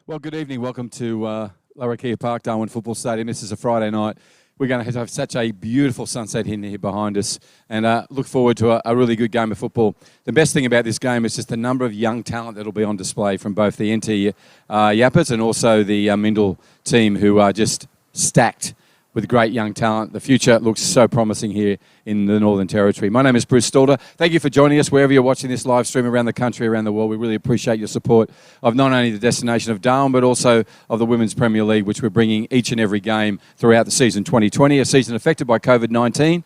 Well, good evening. Welcome to Larrakia Park, Darwin Football Stadium. This is a Friday night. We're going to have such a beautiful sunset in here behind us and look forward to a really good game of football. The best thing about this game is just the number of young talent that will be on display from both the NT Yapas and also the Mindil team, who are just stacked with great young talent. The future looks so promising here in the Northern Territory. My name is Bruce Stalder. Thank you for joining us wherever you're watching this live stream around the country, around the world. We really appreciate your support of not only the destination of Darwin, but also of the Women's Premier League, which we're bringing each and every game throughout the season 2020, a season affected by COVID-19.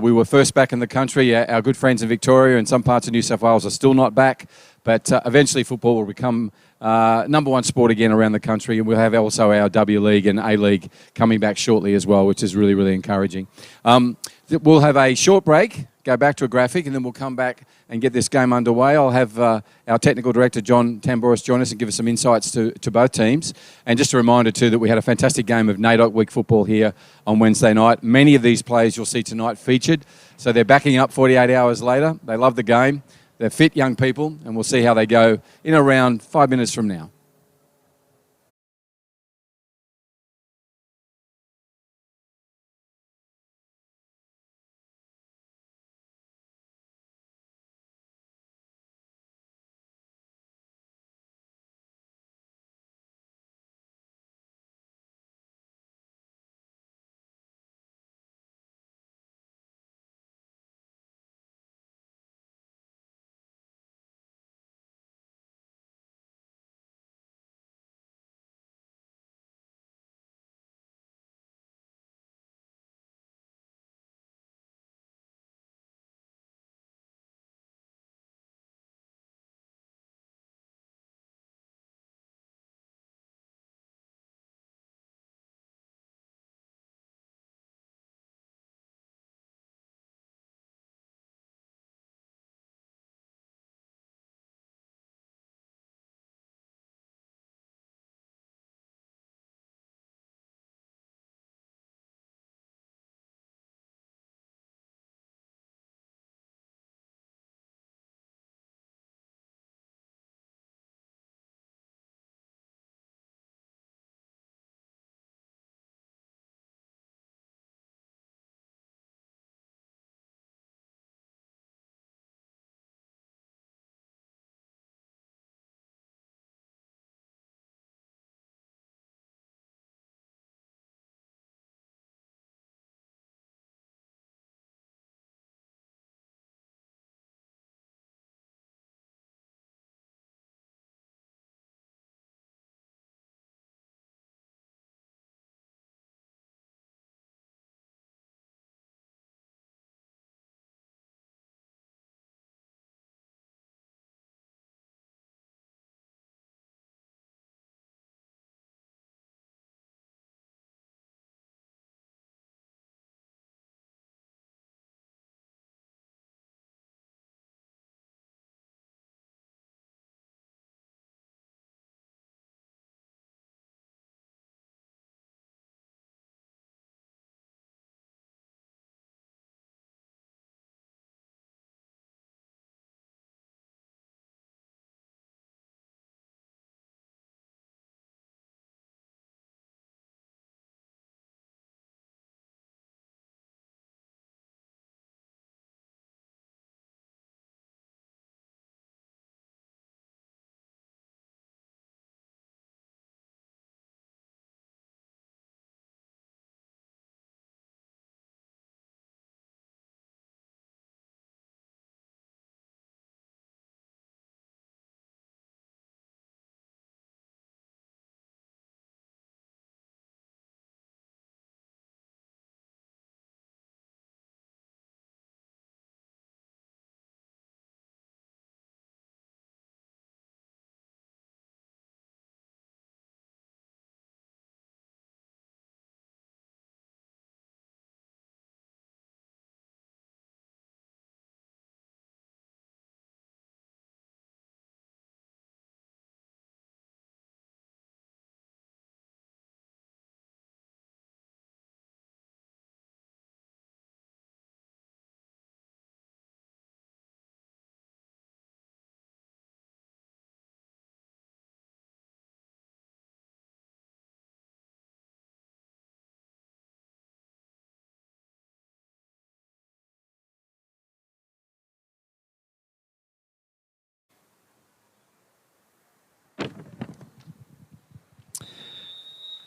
We were first back in the country. Our good friends in Victoria and some parts of New South Wales are still not back, but eventually football will become number one sport again around the country, and we'll have also our W League and A League coming back shortly as well, which is really, really encouraging. We'll have a short break, go back to a graphic, and then we'll come back and get this game underway. I'll have our technical director, John Tambouris, join us and give us some insights to both teams. And just a reminder too that we had a fantastic game of NAIDOC Week football here on Wednesday night. Many of these players you'll see tonight featured, so they're backing up 48 hours later. They love the game. They're fit young people, and we'll see how they go in around 5 minutes from now.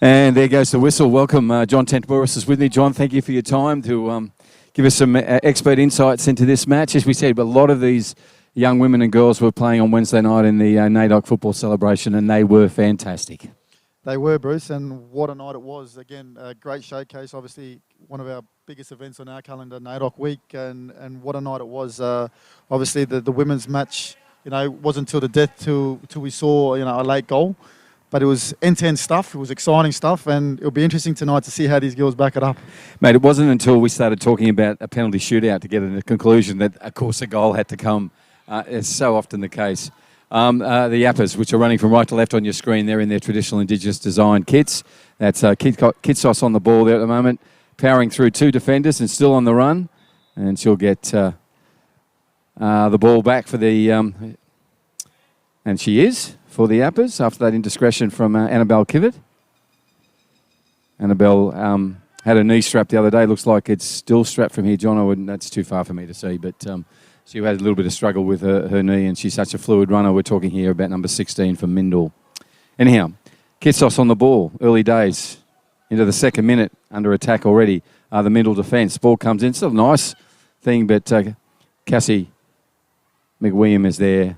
And there goes the whistle. Welcome, John Tentboris is with me. John, thank you for your time to give us some expert insights into this match. As we said, a lot of these young women and girls were playing on Wednesday night in the NAIDOC football celebration, and they were fantastic. They were, Bruce, and what a night it was. Again, a great showcase, obviously one of our biggest events on our calendar, NAIDOC week, and what a night it was. Obviously, the women's match, wasn't till the death till we saw, a late goal. But it was end-to-end stuff. It was exciting stuff, and it'll be interesting tonight to see how these girls back it up. Mate, it wasn't until we started talking about a penalty shootout to get a conclusion that, of course, a goal had to come. It's so often the case. The Yapas, which are running from right to left on your screen, they're in their traditional Indigenous design kits. That's Kitsos on the ball there at the moment, powering through two defenders and still on the run. And she'll get the ball back for the... and she is... for the Yapas after that indiscretion from Annabelle Kivett. Annabelle had a knee strap the other day. Looks like it's still strapped from here, John. That's too far for me to see, but she had a little bit of struggle with her knee, and she's such a fluid runner. We're talking here about number 16 for Mindil. Anyhow, Kitsos on the ball, early days, into the second minute, under attack already. The Mindil defence. Ball comes in. It's a nice thing, but Cassie McWilliam is there,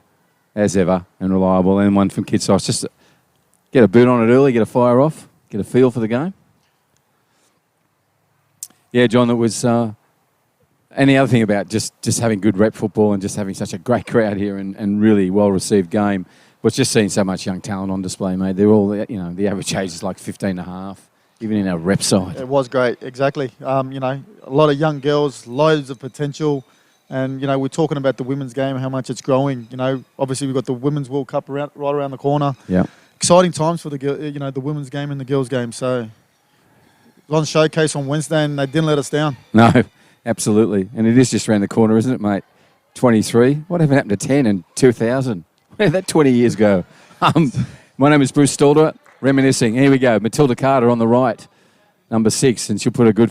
as ever, and reliable. And one from Kitsos. Just get a boot on it early, get a fire off, get a feel for the game. Yeah, John, it was... and the other thing about just having good rep football and just having such a great crowd here and really well-received game was just seeing so much young talent on display, mate. They're all, the average age is like 15 and a half, even in our rep side. It was great, exactly. A lot of young girls, loads of potential. And, we're talking about the women's game, how much it's growing. Obviously we've got the Women's World Cup right around the corner. Yeah. Exciting times for the women's game and the girls' game. So it was on showcase on Wednesday, and they didn't let us down. No, absolutely. And it is just around the corner, isn't it, mate? 23. Whatever happened to 10 and 2000? Where did that 20 years go? My name is Bruce Stalder, reminiscing. Here we go. Matilda Carter on the right, number 6, and she'll put a good...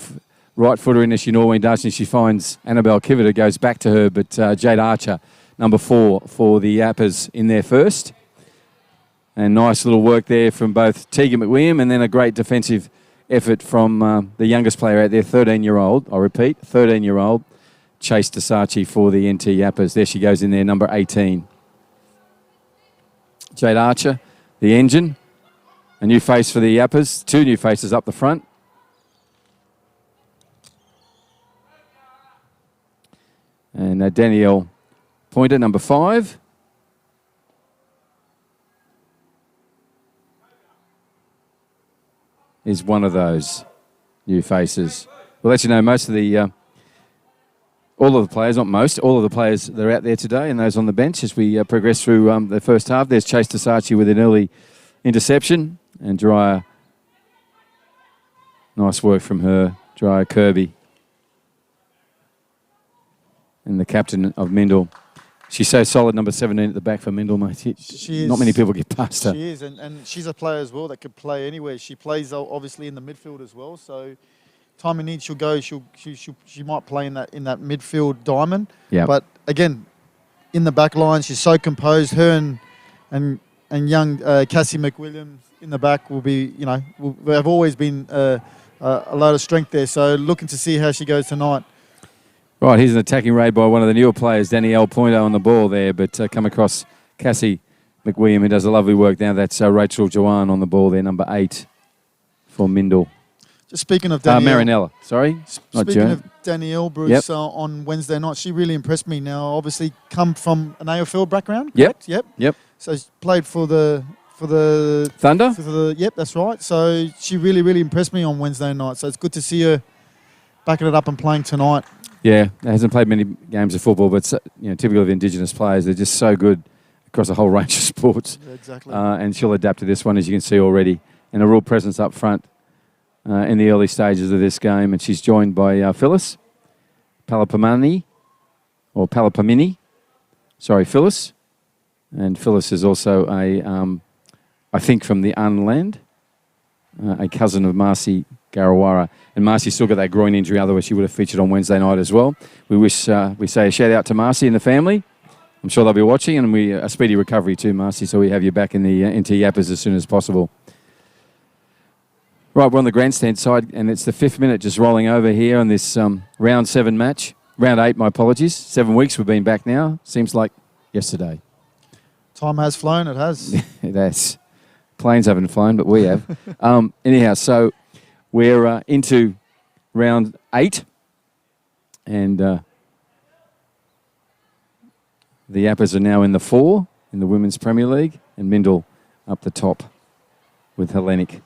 right footer in as she normally does, and she finds Annabelle Kivett, who goes back to her, but Jade Archer, number 4 for the Yapas in there first. And nice little work there from both Tegan McWilliam and then a great defensive effort from the youngest player out there, 13-year-old, I repeat, 13-year-old, Chase Desachi for the NT Yapas. There she goes in there, number 18. Jade Archer, the engine, a new face for the Yapas, 2 new faces up the front. And Danielle Pointer, number 5. Is one of those new faces. We'll let you know most of the, all of the players, not most, all of the players that are out there today and those on the bench as we progress through the first half. There's Chase Desachi with an early interception, and Dreyer, nice work from her, Dreyer Kirby. And the captain of Mindil. She's so solid, number 17 at the back for Mindil, mate. She is. Not many people get past her. She is, and she's a player as well that could play anywhere. She plays obviously in the midfield as well. So, time in need, she'll go. She might play in that midfield diamond. Yeah. But again, in the back line, she's so composed. Her and young Cassie McWilliams in the back will be, have always been a lot of strength there. So, looking to see how she goes tonight. Right, here's an attacking raid by one of the newer players, Danielle Pointer on the ball there, but come across Cassie McWilliam, who does a lovely work now. That's Rachel Joanne on the ball there, number 8 for Mindil. Just speaking of Danielle... Marinella, sorry. Speaking of Danielle, Bruce, on Wednesday night, she really impressed me. Now, obviously, come from an AFL background, correct? Yep. So, she played for the Thunder? Yep, that's right. So, she really, really impressed me on Wednesday night. So, it's good to see her backing it up and playing tonight. Yeah, hasn't played many games of football, but typical of Indigenous players, they're just so good across a whole range of sports. Yeah, exactly. And she'll adapt to this one, as you can see already, and a real presence up front in the early stages of this game. And she's joined by Phyllis Palapamini, or Palapamini. Sorry, Phyllis. And Phyllis is also I think from the Unland, a cousin of Marcy Garawara. And Marcy's still got that groin injury, otherwise she would have featured on Wednesday night as well. We say a shout out to Marcy and the family. I'm sure they'll be watching, and a speedy recovery too, Marcy, so we have you back in the NT Yapas as soon as possible. Right, we're on the grandstand side, and it's the 5th minute just rolling over here on this round 7 match. Round 8, my apologies. 7 weeks we've been back now. Seems like yesterday. Time has flown, it has. It has. Planes haven't flown, but we have. Anyhow, so we're into round 8, and the Yapas are now in the 4 in the Women's Premier League, and Mindil up the top with Hellenic.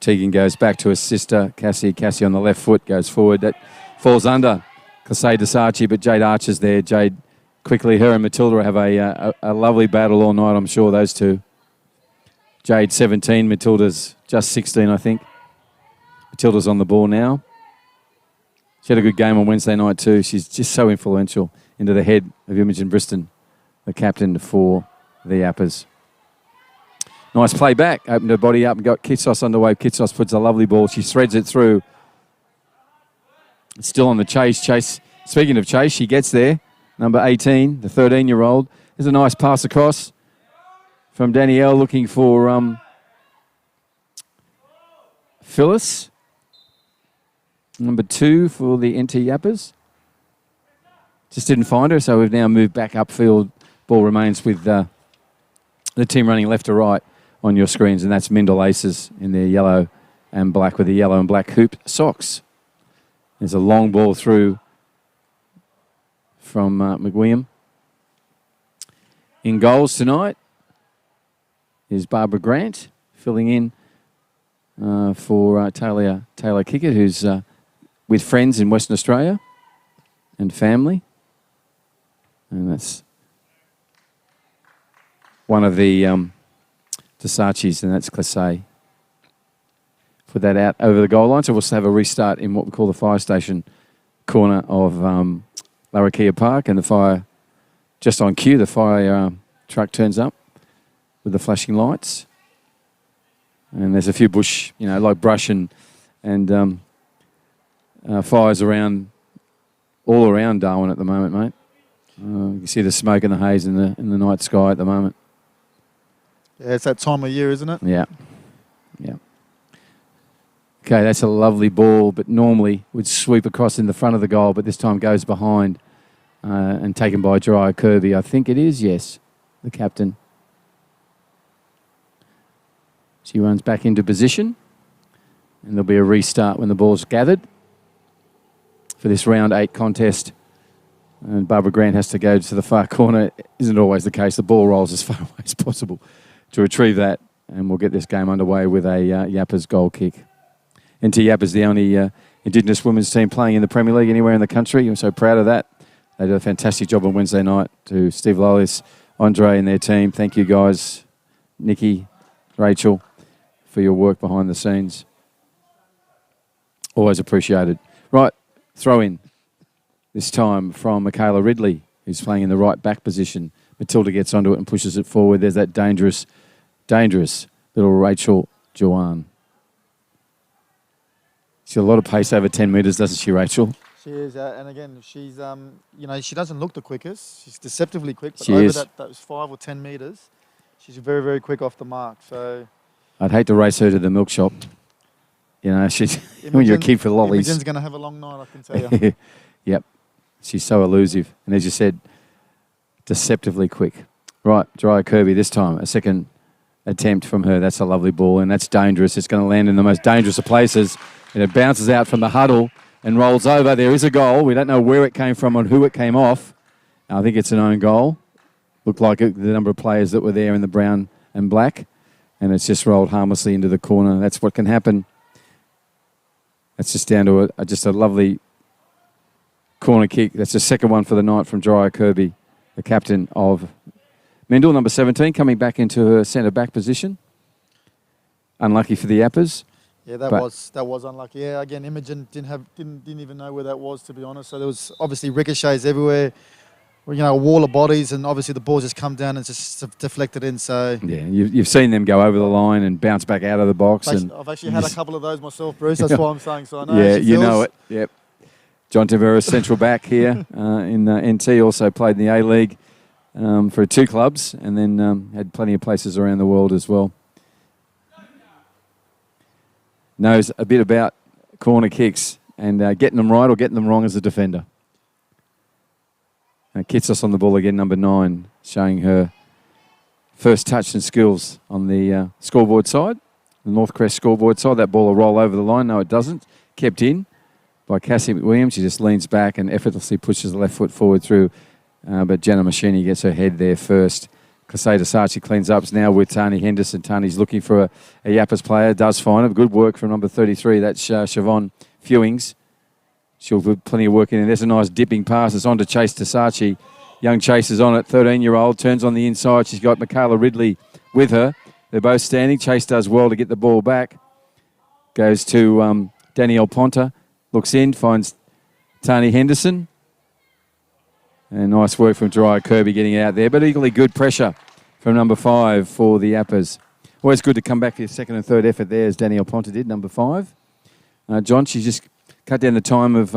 Tegan goes back to her sister, Cassie. Cassie on the left foot goes forward. That falls under Classe Desachi, but Jade Archer's there. Jade quickly, her and Matilda have a lovely battle all night, I'm sure, those two. Jade 17, Matilda's just 16, I think. Matilda's on the ball now. She had a good game on Wednesday night too. She's just so influential into the head of Imogen Briston, the captain for the Yapas. Nice play back. Opened her body up and got Kitsos underway. Kitsos puts a lovely ball. She threads it through. It's still on the chase. Chase. Speaking of chase, she gets there. Number 18, the 13-year-old. There's a nice pass across from Danielle looking for Phyllis. Number 2 for the NT Yapas. Just didn't find her, so we've now moved back upfield. Ball remains with the team running left to right on your screens, and that's Mindil Aces in their yellow and black with the yellow and black hoop socks. There's a long ball through from McWilliam. In goals tonight is Barbara Grant, filling in for Taylor Kickett, who's with friends in Western Australia and family. And that's one of the Desachis, and that's Classe. Put that out over the goal line. So we'll have a restart in what we call the fire station corner of Larrakia Park, and the fire just on cue. The fire truck turns up with the flashing lights, and there's a few bush, like brush and fires around all around Darwin at the moment, mate. You can see the smoke and the haze in the night sky at the moment. Yeah, it's that time of year, isn't it? Yeah. Okay, that's a lovely ball, but normally would sweep across in the front of the goal, but this time goes behind and taken by Jeriah Kirby. I think it is, yes, the captain. She runs back into position, and there'll be a restart when the ball's gathered for this round 8 contest. And Barbara Grant has to go to the far corner. Isn't always the case. The ball rolls as far away as possible to retrieve that, and we'll get this game underway with a Yapas goal kick. NT Yapas, the only Indigenous women's team playing in the Premier League anywhere in the country. I'm so proud of that. They did a fantastic job on Wednesday night. To Steve Lollis, Andre and their team, thank you guys, Nikki, Rachel, for your work behind the scenes. Always appreciated. Right, throw in. This time from Michaela Ridley, who's playing in the right back position. Matilda gets onto it and pushes it forward. There's that dangerous little Rachel Joanne. She's got a lot of pace over 10 metres, doesn't she, Rachel? She is, and again, she's, she doesn't look the quickest. She's deceptively quick, but she over is. those 5 or 10 metres, she's very, very quick off the mark. So I'd hate to race her to the milk shop. She's when you're a kid for lollies. Imogen's going to have a long night, I can tell you. Yep. She's so elusive. And as you said, deceptively quick. Right, Jeriah Kirby this time. A second attempt from her. That's a lovely ball, and that's dangerous. It's going to land in the most dangerous of places. And it bounces out from the huddle and rolls over. There is a goal. We don't know where it came from or who it came off. I think it's an own goal. Looked like the number of players that were there in the brown and black. And it's just rolled harmlessly into the corner. That's what can happen. That's just down to just a lovely corner kick. That's the second one for the night from Jeriah Kirby, the captain of Mindil, number 17, coming back into her centre-back position. Unlucky for the Yapas. Yeah, that was unlucky. Yeah, again, Imogen didn't even know where that was, to be honest. So there was obviously ricochets everywhere. A wall of bodies, and obviously the ball just come down and just deflected in. So yeah, you've seen them go over the line and bounce back out of the box. I've actually had a couple of those myself, Bruce. That's why I'm saying so. I know. Yeah, you know it. Yep. John Tavera, central back here in NT, also played in the A-League for 2 clubs, and then had plenty of places around the world as well. knows a bit about corner kicks and getting them right or getting them wrong as a defender. Kitsos on the ball again, number 9, showing her first touch and skills on the scoreboard side, the Northcrest scoreboard side. That ball will roll over the line. No, it doesn't. Kept in by Cassie McWilliams. She just leans back and effortlessly pushes the left foot forward through. But Jenna Machini gets her head there first. Kasey Sachi cleans up now with Tani Henderson. Tani's looking for a Yapas player. Does find it. Good work from number 33. That's Siobhan Fewings. She'll put plenty of work in. And there's a nice dipping pass. It's on to Chase Tasachi. Young Chase is on it. 13-year-old. Turns on the inside. She's got Michaela Ridley with her. They're both standing. Chase does well to get the ball back. Goes to Danielle Ponta. Looks in. Finds Tani Henderson. And nice work from Jeriah Kirby getting it out there. But equally good pressure from number 5 for the Yappers. Always good to come back for your second and third effort there, as Danielle Ponta did, number 5. John, she just cut down the time of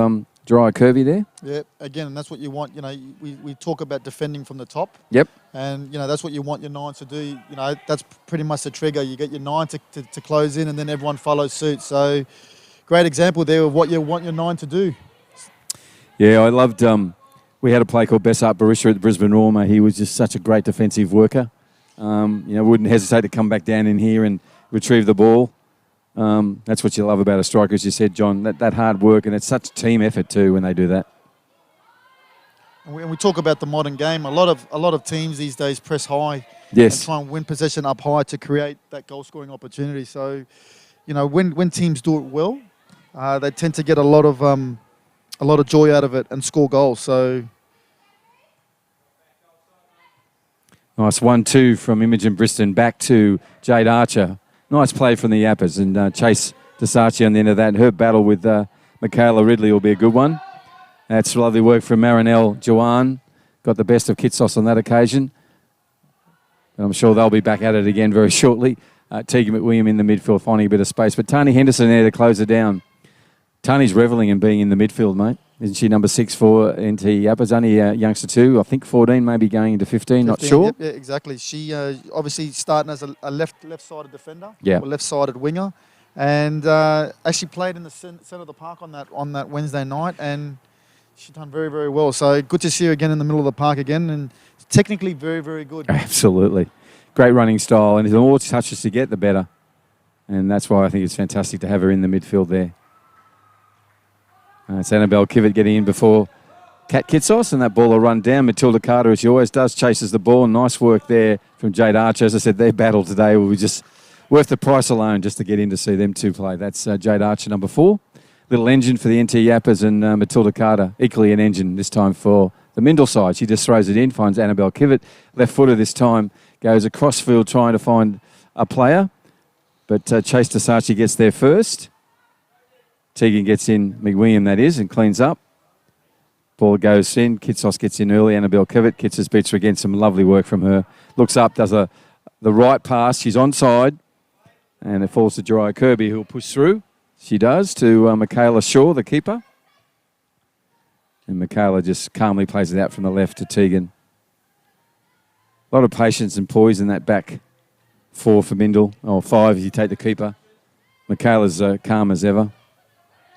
Jeriah Kirby there. Yeah, again, and that's what you want. You know, we talk about defending from the top. Yep. And, you know, that's what you want your 9s to do. You know, that's pretty much the trigger. You get your 9 to close in and then everyone follows suit. So, great example there of what you want your 9 to do. Yeah, I loved... we had a player called Bessart Barisha at the Brisbane Roma. He was just such a great defensive worker. Wouldn't hesitate to come back down in here and retrieve the ball. That's what you love about a striker, as you said, John. That hard work, and it's such team effort too when they do that. And we talk about the modern game. A lot of teams these days press high. Yes. And try and win possession up high to create that goal-scoring opportunity. So, you know, when teams do it well, they tend to get a lot of joy out of it and score goals. So nice 1-2 from Imogen Briston back to Jade Archer. Nice play from the Yappers, and Chase Tasachi on the end of that. Her battle with Michaela Ridley will be a good one. That's lovely work from Marinelle Joanne. Got the best of Kitsos on that occasion. And I'm sure they'll be back at it again very shortly. Tegan McWilliam in the midfield, finding a bit of space. But Tani Henderson there to close it down. Tani's revelling in being in the midfield, mate. Isn't she number 6 for NT Yappers? Only a youngster too. I think 14, maybe going into 15, not sure. Yep, yeah, exactly. She obviously starting as a left-sided defender, yeah, or left-sided winger, and actually played in the centre of the park on that Wednesday night, and she's done very, very well. So good to see her again in the middle of the park again, and technically very, very good. Absolutely. Great running style, and the more touches to get, the better. And that's why I think it's fantastic to have her in the midfield there. It's Annabelle Kivett getting in before Kat Kitsos, and that ball will run down. Matilda Carter, as she always does, chases the ball. Nice work there from Jade Archer. As I said, their battle today will be just worth the price alone just to get in to see them two play. That's Jade Archer, number 4. Little engine for the NT Yappers, and Matilda Carter, equally an engine this time for the Mindil side. She just throws it in, finds Annabelle Kivett. Left footer this time, goes across field trying to find a player. But Chase Tasachi gets there first. Tegan gets in, McWilliam that is, and cleans up. Ball goes in, Kitsos gets in early, Annabelle Kivett. Kitsos beats her again, some lovely work from her. Looks up, does the right pass, she's onside, and it falls to Jeriah Kirby, who'll push through. She does, to Michaela Shaw, the keeper. And Michaela just calmly plays it out from the left to Tegan. A lot of patience and poise in that back 4 for Mindil, or 5 if you take the keeper. Michaela's calm as ever.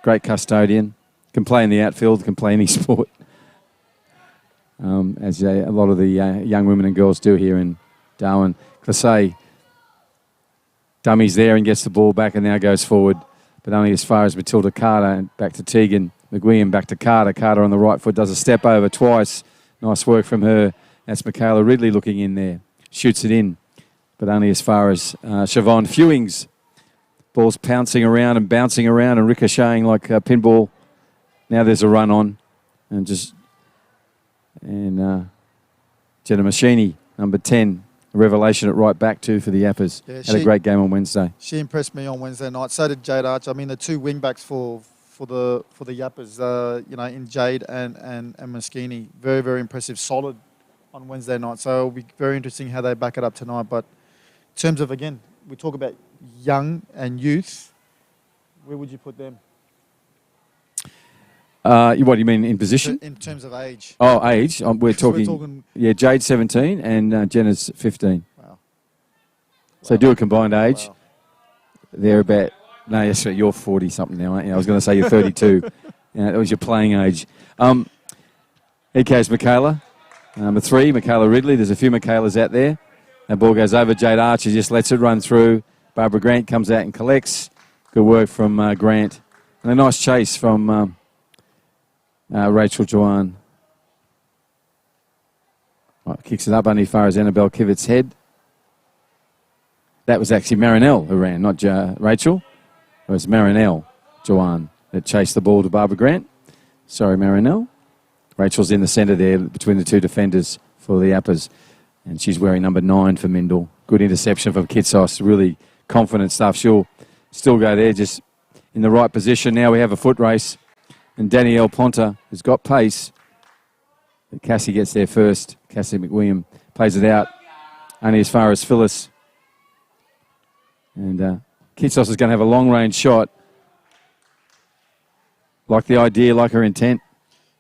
Great custodian. Can play in the outfield, can play any sport. As a lot of the young women and girls do here in Darwin. Kasey dummies there and gets the ball back and now goes forward. But only as far as Matilda Carter, and back to Tegan. McWilliam back to Carter. Carter on the right foot does a step over twice. Nice work from her. That's Michaela Ridley looking in there. Shoots it in, but only as far as Siobhan Fewings. Ball's pouncing around and bouncing around and ricocheting like a pinball. Now there's a run on. And Jenna Machini, number 10. A revelation at right back too for the Yappers. Yeah, had a great game on Wednesday. She impressed me on Wednesday night. So did Jade Archer. I mean, the 2 wing backs for the Yappers, in Jade and Moschini. Very, very impressive, solid on Wednesday night. So it'll be very interesting how they back it up tonight. But in terms of, again, we talk about young and youth, where would you put them? What do you mean in position? In terms of age. Oh, age. We're talking Jade's 17 and Jenna's 15. Wow. So do a combined age. Wow. They're about No, yes, you're 40-something now, aren't you? I was going to say you're 32. Yeah, that was your playing age. Here goes Michaela. Number 3, Michaela Ridley. There's a few Michaelas out there. That ball goes over. Jade Archer just lets it run through. Barbara Grant comes out and collects. Good work from Grant. And a nice chase from Rachel Joanne. Right, kicks it up only as far as Annabelle Kivett's head. That was actually Marinelle who ran, not Rachel. It was Marinelle Joanne that chased the ball to Barbara Grant. Sorry, Marinelle. Rachel's in the centre there between the two defenders for the Yapas. And she's wearing number 9 for Mindil. Good interception from Kitsos. Really confident stuff. She'll still go there, just in the right position. Now we have a foot race. And Danielle Ponta has got pace. But Cassie gets there first. Cassie McWilliam plays it out only as far as Phyllis. And Kitsos is going to have a long-range shot. Like the idea, like her intent.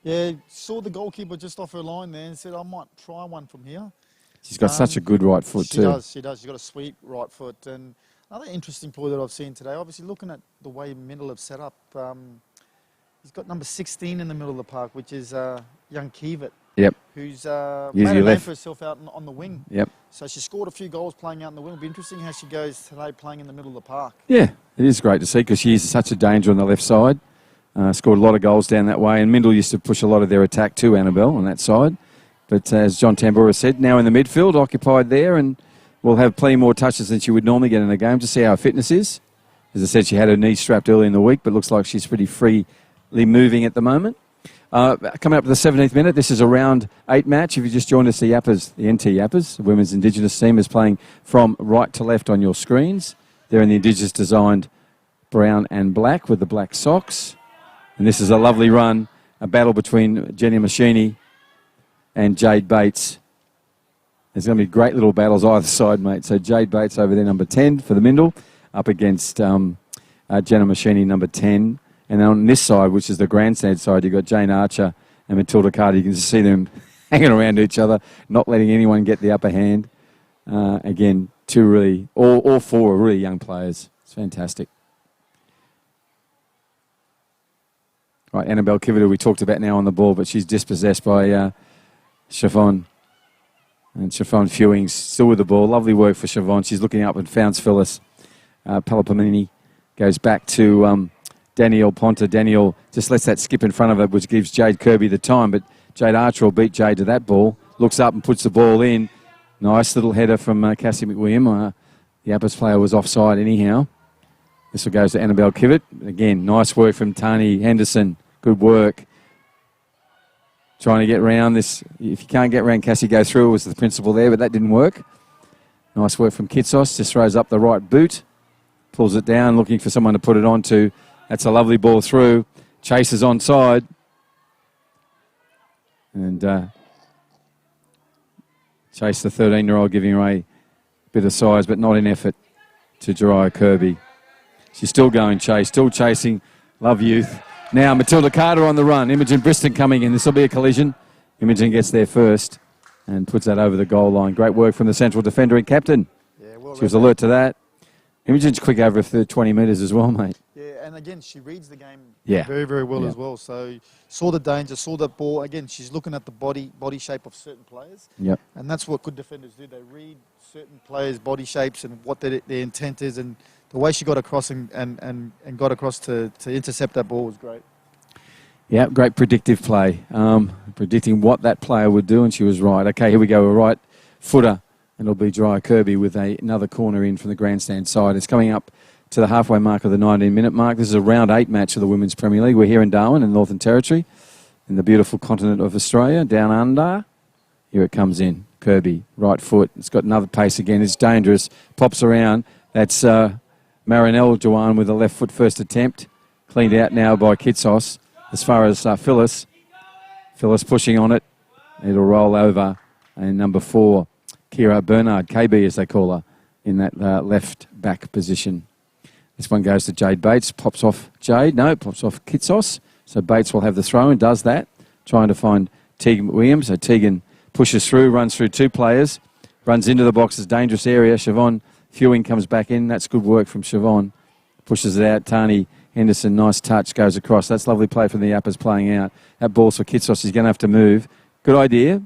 Yeah, saw the goalkeeper just off her line there and said, I might try one from here. She's got such a good right foot too. She does. She's got a sweet right foot. And another interesting play that I've seen today, obviously looking at the way Mindil have set up, he's got number 16 in the middle of the park, which is young Kivet. Yep. Who's made a name for herself out on the wing. Yep. So she scored a few goals playing out in the wing. It'll be interesting how she goes today playing in the middle of the park. Yeah, it is great to see because she is such a danger on the left side. Scored a lot of goals down that way, and Mindil used to push a lot of their attack to Annabelle on that side. But as John Tambura said, now in the midfield, occupied there, and we'll have plenty more touches than she would normally get in a game to see how her fitness is. As I said, she had her knee strapped early in the week, but looks like she's pretty freely moving at the moment. Coming up to the 17th minute, this is a round 8 match. If you just joined us, the Yapas, the NT Yapas, the Women's Indigenous team, is playing from right to left on your screens. They're in the Indigenous designed brown and black with the black socks. And this is a lovely run, a battle between Jenny Machini and Jade Bates. There's going to be great little battles either side, mate. So Jade Bates over there, number 10 for the Mindil, up against Jenna Machini, number 10. And then on this side, which is the grandstand side, you've got Jane Archer and Matilda Carter. You can just see them hanging around each other, not letting anyone get the upper hand. Again, all 4 are really young players. It's fantastic. Right, Annabelle Kivetter we talked about now on the ball, but she's dispossessed by Siobhan. And Siobhan Fewings still with the ball. Lovely work for Siobhan. She's looking up and founds Phyllis. Palapamini goes back to Danielle Ponta. Danielle just lets that skip in front of her, which gives Jade Kirby the time. But Jade Archer will beat Jade to that ball. Looks up and puts the ball in. Nice little header from Cassie McWilliam. The Yapas player was offside anyhow. This will go to Annabelle Kivett. Again, nice work from Tani Henderson. Good work. Trying to get round this. If you can't get round Cassie, go through. It was the principle there, but that didn't work. Nice work from Kitsos. Just throws up the right boot. Pulls it down, looking for someone to put it onto. That's a lovely ball through. Chase is onside. And Chase, the 13-year-old, giving her a bit of size, but not in effort to Jariah Kirby. She's still going Chase, still chasing. Love youth. Now Matilda Carter on the run. Imogen Briston coming in. This will be a collision. Imogen gets there first and puts that over the goal line. Great work from the central defender and captain. Yeah, well, she was alert to that. Imogen's quick over 20 metres as well, mate. Yeah, and again, she reads the game yeah. very, very well as well. So saw the danger, saw that ball. Again, she's looking at the body shape of certain players. Yep. And that's what good defenders do. They read certain players' body shapes and what their intent is. And the way she got across and got across to intercept that ball was great. Yeah, great predictive play. Predicting what that player would do, and she was right. Okay, here we go, a right footer. And it'll be Jariah Kirby with another corner in from the grandstand side. It's coming up to the halfway mark of the 19-minute mark. This is a round 8 match of the Women's Premier League. We're here in Darwin in the Northern Territory, in the beautiful continent of Australia, down under. Here it comes in. Kirby, right foot. It's got another pace again. It's dangerous. Pops around. That's Marinelle Joanne with a left foot first attempt. Cleaned out now by Kitsos. As far as Phyllis. Phyllis pushing on it. It'll roll over. And number 4. Kira Bernard, KB as they call her, in that left back position. This one goes to Jade Bates, pops off Jade, no, pops off Kitsos. So Bates will have the throw and does that, trying to find Tegan Williams. So Tegan pushes through, runs through 2 players, runs into the box's dangerous area. Siobhan Fewing comes back in. That's good work from Siobhan. pushes it out. Tani Henderson, nice touch, goes across. That's lovely play from the Yapas playing out. That ball's for Kitsos. He's going to have to move. Good idea,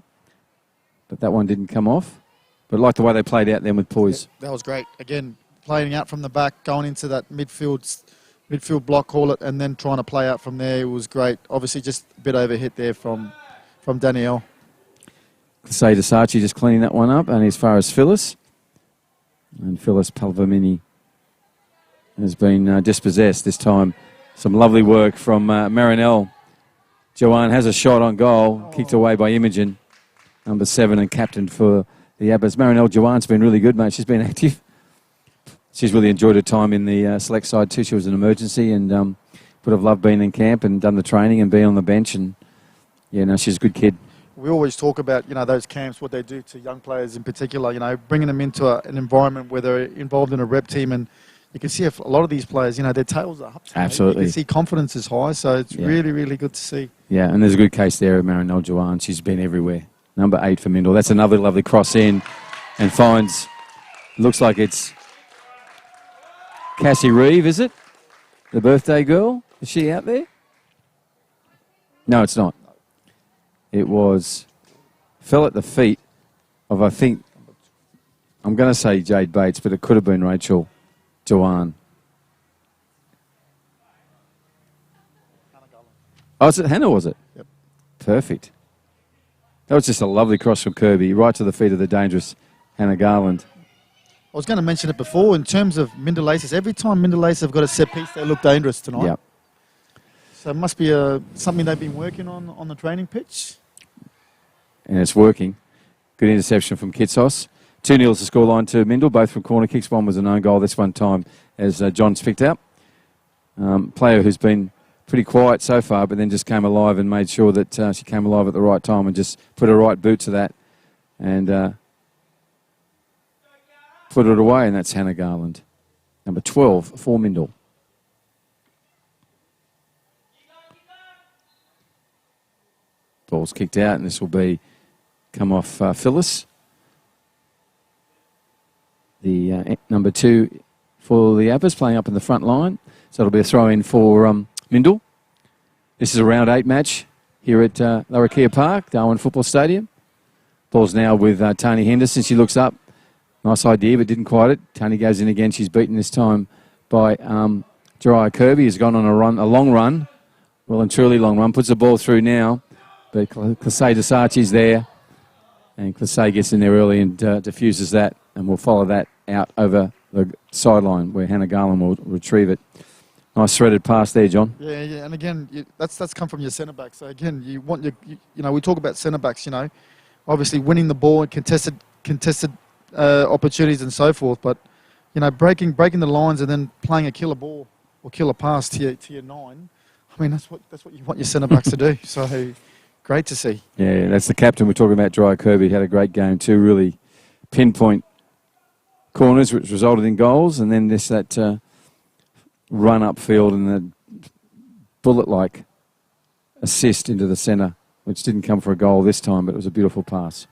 but that one didn't come off. But I like the way they played out then with poise. That was great. Again, playing out from the back, going into that midfield block, call it, and then trying to play out from there. It was great. Obviously, just a bit overhit there from Danielle. Say Sachi just cleaning that one up, and as far as Phyllis, and Phyllis Palvamini has been dispossessed this time. Some lovely work from Marinelle. Joanne has a shot on goal, kicked away by Imogen, number 7 and captain for the Yapas. Marinelle Joanne's been really good, mate. She's been active. She's really enjoyed her time in the select side too. She was an emergency and would have loved being in camp and done the training and being on the bench. And yeah, no, she's a good kid. We always talk about, those camps, what they do to young players in particular, bringing them into an environment where they're involved in a rep team. And you can see a lot of these players, their tails are up. Absolutely. You can see confidence is high, so it's really, really good to see. Yeah, and there's a good case there of Marinelle Joanne. She's been everywhere. Number 8 for Mindil. That's another lovely cross in and finds, looks like it's Cassie Reeve, is it? The birthday girl? Is she out there? No, it's not. It fell at the feet of, I think, I'm going to say Jade Bates, but it could have been Rachel Joanne. Oh, was it Hannah, was it? Yep. Perfect. That was just a lovely cross from Kirby, right to the feet of the dangerous Hannah Garland. I was going to mention it before, in terms of Mindil Aces, every time Mindil Aces have got a set piece, they look dangerous tonight. Yep. So it must be something they've been working on the training pitch. And it's working. Good interception from Kitsos. 2-0 is the scoreline to Mindil, both from corner kicks. One was an own goal this one time, as John's picked up. Player who's been pretty quiet so far, but then just came alive and made sure that she came alive at the right time and just put her right boot to that and put it away, and that's Hannah Garland. Number 12 for Mindil. Ball's kicked out, and this will come off Phyllis. The number 2 for the Yapas, playing up in the front line. So it'll be a throw-in for Mindil. This is a round 8 match here at Larrakia Park, Darwin Football Stadium. Ball's now with Tani Henderson. She looks up. Nice idea, but didn't quite it. Tani goes in again. She's beaten this time by Jariah Kirby, who's gone on a long run. Well and truly long run. Puts the ball through now. But Clasey Desachi's there. And Clasey gets in there early and diffuses that. And we'll follow that out over the sideline where Hannah Garland will retrieve it. Nice threaded pass there, John. Yeah, and again, that's come from your centre back. So again, you want we talk about centre backs. Obviously winning the ball and contested opportunities and so forth. But breaking the lines and then playing a killer ball or killer pass to your 9. I mean, that's what you want your centre backs to do. So great to see. Yeah, that's the captain we're talking about. Jariah Kirby had a great game too. Really pinpoint corners, which resulted in goals, and then that run upfield and the bullet-like assist into the centre, which didn't come for a goal this time, but it was a beautiful pass.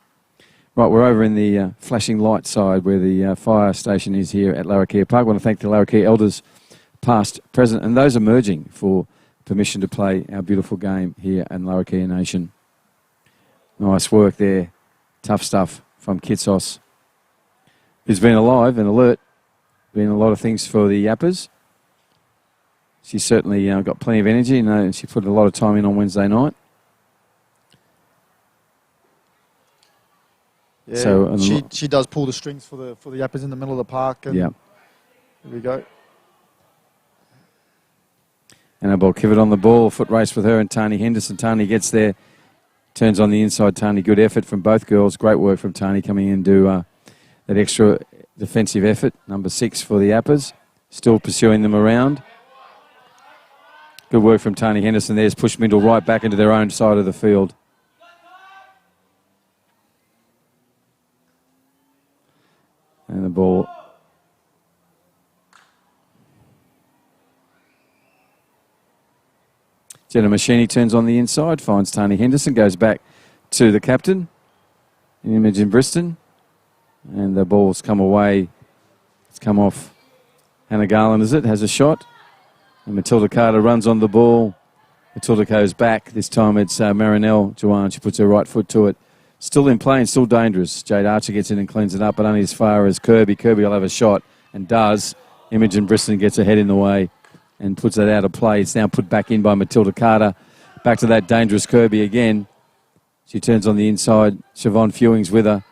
Right, we're over in the flashing light side where the fire station is here at Larrakia Park. I want to thank the Larrakia elders, past, present, and those emerging for permission to play our beautiful game here in Larrakia Nation. Nice work there. Tough stuff from Kitsos, who's been alive and alert. Been a lot of things for the Yapas. She's certainly got plenty of energy, and she put a lot of time in on Wednesday night. Yeah, so she does pull the strings for the Yapas in the middle of the park. And yeah. Here we go. And a ball Kivett on the ball, foot race with her and Tani Henderson. Tani gets there, turns on the inside. Tani, good effort from both girls. Great work from Tani coming in and do that extra defensive effort. Number 6 for the Yapas, still pursuing them around. Good work from Tani Henderson. There's pushed Mindil right back into their own side of the field. And the ball. Jenna Machini turns on the inside, finds Tani Henderson, goes back to the captain, Imogen Briston, and the ball's come away. It's come off Hannah Garland, is it? Has a shot. And Matilda Carter runs on the ball. Matilda goes back. This time it's Marinelle Juwan. She puts her right foot to it. Still in play and still dangerous. Jade Archer gets in and cleans it up, but only as far as Kirby. Kirby will have a shot and does. Imogen Briston gets her head in the way and puts it out of play. It's now put back in by Matilda Carter. Back to that dangerous Kirby again. She turns on the inside. Siobhan Fewings with her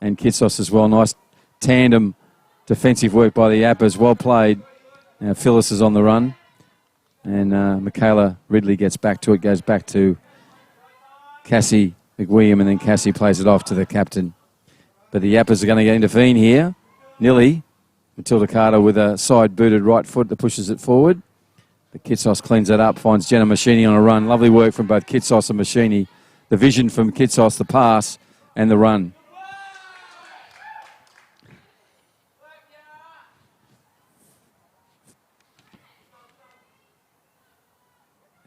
and Kitsos as well. Nice tandem defensive work by the Yapas. Well played. Now Phyllis is on the run. And Michaela Ridley gets back to it. Goes back to Cassie McWilliam, and then Cassie plays it off to the captain. But the Yappers are going to intervene here. Nilly, Matilda Carter with a side-booted right foot that pushes it forward. But Kitsos cleans it up, finds Jenna Machini on a run. Lovely work from both Kitsos and Machini. The vision from Kitsos, the pass, and the run.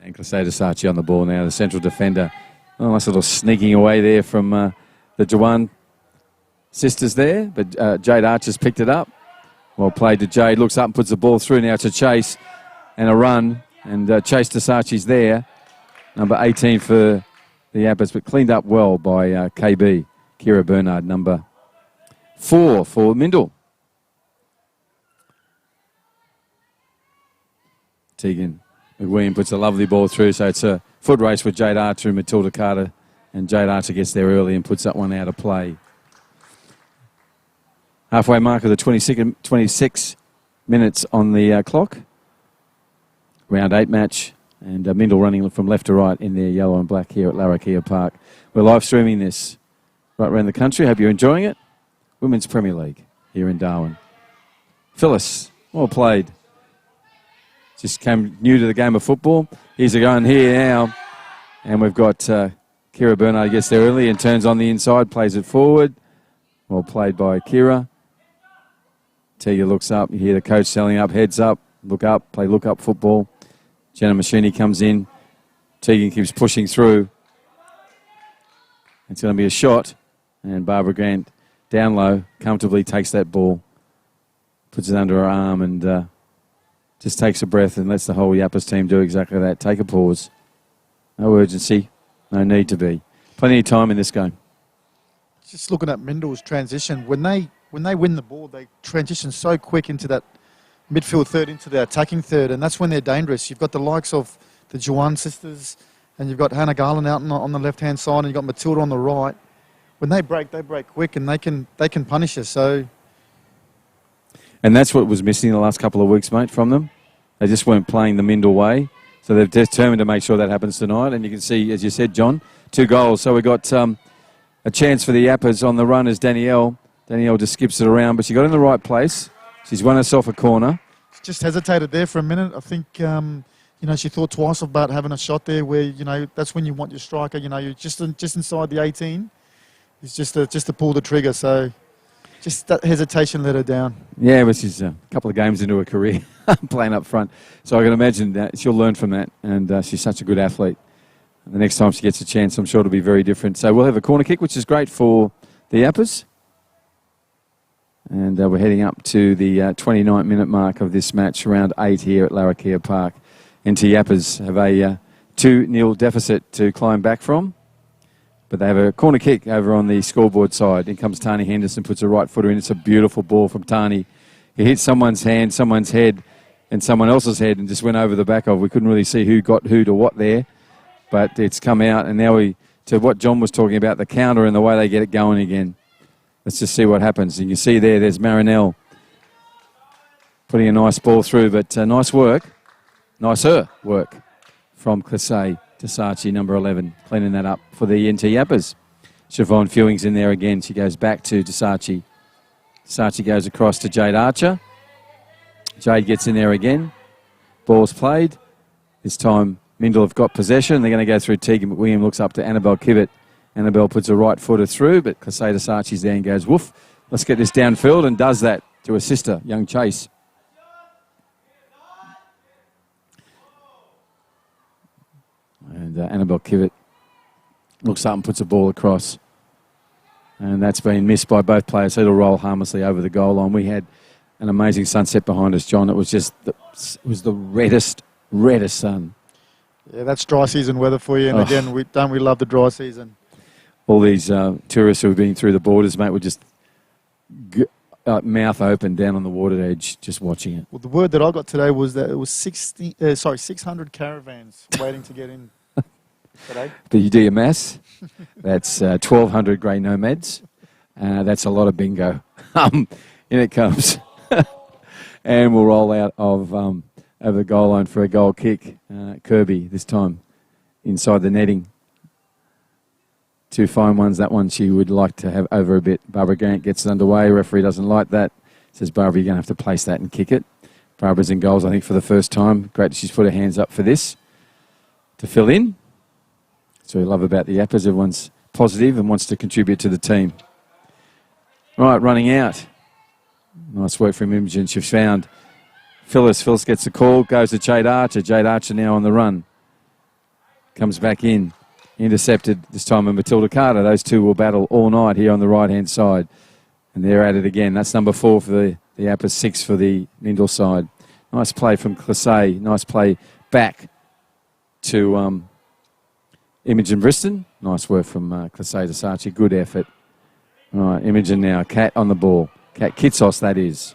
And Clisada Sachi on the ball now, the central defender. Oh, nice little sneaking away there from the Juwan sisters there. But Jade Archer's picked it up. Well played to Jade. Looks up and puts the ball through. Now to Chase and a run. And Chase Tasachi's there. Number 18 for the Yappers, but cleaned up well by KB. Kira Bernard, number 4 for Mindil. Tegan McWilliam puts a lovely ball through, so it's a foot race with Jade Archer and Matilda Carter, and Jade Archer gets there early and puts that one out of play. Halfway mark of the 26 minutes on the clock. Round 8 match, and Mindil running from left to right in their yellow and black here at Larrakia Park. We're live streaming this right around the country. Hope you're enjoying it. Women's Premier League here in Darwin. Phyllis, well played. Just came new to the game of football. Here's a going here now. And we've got Kira Bernard gets there early and turns on the inside, plays it forward. Well played by Kira. Tegan looks up. You hear the coach selling up, heads up, look up, play look up football. Jenna Machini comes in. Tegan keeps pushing through. It's going to be a shot. And Barbara Grant down low comfortably takes that ball, puts it under her arm and just takes a breath and lets the whole Yapas team do exactly that. Take a pause. No urgency. No need to be. Plenty of time in this game. Just looking at Mindil's transition, when they win the ball, they transition so quick into that midfield third, into the attacking third, and that's when they're dangerous. You've got the likes of the Juwan sisters, and you've got Hannah Garland out on the left-hand side, and you've got Matilda on the right. When they break quick, and they can punish us. So. And that's what was missing the last couple of weeks, mate, from them. They just weren't playing the Mindil way. So they've determined to make sure that happens tonight. And you can see, as you said, John, 2 goals. So we've got a chance for the Yappers on the run as Danielle. Danielle just skips it around, but she got in the right place. She's won herself a corner. She just hesitated there for a minute. I think, she thought twice about having a shot there where, that's when you want your striker. You're just inside the 18. It's just to pull the trigger. So just that hesitation let her down. Yeah, but she's a couple of games into her career playing up front. So I can imagine that she'll learn from that. And she's such a good athlete. And the next time she gets a chance, I'm sure it'll be very different. So we'll have a corner kick, which is great for the Yappers. And we're heading up to the 29-minute mark of this match, round 8 here at Larrakia Park. NT Yappers have a 2-0 deficit to climb back from. But they have a corner kick over on the scoreboard side. In comes Tani Henderson, puts a right footer in. It's a beautiful ball from Tani. He hit someone's hand, someone's head, and someone else's head and just went over the back of. We couldn't really see who got who to what there. But it's come out, and now to what John was talking about, the counter and the way they get it going again. Let's just see what happens. And you see there's Marinelle putting a nice ball through, but nicer work from Clisay Tasachi, number 11, cleaning that up for the NT Yappers. Siobhan Fewings in there again. She goes back to Tasachi. Tasachi goes across to Jade Archer. Jade gets in there again. Ball's played. This time Mindil have got possession. They're going to go through Tegan McWilliam, looks up to Annabelle Kivett. Annabelle puts a right footer through, but Clisay Tasachi's there and goes, woof, let's get this downfield, and does that to her sister, young Chase. And Annabelle Kivett looks up and puts a ball across. And that's been missed by both players. So it'll roll harmlessly over the goal line. We had an amazing sunset behind us, John. It was just the reddest sun. Yeah, that's dry season weather for you. And again, we love the dry season. All these tourists who have been through the borders, mate, were just mouth open down on the water edge, just watching it. Well, the word that I got today was that it was 600 caravans waiting to get in today. Do you do your maths? That's 1,200 grey nomads. That's a lot of bingo. In it comes. And we'll roll out of over the goal line for a goal kick. Kirby this time inside the netting. Two fine ones. That one she would like to have over a bit. Barbara Grant gets it underway. Referee doesn't like that. Says, Barbara, you're going to have to place that and kick it. Barbara's in goals, I think, for the first time. Great that she's put her hands up for this to fill in. That's what we love about the Yapas. Everyone's positive and wants to contribute to the team. Right, running out. Nice work from Imogen. She's found Phyllis. Phyllis gets the call, goes to Jade Archer. Jade Archer now on the run. Comes back in. Intercepted this time with Matilda Carter. Those two will battle all night here on the right-hand side. And they're at it again. That's number 4 for the Yapas, 6 for the Mindil side. Nice play from Classe. Nice play back to Imogen Briston. Nice work from Classe to Saatchi. Good effort. All right, Imogen now. Kat on the ball. Kat Kitsos, that is.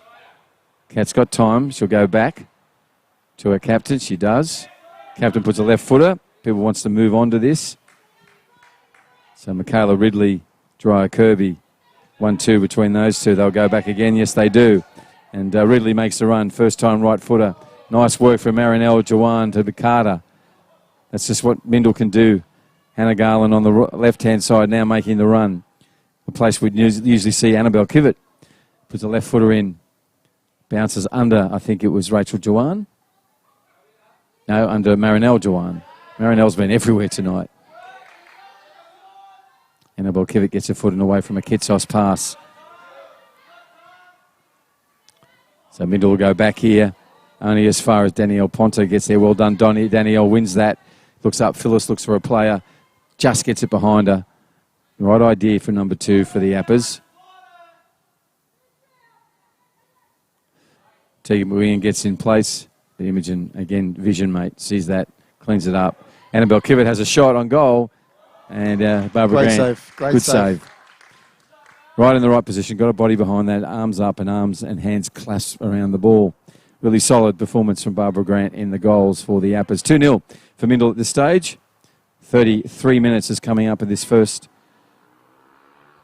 Kat's got time. She'll go back to her captain. She does. Captain puts a left footer. People wants to move on to this. So Michaela Ridley, Dryer Kirby, 1-2 between those two. They'll go back again. Yes, they do. And Ridley makes the run. First time right footer. Nice work from Marinelle Jawan to Carter. That's just what Mindil can do. Hannah Garland on the left-hand side now making the run. The place we'd usually see Annabelle Kivett. Puts a left footer in. Bounces under, I think it was Rachel Jawan. No, under Marinelle Jawan. Marinelle's been everywhere tonight. Annabelle Kivett gets her foot in away from a Kitsos pass. So Mindil will go back here. Only as far as Danielle Ponta gets there. Well done, Donnie. Danielle wins that. Looks up. Phyllis looks for a player. Just gets it behind her. The right idea for number 2 for the Yapas. Tegan McWilliam gets in place. The Imogen, again, vision, mate. Sees that. Cleans it up. Annabelle Kivett has a shot on goal. And Barbara Great Grant, save. Great good save. Right in the right position. Got a body behind that. Arms up and arms and hands clasped around the ball. Really solid performance from Barbara Grant in the goals for the Yapas. 2-0 for Mindil at this stage. 33 minutes is coming up in this first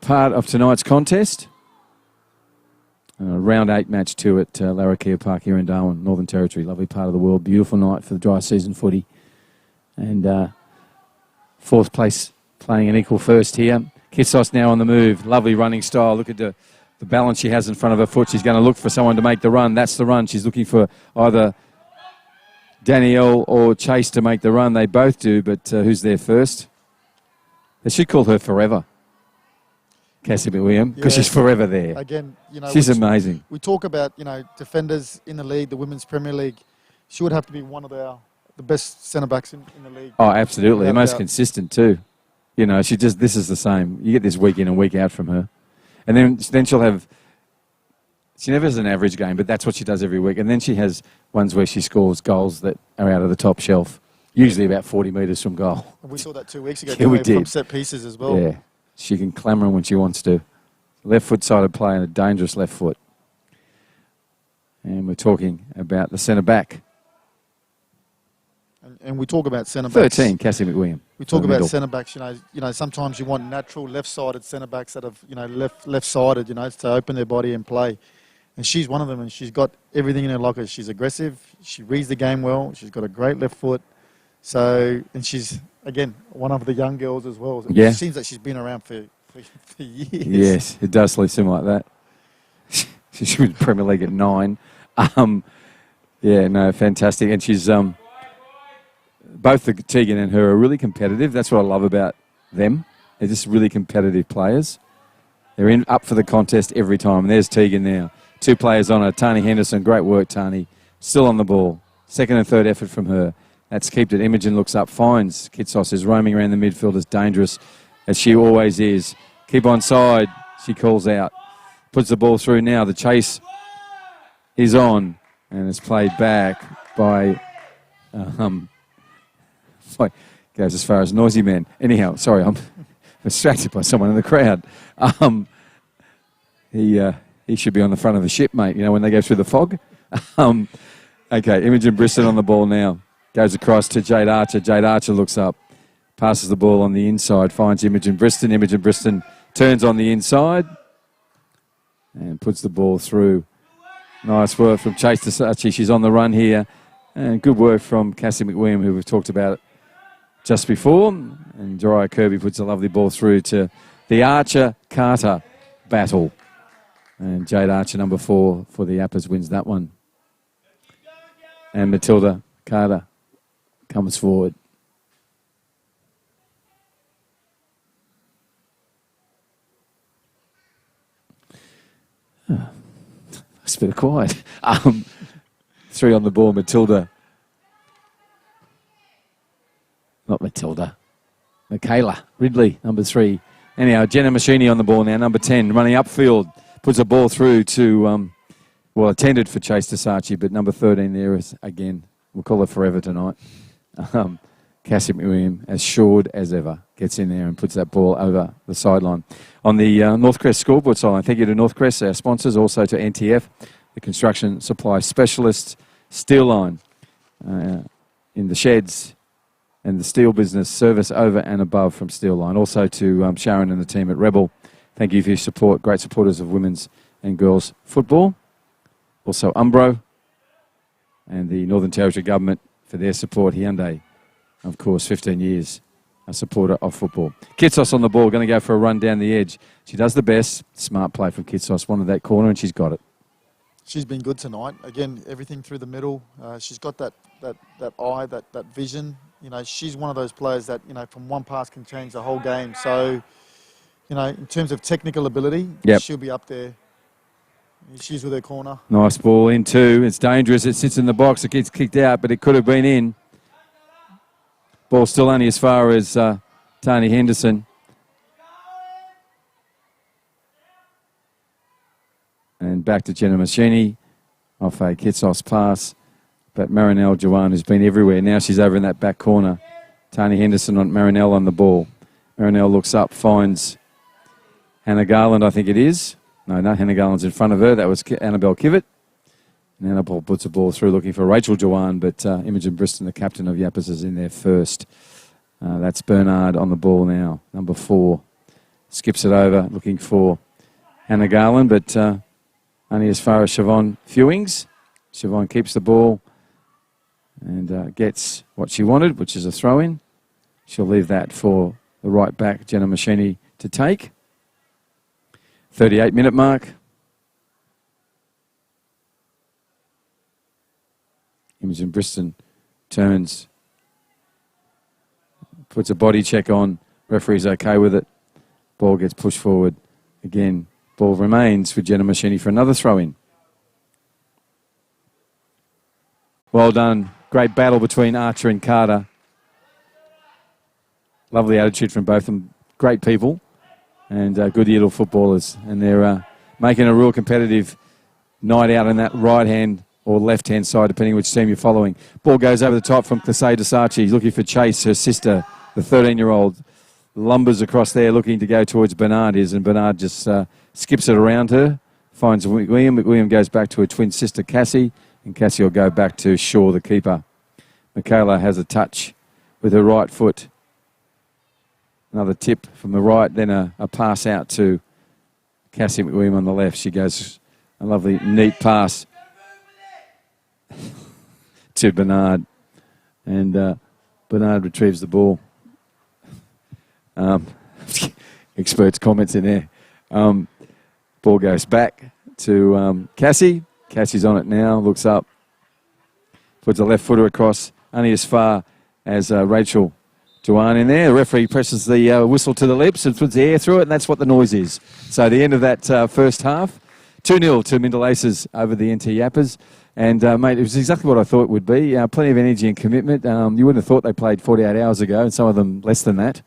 part of tonight's contest. Round 8 match 2 at Larrakia Park here in Darwin, Northern Territory. Lovely part of the world. Beautiful night for the dry season footy. And 4th place playing an equal first here. Kitsos now on the move. Lovely running style. Look at the balance she has in front of her foot. She's going to look for someone to make the run. That's the run. She's looking for either Danielle or Chase to make the run. They both do, but who's there first? They should call her Forever. Cassie McWilliam, because she's forever there. Again, she's amazing. We talk about, defenders in the league, the Women's Premier League. She would have to be one of the best centre-backs in the league. Oh, absolutely. The most consistent too. This is the same. You get this week in and week out from her. And then she'll have, she never has an average game, but that's what she does every week. And then she has ones where she scores goals that are out of the top shelf, usually about 40 metres from goal. And we saw that 2 weeks ago. Yeah, we did. From set pieces as well. Yeah. She can clamour when she wants to. Left foot-sided play and a dangerous left foot. And we're talking about the centre-back. And we talk about centre-backs. 13, Cassie McWilliam. We talk about centre-backs, sometimes you want natural left-sided centre-backs that have, left-sided, to open their body and play. And she's one of them, and she's got everything in her locker. She's aggressive. She reads the game well. She's got a great left foot. So, and she's, again, one of the young girls as well. Yeah. It seems that she's been around for years. Yes, it does seem like that. She was Premier League at 9. Fantastic. And she's, both the Tegan and her are really competitive. That's what I love about them. They're just really competitive players. They're up for the contest every time. And there's Tegan now. 2 players on her. Tani Henderson, great work, Tani. Still on the ball. Second and third effort from her. That's kept it. Imogen looks up, finds Kitsos is roaming around the midfield as dangerous as she always is. Keep on side, she calls out. Puts the ball through now. The chase is on, and it's played back by, goes as far as Noisy Man. Anyhow, sorry, I'm distracted by someone in the crowd. He should be on the front of the ship, mate, you know, when they go through the fog. Okay, Imogen Briston on the ball now. Goes across to Jade Archer. Jade Archer looks up, passes the ball on the inside, finds Imogen Briston. Imogen Briston turns on the inside and puts the ball through. Nice work from Chase Tasachi. She's on the run here. And good work from Cassie McWilliam, who we've talked about just before. And Jariah Kirby puts a lovely ball through to the Archer-Carter battle. And Jade Archer, number 4 for the Yapas, wins that one. And Matilda Carter comes forward. It's a bit quiet. 3 on the ball, Matilda. Not Matilda. Michaela Ridley, number 3. Anyhow, Jenna Machini on the ball now, number 10, running upfield. Puts a ball through to, intended for Chase Tasachi, but number 13 there is, again, we'll call her forever tonight. Cassie McWilliam, as shored as ever, gets in there and puts that ball over the sideline. On the Northcrest scoreboard sideline, thank you to Northcrest, our sponsors, also to NTF, the construction supply specialist, Steel Line, in the sheds and the steel business, service over and above from Steel Line. Also to Sharon and the team at Rebel. Thank you for your support, great supporters of women's and girls football. Also Umbro and the Northern Territory Government for their support. Hyundai, of course, 15 years, a supporter of football. Kitsos on the ball, going to go for a run down the edge. She does the best. Smart play from Kitsos, wanted that corner and she's got it. She's been good tonight. Again, everything through the middle. She's got that eye, that vision. You know, she's one of those players that, you know, from one pass can change the whole game. So, you know, in terms of technical ability, she'll be up there. She's with her corner. Nice ball in 2. It's dangerous. It sits in the box. It gets kicked out, but it could have been in. Ball still only as far as Tani Henderson. And back to Jenna Machini off a Kitsos pass. But Marinelle Jawan has been everywhere. Now she's over in that back corner. Tani Henderson on Marinelle on the ball. Marinelle looks up, finds Hannah Garland, I think it is. No, Hannah Garland's in front of her. That was Annabelle Kivett. And Annabelle puts a ball through looking for Rachel Jawan, but Imogen Briston, the captain of Yapas, is in there first. That's Bernard on the ball now, number 4. Skips it over, looking for Hannah Garland, but only as far as Siobhan Fewings. Siobhan keeps the ball and gets what she wanted, which is a throw-in. She'll leave that for the right back, Jenna Machini, to take. 38-minute mark. Imogen Briston turns, puts a body check on. Referee's okay with it. Ball gets pushed forward. Again, ball remains for Jenna Machini for another throw-in. Well done. Great battle between Archer and Carter. Lovely attitude from both of them. Great people and good little footballers. And they're making a real competitive night out on that right-hand or left-hand side, depending which team you're following. Ball goes over the top from Clasey Dasachi. He's looking for Chase, her sister, the 13-year-old. Lumbers across there looking to go towards Bernard and Bernard just skips it around her, finds William. William goes back to her twin sister, Cassie, and Cassie will go back to Shaw, the keeper. Michaela has a touch with her right foot. Another tip from the right, then a pass out to Cassie McWilliam on the left. She goes a lovely, neat pass to Bernard. And Bernard retrieves the ball. Experts' comments in there. Ball goes back to Cassie. Cassie's on it now, looks up, puts a left footer across, only as far as Rachel Jawan in there. The referee presses the whistle to the lips and puts the air through it, and that's what the noise is. So the end of that first half, 2-0 to Mindil Aces over the NT Yapas. And, mate, it was exactly what I thought it would be. Plenty of energy and commitment. You wouldn't have thought they played 48 hours ago, and some of them less than that.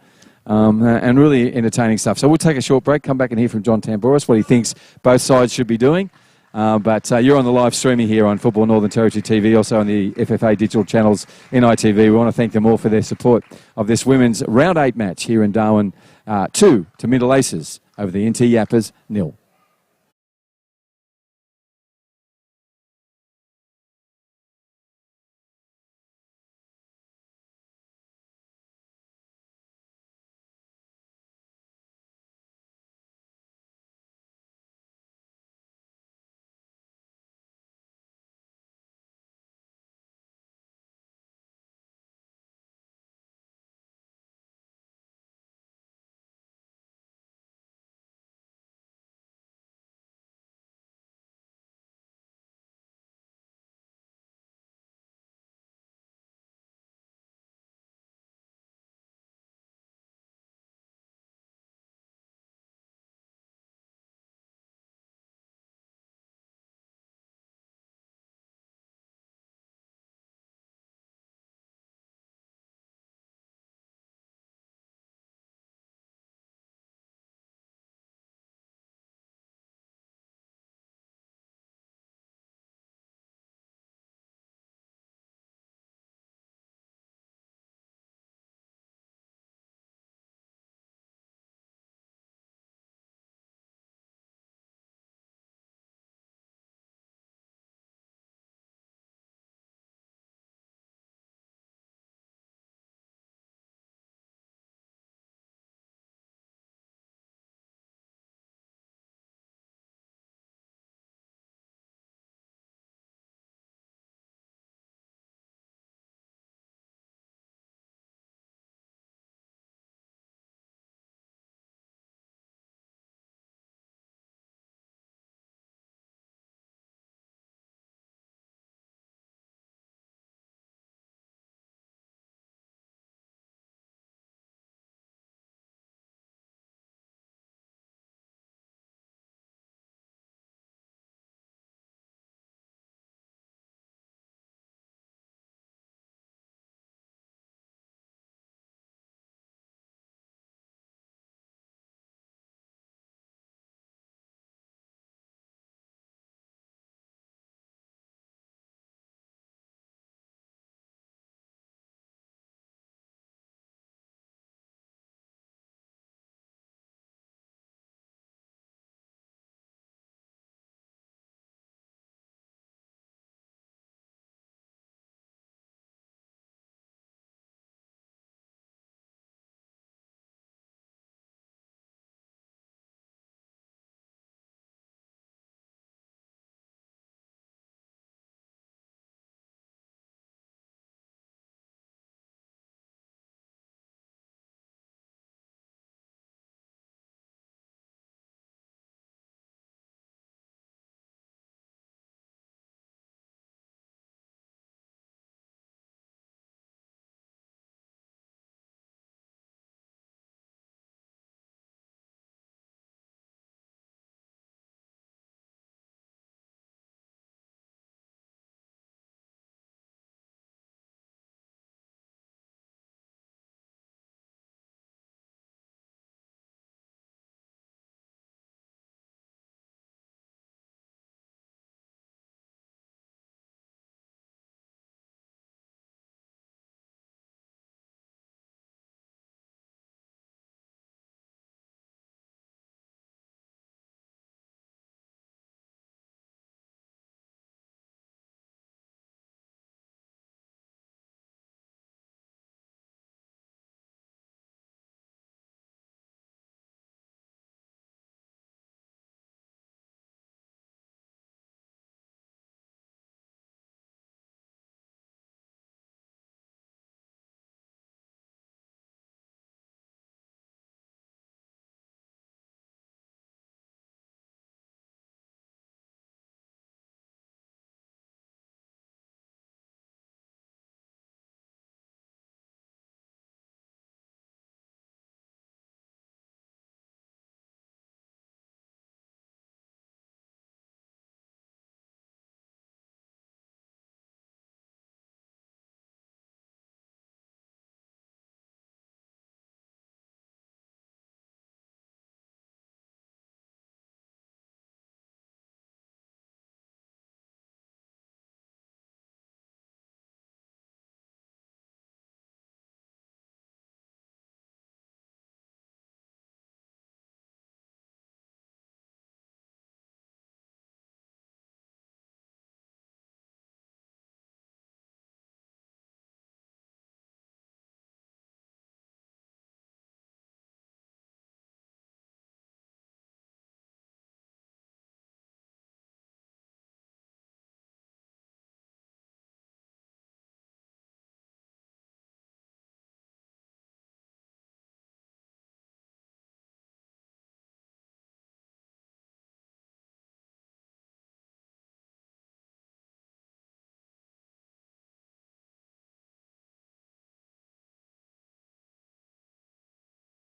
And really entertaining stuff. So we'll take a short break, come back and hear from John Tambouris, what he thinks both sides should be doing. But you're on the live streaming here on Football Northern Territory TV, also on the FFA digital channels in ITV. We want to thank them all for their support of this women's round 8 match here in Darwin. 2 to Mindil Aces over the NT Yapas 0.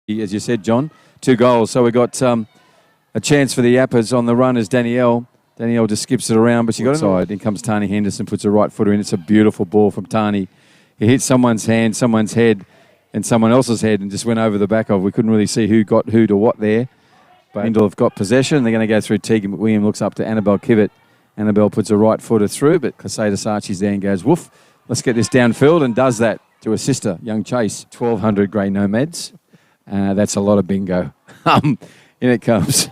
As you said, John, 2 goals. So we've got a chance for the Yapas on the run as Danielle. Danielle just skips it around, but she got inside. In comes Tani Henderson, puts a right footer in. It's a beautiful ball from Tani. He hit someone's hand, someone's head, and someone else's head, and just went over the back of. We couldn't really see who got who to what there. But Mindil have got possession. They're going to go through Tegan McWilliam, looks up to Annabelle Kivett. Annabelle puts a right footer through, but Kaseda Sachi's there and goes, woof, let's get this downfield, and does that to her sister, young Chase. 1,200 grey nomads. That's a lot of bingo. In it comes.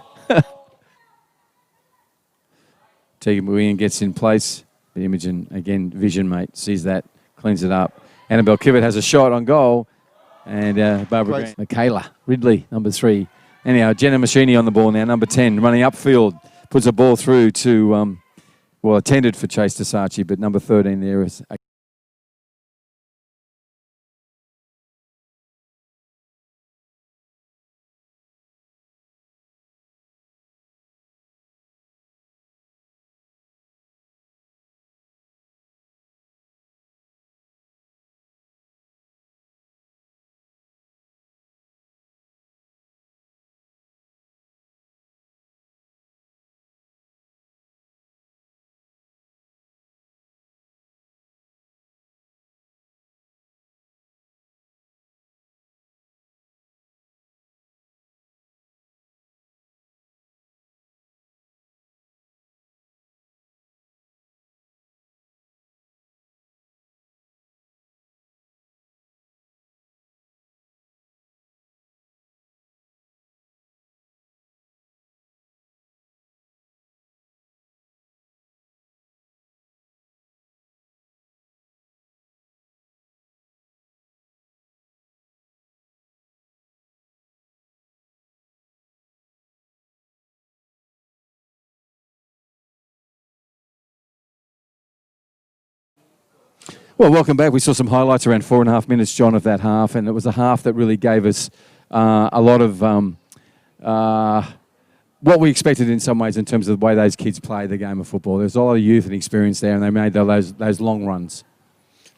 Tegan McWilliam gets in place. The Imogen, again, vision, mate, sees that, cleans it up. Annabelle Kivett has a shot on goal. And Barbara Grant. Michaela Ridley, number 3. Anyhow, Jenna Machini on the ball now, number 10, running upfield. Puts a ball through to, intended for Chase Sachi, but number 13 there is... Well, welcome back. We saw some highlights around 4.5 minutes, John, of that half, and it was a half that really gave us a lot of what we expected in some ways in terms of the way those kids play the game of football. There's a lot of youth and experience there, and they made those long runs.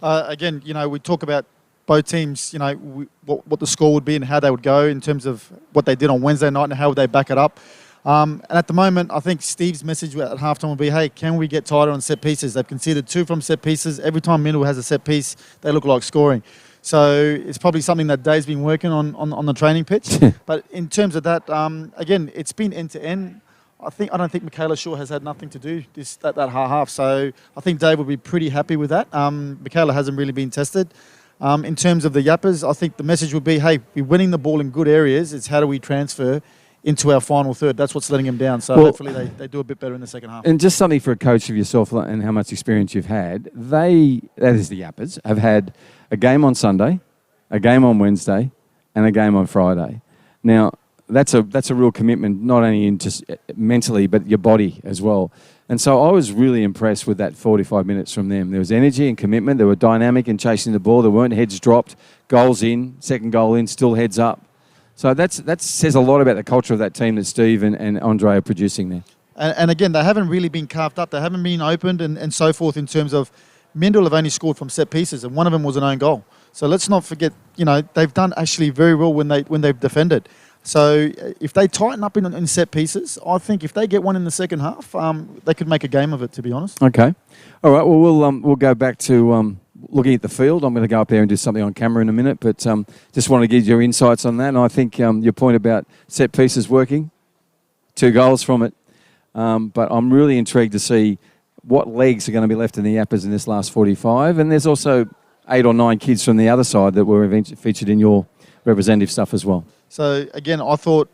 Again, we talk about both teams, what the score would be and how they would go in terms of what they did on Wednesday night and how would they back it up. And at the moment, I think Steve's message at halftime will be, hey, can we get tighter on set pieces? They've conceded 2 from set pieces. Every time Mindil has a set piece, they look like scoring. So it's probably something that Dave's been working on the training pitch. But in terms of that, again, it's been end-to-end. I don't think Michaela Shaw has had nothing to do that half. So I think Dave will be pretty happy with that. Michaela hasn't really been tested. In terms of the Yappers, I think the message would be, hey, we're winning the ball in good areas. It's how do we transfer into our final third. That's what's letting them down. So hopefully they do a bit better in the second half. And just something for a coach of yourself and how much experience you've had, that is the Yappers, have had a game on Sunday, a game on Wednesday, and a game on Friday. Now, that's a real commitment, not only in just mentally, but your body as well. And so I was really impressed with that 45 minutes from them. There was energy and commitment. They were dynamic in chasing the ball. There weren't heads dropped, goals in, second goal in, still heads up. So that says a lot about the culture of that team that Steve and Andre are producing there. And again, they haven't really been carved up. They haven't been opened and so forth in terms of Mindil have only scored from set pieces, and one of them was an own goal. So let's not forget, they've done actually very well when they've defended. So if they tighten up in set pieces, I think if they get one in the second half, they could make a game of it, to be honest. Okay. All right, well, we'll go back to looking at the field. I'm going to go up there and do something on camera in a minute, but just want to give your insights on that. And I think your point about set pieces working, 2 goals from it. But I'm really intrigued to see what legs are going to be left in the Yappers in this last 45. And there's also 8 or 9 kids from the other side that were featured in your representative stuff as well. So again, I thought,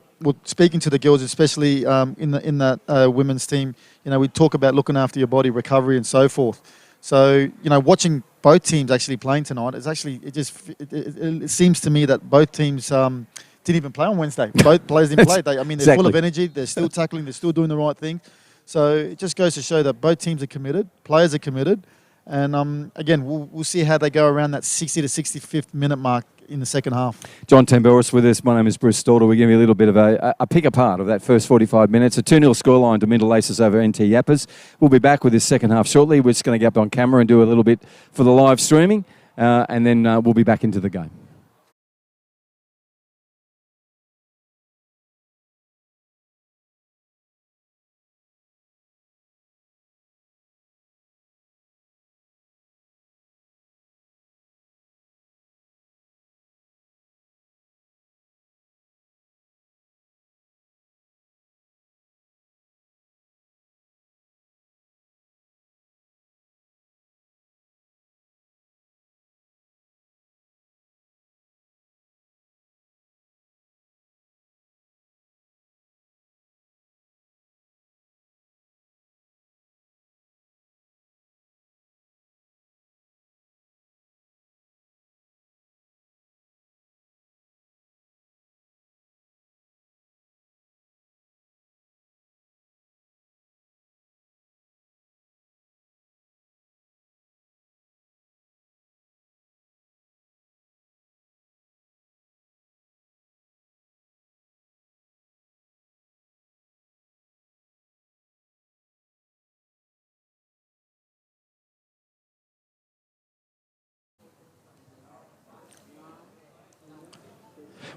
speaking to the girls, especially in that women's team, we talk about looking after your body, recovery, and so forth. So watching both teams actually playing tonight, it seems to me that both teams didn't even play on Wednesday. Both players didn't play. They're full of energy. They're still tackling. They're still doing the right thing. So it just goes to show that both teams are committed. Players are committed. And again, we'll see how they go around that 60 to 65th minute mark in the second half. John Tamboris with us. My name is Bruce Storter. We're giving you a little bit of a pick apart of that first 45 minutes. A 2-0 scoreline to Mindil Aces over NT Yappers. We'll be back with this second half shortly. We're just going to get up on camera and do a little bit for the live streaming, and then we'll be back into the game.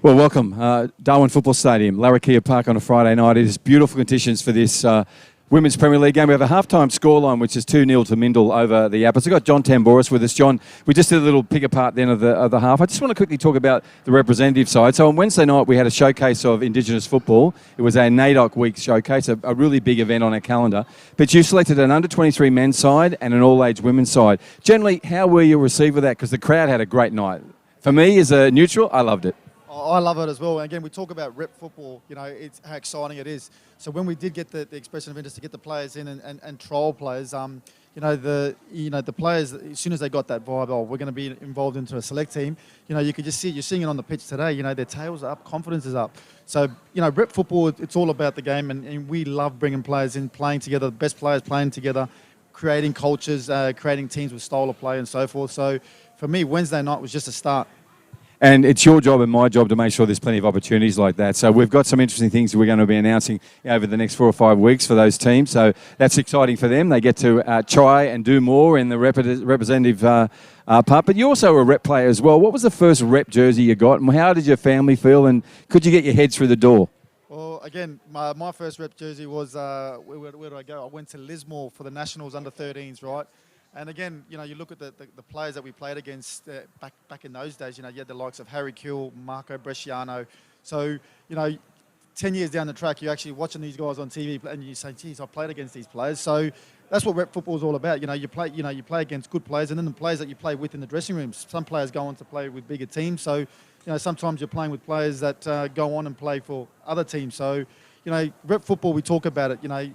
Well, welcome. Darwin Football Stadium, Larrakia Park on a Friday night. It is beautiful conditions for this Women's Premier League game. We have a halftime scoreline, which is 2-0 to Mindil over the Yapas. We've got John Tamboris with us. John, we just did a little pick apart then of the half. I just want to quickly talk about the representative side. So on Wednesday night, we had a showcase of Indigenous football. It was a NAIDOC week showcase, a really big event on our calendar. But you selected an under-23 men's side and an all-age women's side. Generally, how were you received with that? Because the crowd had a great night. For me, as a neutral, I loved it. I love it as well. Again, we talk about rep football, it's how exciting it is. So when we did get the expression of interest to get the players in and trial players, the players, as soon as they got that vibe, we're going to be involved into a select team, you could just see it. You're seeing it on the pitch today, their tails are up, confidence is up. So, rep football, it's all about the game, and we love bringing players in, playing together, the best players playing together, creating cultures, creating teams with style of play and so forth. So for me, Wednesday night was just a start. And it's your job and my job to make sure there's plenty of opportunities like that. So we've got some interesting things we're going to be announcing over the next 4 or 5 weeks for those teams. So that's exciting for them. They get to try and do more in the representative part. But you're also a rep player as well. What was the first rep jersey you got, and how did your family feel, and could you get your head through the door? Well, again, my first rep jersey was, where did I go? I went to Lismore for the Nationals under-13s, right? And again, you look at the players that we played against back in those days, you had the likes of Harry Kuehl, Marco Bresciano. So, 10 years down the track, you're actually watching these guys on TV and you say, geez, I played against these players. So that's what rep football is all about. You play against good players, and then the players that you play with in the dressing rooms. Some players go on to play with bigger teams. So, sometimes you're playing with players that go on and play for other teams. So, rep football, we talk about it,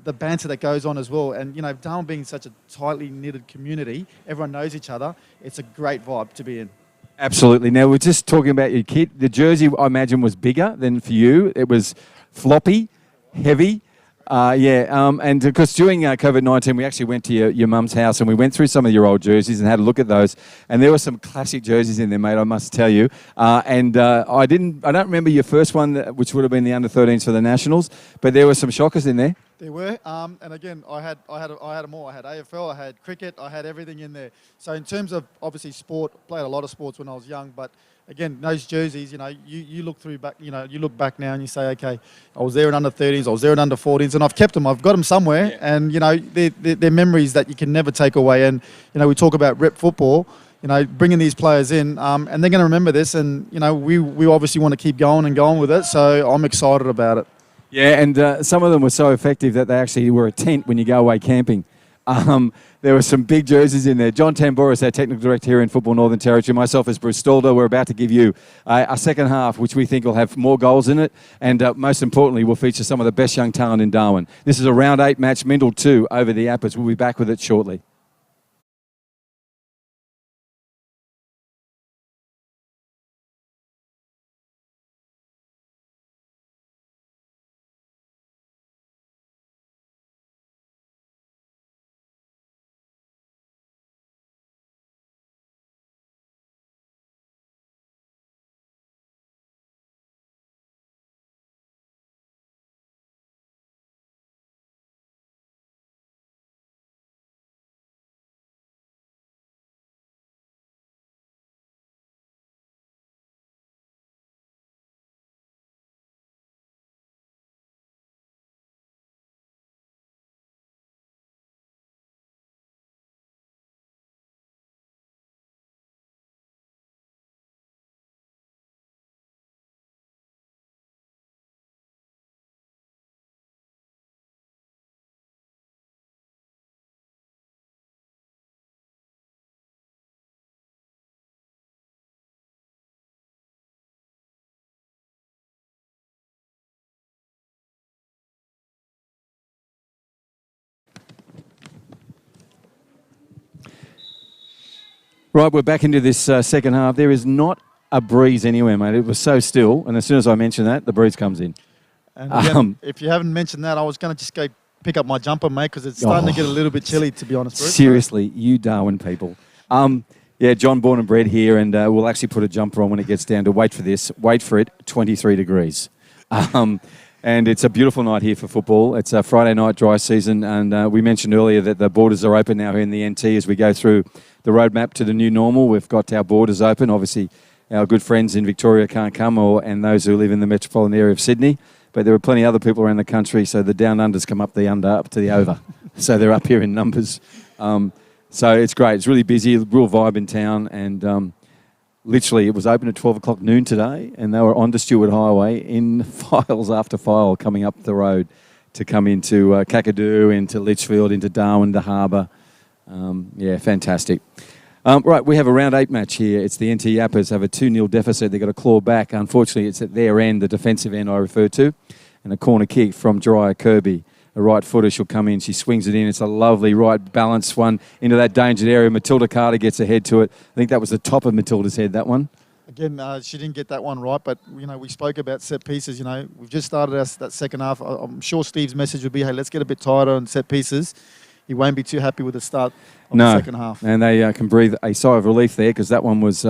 the banter that goes on as well. And, Darwin being such a tightly knitted community, everyone knows each other. It's a great vibe to be in. Absolutely. Now, we're just talking about your kit. The jersey, I imagine, was bigger than for you. It was floppy, heavy. And because during COVID-19, we actually went to your mum's house and we went through some of your old jerseys and had a look at those. And there were some classic jerseys in there, mate, I must tell you. I don't remember your first one, which would have been the under-13s for the Nationals, but there were some shockers in there. There were, and again, I had them all. I had AFL, I had cricket, I had everything in there. So in terms of obviously sport, played a lot of sports when I was young, but again, those jerseys, you look through back, you look back now and you say, okay, I was there in under-13s, I was there in under-14s, and I've kept them. I've got them somewhere, yeah. And they're memories that you can never take away. And we talk about rep football, bringing these players in, and they're going to remember this. And we obviously want to keep going and going with it. So I'm excited about it. Yeah, and some of them were so effective that they actually were a tent when you go away camping. There were some big jerseys in there. John Tamboris, our technical director here in Football Northern Territory, myself as Bruce Stalder, we're about to give you a second half, which we think will have more goals in it, and most importantly, will feature some of the best young talent in Darwin. This is a round 8 match, Mindil 2 over the Yapas. We'll be back with it shortly. Right, we're back into this second half. There is not a breeze anywhere, mate. It was so still, and as soon as I mention that, the breeze comes in. And again, if you haven't mentioned that, I was going to just go pick up my jumper, mate, because it's starting to get a little bit chilly, to be honest, Bruce. Seriously, you Darwin people. Yeah, John, born and bred here, and we'll actually put a jumper on when it gets down to, wait for it, 23 degrees. And it's a beautiful night here for football. It's a Friday night dry season, and we mentioned earlier that the borders are open now here in the NT as we go through the roadmap to the new normal. We've got our borders open. Obviously, our good friends in Victoria can't come, and those who live in the metropolitan area of Sydney. But there are plenty of other people around the country, so the down unders come up to the over. So they're up here in numbers. So it's great. It's really busy, real vibe in town, and literally it was open at 12 o'clock noon today, and they were on to Stewart Highway in files after file coming up the road to come into Kakadu, into Litchfield, into Darwin, the harbour. Yeah, fantastic. Right, we have a round 8 match here. It's the NT Yapas have a 2-0 deficit. They've got to claw back. Unfortunately, it's at their end, the defensive end I refer to, and a corner kick from Jariah Kirby. A right footer, she'll come in, she swings it in. It's a lovely right balanced one into that dangerous area. Matilda Carter gets ahead to it. I think that was the top of Matilda's head, that one. Again, she didn't get that one right, but, we spoke about set pieces. We've just started that second half. I'm sure Steve's message would be, hey, let's get a bit tighter on set pieces. He won't be too happy with the start of the second half. And they can breathe a sigh of relief there because that one was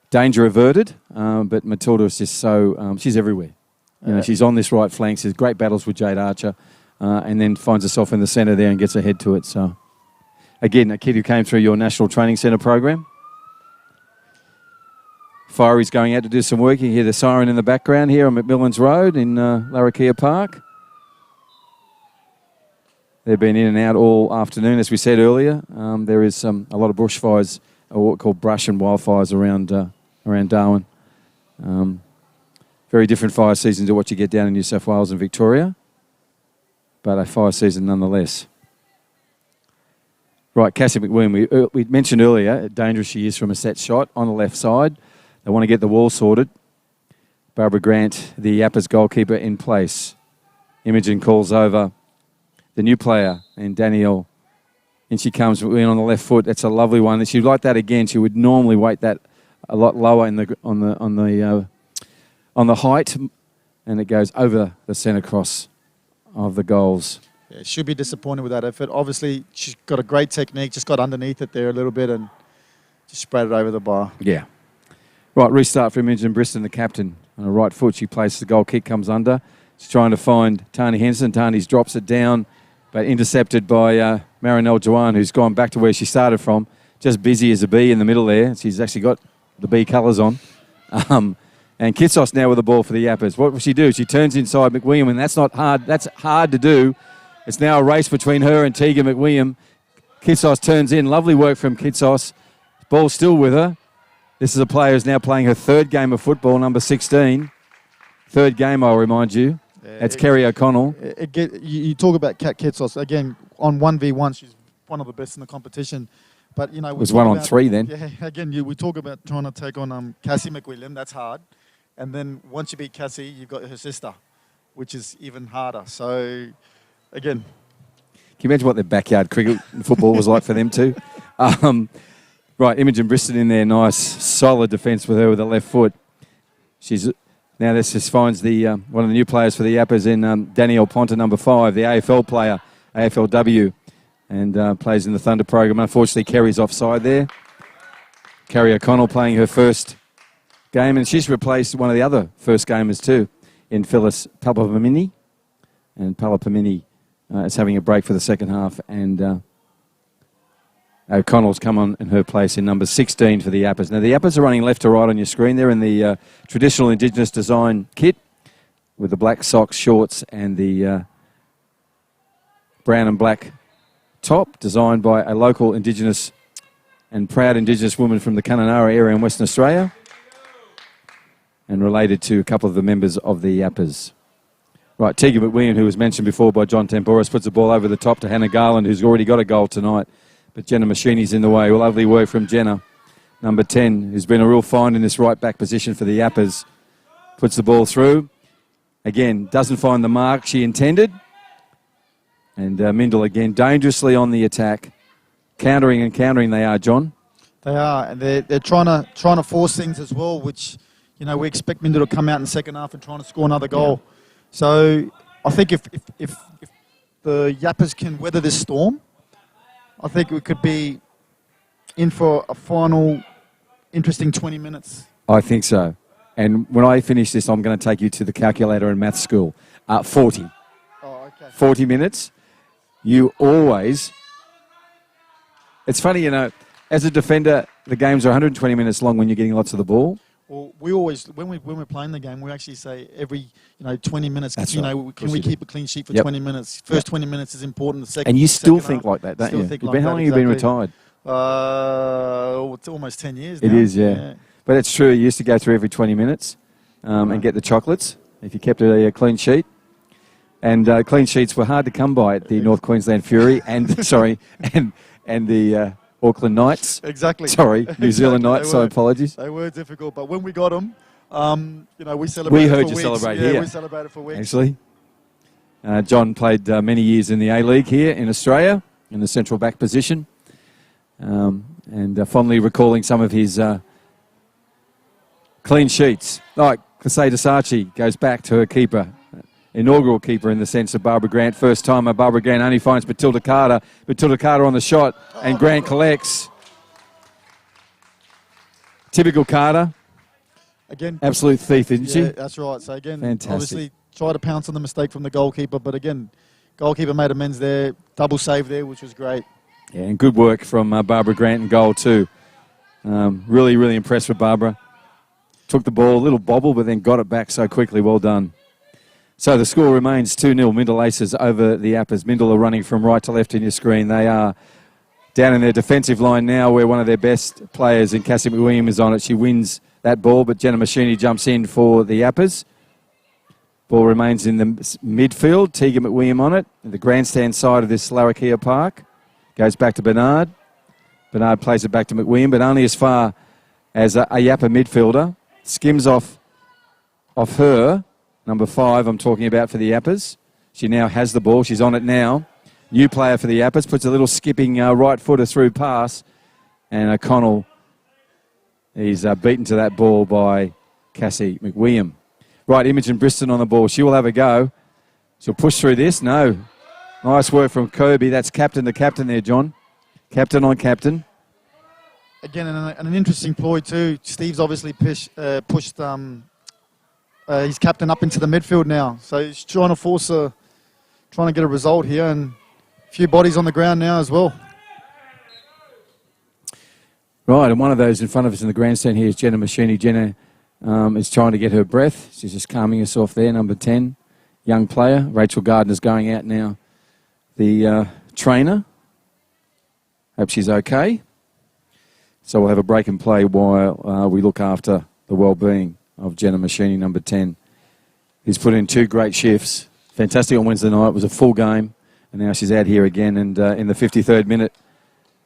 danger averted, but Matilda is just so, she's everywhere. She's on this right flank. She's great battles with Jade Archer, and then finds herself in the centre there and gets ahead to it. So, again, a kid who came through your National Training Centre program. Fiery's going out to do some work. You hear the siren in the background here on McMillan's Road in Larrakia Park. They've been in and out all afternoon, as we said earlier. There is a lot of bushfires, or what we call brush and wildfires around Darwin. Very different fire season to what you get down in New South Wales and Victoria, but a fire season nonetheless. Right, Cassie McWilliam, we mentioned earlier how dangerous she is from a set shot on the left side. They want to get the wall sorted. Barbara Grant, the Yapas goalkeeper, in place. Imogen calls over the new player, and Danielle, and she comes in on the left foot. That's a lovely one. She'd like that again. She would normally weight that a lot lower on the height, and it goes over the centre cross of the goals. Yeah, she'll be disappointed with that effort. Obviously, she's got a great technique, just got underneath it there a little bit and just spread it over the bar. Yeah. Right, restart for Imogen Briston, the captain. On her right foot, she places the goal kick, comes under. She's trying to find Tani Henson. Tani drops it down, but intercepted by Marinelle Jawan, who's gone back to where she started from. Just busy as a bee in the middle there. She's actually got the bee colours on. And Kitsos now with the ball for the Yapas. What will she do? She turns inside McWilliam, and that's not hard. That's hard to do. It's now a race between her and Tegan McWilliam. Kitsos turns in. Lovely work from Kitsos. Ball still with her. This is a player who's now playing her 3rd game of football, number 16. 3rd game, I'll remind you. That's Kerry O'Connell. You talk about Kat Kitsos. Again, on 1v1, she's one of the best in the competition. But, it was 1-on-3 then. Yeah, again, we talk about trying to take on Cassie McWilliam. That's hard. And then once you beat Cassie, you've got her sister, which is even harder. So, again. Can you imagine what their backyard cricket and football was like for them too? Right, Imogen Briston in there. Nice, solid defence with her with the left foot. Now this just finds the one of the new players for the Yapas in Danielle Ponta, number 5, the AFL player, AFLW, and plays in the Thunder program. Unfortunately, Kerry's offside there. Kerry O'Connell playing her first game, and she's replaced one of the other first gamers too, in Phyllis Palapamini. And Palapamini is having a break for the second half, and O'Connell's come on in her place in number 16 for the Yapas. Now the Yapas are running left to right on your screen. They're in the traditional Indigenous design kit with the black socks, shorts, and the brown and black top, designed by a local Indigenous and proud Indigenous woman from the Kununurra area in Western Australia, and related to a couple of the members of the Yapas. Right, Tegan McWilliam, who was mentioned before by John Temporis, puts the ball over the top to Hannah Garland, who's already got a goal tonight. But Jenna Machini's in the way. Well, lovely work from Jenna, number 10, who's been a real find in this right-back position for the Yapas. Puts the ball through. Again, doesn't find the mark she intended. And Mindil again dangerously on the attack. Countering and countering they are, John. They are, and they're trying to force things as well, which, we expect Mindil to come out in the second half and trying to score another goal. Yeah. So I think if the Yapas can weather this storm, I think we could be in for a final interesting 20 minutes. I think so. And when I finish this, I'm going to take you to the calculator in maths school. 40. Oh, okay. 40 minutes. You always... It's funny, as a defender, the games are 120 minutes long when you're getting lots of the ball? Well, we always, when we're playing the game, we actually say every 20 minutes. That's you right. know, can we keep a clean sheet for 20 minutes? First 20 minutes is important. The second. And you still second think half, like that, don't you? Think like How long have you been retired? It's almost 10 years now. It is, yeah. But it's true. You used to go through every 20 minutes and get the chocolates if you kept a clean sheet. And clean sheets were hard to come by at the North Queensland Fury and and the Auckland Knights. Exactly. Sorry, New Zealand Knights. So apologies. They were difficult, but when we got them, we celebrated. We heard for you weeks. celebrate yeah, here. we celebrated for weeks. Actually, John played many years in the A-League here in Australia in the central back position, and fondly recalling some of his clean sheets. Like Clisade Sachi goes back to her keeper. Inaugural keeper in the sense of Barbara Grant. First time Barbara Grant only finds Matilda Carter. Matilda Carter on the shot, and Grant collects. Typical Carter. Again, absolute thief, isn't she? Yeah, that's right. So again, fantastic. Obviously try to pounce on the mistake from the goalkeeper, but again, goalkeeper made amends there. Double save there, which was great. Yeah, and good work from Barbara Grant in goal too. Really, really impressed with Barbara. Took the ball, a little bobble, but then got it back so quickly. Well done. So the score remains 2-0, Mindil Aces over the Yapas. Mindil are running from right to left in your screen. They are down in their defensive line now where one of their best players in Cassie McWilliam is on it. She wins that ball, but Jenna Machini jumps in for the Yapas. Ball remains in the midfield. Tegan McWilliam on it. The grandstand side of this Larrakia Park. Goes back to Bernard. Bernard plays it back to McWilliam, but only as far as a Yappa midfielder. Skims off her. Number 5, I'm talking about for the Yapas. She now has the ball. She's on it now. New player for the Yapas. Puts a little skipping right footer through pass. And O'Connell is beaten to that ball by Cassie McWilliam. Right, Imogen Briston on the ball. She will have a go. She'll push through this. No. Nice work from Kirby. That's captain to captain there, John. Captain on captain. Again, an interesting ploy too. Steve's obviously pushed his captain up into the midfield now. So he's trying to get a result here, and a few bodies on the ground now as well. Right, and one of those in front of us in the grandstand here is Jenna Machini. Jenna is trying to get her breath. She's just calming herself there, number 10. Young player. Rachel Gardner's going out now. The trainer. Hope she's okay. So we'll have a break and play while we look after the well-being of Jenna Machini, number 10. He's put in 2 great shifts. Fantastic on Wednesday night. It was a full game. And now she's out here again and in the 53rd minute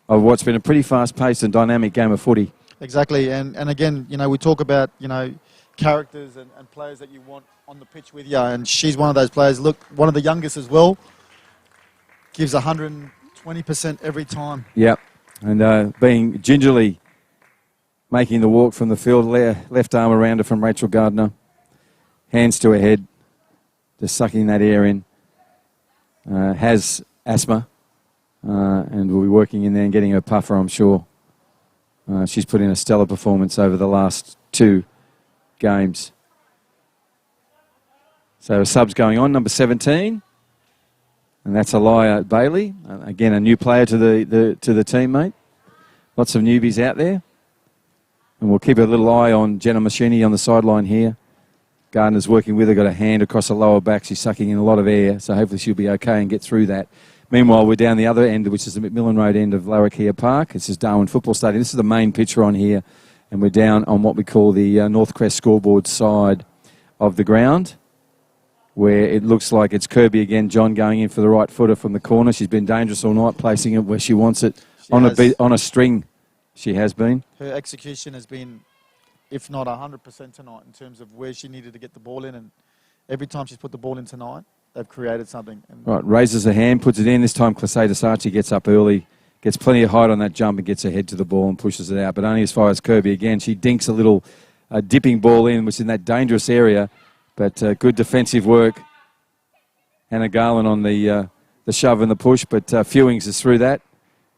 of what's been a pretty fast-paced and dynamic game of footy. Exactly. And again, we talk about, characters and players that you want on the pitch with you. And she's one of those players. Look, one of the youngest as well. Gives 120% every time. Yep. And being gingerly making the walk from the field, left arm around her from Rachel Gardner. Hands to her head, just sucking that air in. Has asthma and will be working in there and getting her puffer, I'm sure. She's put in a stellar performance over the last 2 games. So subs going on, number 17. And that's Elia Bailey. Again, a new player to the team, mate. Lots of newbies out there. And we'll keep a little eye on Jenna Machini on the sideline here. Gardner's working with her, got a hand across the lower back. She's sucking in a lot of air, so hopefully she'll be okay and get through that. Meanwhile, we're down the other end, which is the McMillan Road end of Larrakia Park. This is Darwin Football Stadium. This is the main picture on here. And we're down on what we call the North Crest scoreboard side of the ground, where it looks like it's Kirby again, John going in for the right footer from the corner. She's been dangerous all night, placing it where she wants it. On a string, she has been. Her execution has been, if not 100% tonight, in terms of where she needed to get the ball in. And every time she's put the ball in tonight, they've created something. Right, raises her hand, puts it in. This time Clisade Sachi gets up early, gets plenty of height on that jump and gets her head to the ball and pushes it out. But only as far as Kirby again. She dinks a little dipping ball in, which is in that dangerous area. But good defensive work. Hannah Garland on the shove and the push, but Fewings is through that.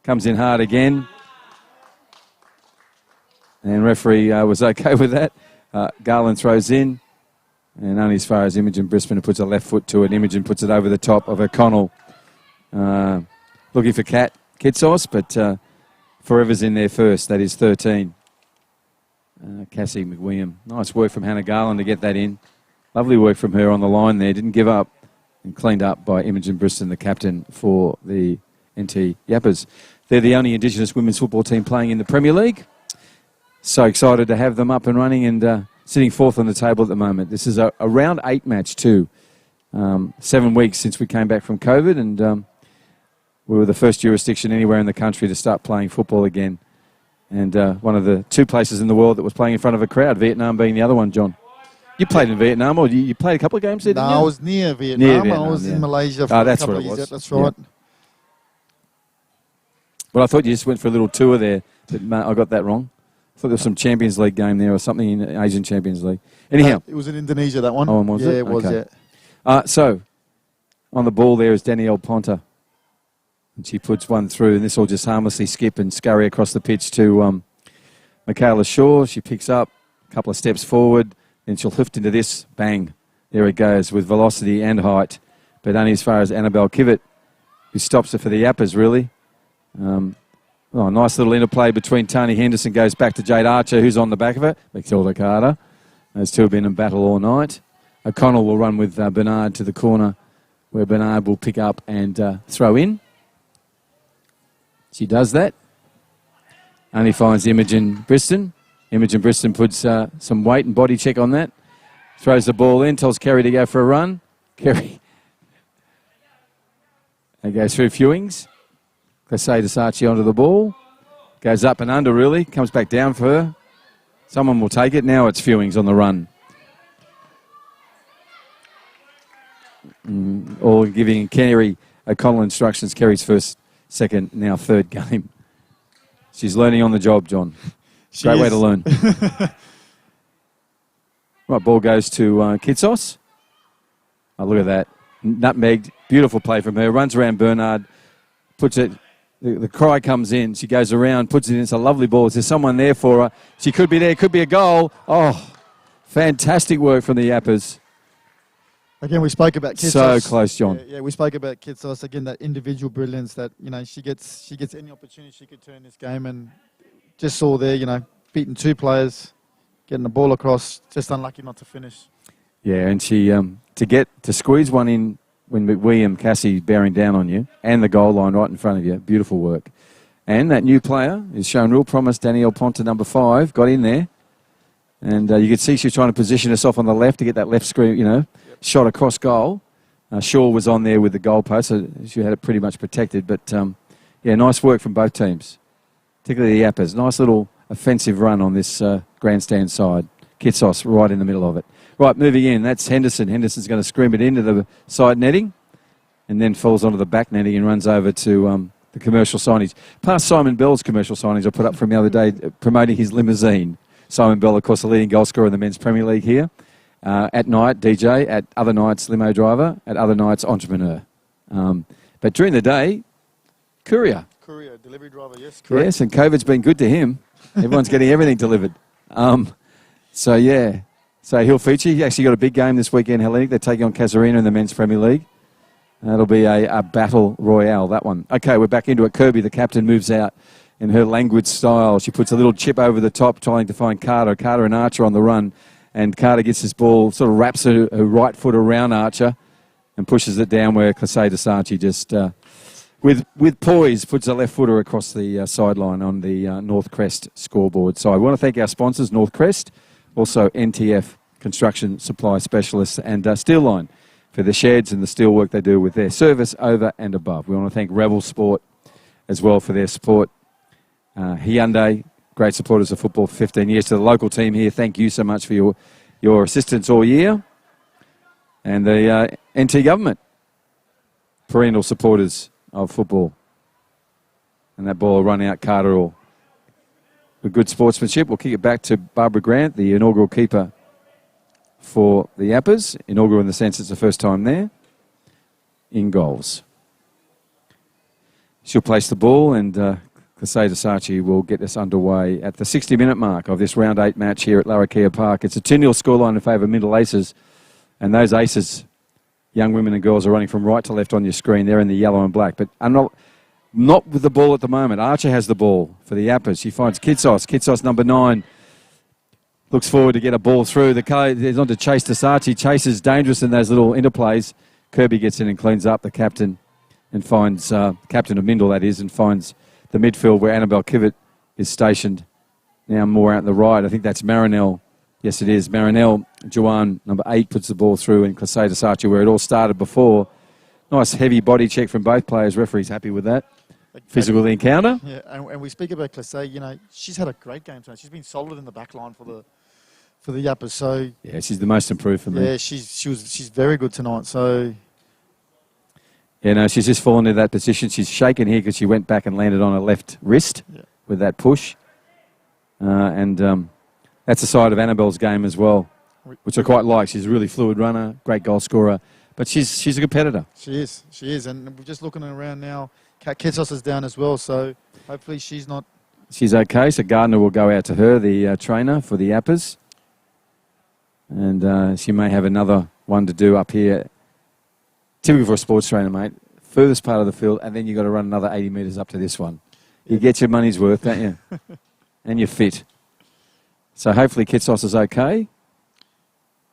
Comes in hard again. And referee was okay with that. Garland throws in. And only as far as Imogen Brisbane, who puts a left foot to it. Imogen puts it over the top of O'Connell. Looking for Kat Kitsos, but Forever's in there first. That is 13. Cassie McWilliam. Nice work from Hannah Garland to get that in. Lovely work from her on the line there. Didn't give up, and cleaned up by Imogen Briston, the captain for the NT Yapas. They're the only Indigenous women's football team playing in the Premier League. So excited to have them up and running and sitting fourth on the table at the moment. This is a round 8 match too. 7 weeks since we came back from COVID, and we were the first jurisdiction anywhere in the country to start playing football again. And one of the 2 places in the world that was playing in front of a crowd, Vietnam being the other one, John. You played in Vietnam, or you played a couple of games there, didn't you? No, I was near Vietnam. Near Vietnam, I was yeah. in Malaysia for That's a couple what of it years. was. That's right. Yeah. Well, I thought you just went for a little tour there, but I got that wrong. I thought there was some Champions League game there or something in the Asian Champions League. Anyhow. It was in Indonesia, that one. Oh, was it? Yeah, it was, Okay. yeah. So, on the ball there is Danielle Ponta. And she puts one through, and this will just harmlessly skip and scurry across the pitch to Michaela Shaw. She picks up a couple of steps forward, then she'll lift into this. Bang. There it goes with velocity and height, but only as far as Annabelle Kivett, who stops it for the Yappers, really. Nice little interplay between Tony Henderson, goes back to Jade Archer, who's on the back of it. Matilda Carter. Those two have been in battle all night. O'Connell will run with Bernard to the corner, where Bernard will pick up and throw in. She does that. Only finds Imogen Briston. Imogen Briston puts some weight and body check on that. Throws the ball in, tells Kerry to go for a run. Kerry. And goes through Fewings. Clasey Sachi onto the ball. Goes up and under, really. Comes back down for her. Someone will take it. Now it's Fewings on the run. All giving Kerry O'Connell instructions. Kerry's first, second, now third game. She's learning on the job, John. Great way to learn. Right, ball goes to Kitsos. Oh, look at that. Nutmegged. Beautiful play from her. Runs around Bernard. Puts it. The cry comes in. She goes around, puts it in. It's a lovely ball. There's someone there for her. She could be there. Could be a goal. Oh, fantastic work from the Yappers. Again, we spoke about Kitsos. So close, John. Yeah, we spoke about Kitsos. Again, that individual brilliance that, she gets any opportunity she could turn this game, and just saw there, beating 2 players, getting the ball across, just unlucky not to finish. Yeah, and she to squeeze one in when McWilliam, Cassie bearing down on you, and the goal line right in front of you. Beautiful work. And that new player is shown real promise. Danielle Ponta, number 5, got in there. And you could see she was trying to position herself on the left to get that left screen, shot across goal. Shaw was on there with the goalpost, so she had it pretty much protected. But, nice work from both teams, particularly the Yappers. Nice little offensive run on this grandstand side. Kitsos right in the middle of it. Right, moving in, that's Henderson. Henderson's going to scream it into the side netting and then falls onto the back netting and runs over to the commercial signage. Past Simon Bell's commercial signage I put up from the other day promoting his limousine. Simon Bell, of course, the leading goal scorer in the Men's Premier League here. At night, DJ. At other nights, limo driver. At other nights, entrepreneur. But during the day, courier. Courier, delivery driver, yes. Correct. Yes, and COVID's been good to him. Everyone's getting everything delivered. So he'll feature. He actually got a big game this weekend, Hellenic. They're taking on Casuarina in the Men's Premier League. That'll be a battle royale, that one. Okay, we're back into it. Kirby, the captain, moves out in her languid style. She puts a little chip over the top, trying to find Carter. Carter and Archer on the run. And Carter gets this ball, sort of wraps her right foot around Archer and pushes it down where Clasey Sachi just, with poise, puts a left footer across the sideline on the North Crest scoreboard. So I want to thank our sponsors, North Crest, also NTF Construction Supply Specialists, and Steelline for the sheds and the steel work they do with their service over and above. We want to thank Rebel Sport as well for their support. Hyundai, great supporters of football for 15 years. To the local team here, thank you so much for your assistance all year. And the NT government, perennial supporters of football. And that ball will run out Carter all. With good sportsmanship, we'll kick it back to Barbara Grant, the inaugural keeper for the Yappers. Inaugural in the sense it's the first time there. In goals. She'll place the ball, and Clasey Sachi will get us underway at the 60-minute mark of this round 8 match here at Larrakia Park. It's a 2-0 scoreline in favour of Mindil Aces. And those Aces, young women and girls, are running from right to left on your screen. They're in the yellow and black. But Not with the ball at the moment. Archer has the ball for the Yapas. She finds Kitsos. Kitsos, number 9. Looks forward to get a ball through. There's on to Chase Tasachi. Chase is dangerous in those little interplays. Kirby gets in and cleans up the captain and finds, captain of Mindil that is, and finds the midfield where Annabelle Kivett is stationed. Now more out on the right. I think that's Marinelle. Yes, it is. Marinelle, Joanne, number 8, puts the ball through in Clase Tasachi where it all started before. Nice heavy body check from both players. Referee's happy with that. Physical encounter. Yeah, and we speak about Clase, you know, she's had a great game tonight. She's been solid in the back line for the Yapas. So yeah, she's the most improved for me. Yeah, she's very good tonight. So yeah, no, she's just fallen into that position. She's shaken here because she went back and landed on her left wrist with that push. That's a side of Annabelle's game as well, which I quite like. She's a really fluid runner, great goal scorer, but she's a competitor. She is. And we're just looking around now. Kat Kitsos is down as well, so hopefully she's not... She's okay, so Gardner will go out to her, the trainer for the Yapas. And she may have another one to do up here. Typical for a sports trainer, mate. Furthest part of the field, and then you've got to run another 80 metres up to this one. You get your money's worth, don't you? And you're fit. So hopefully Kitsos is okay.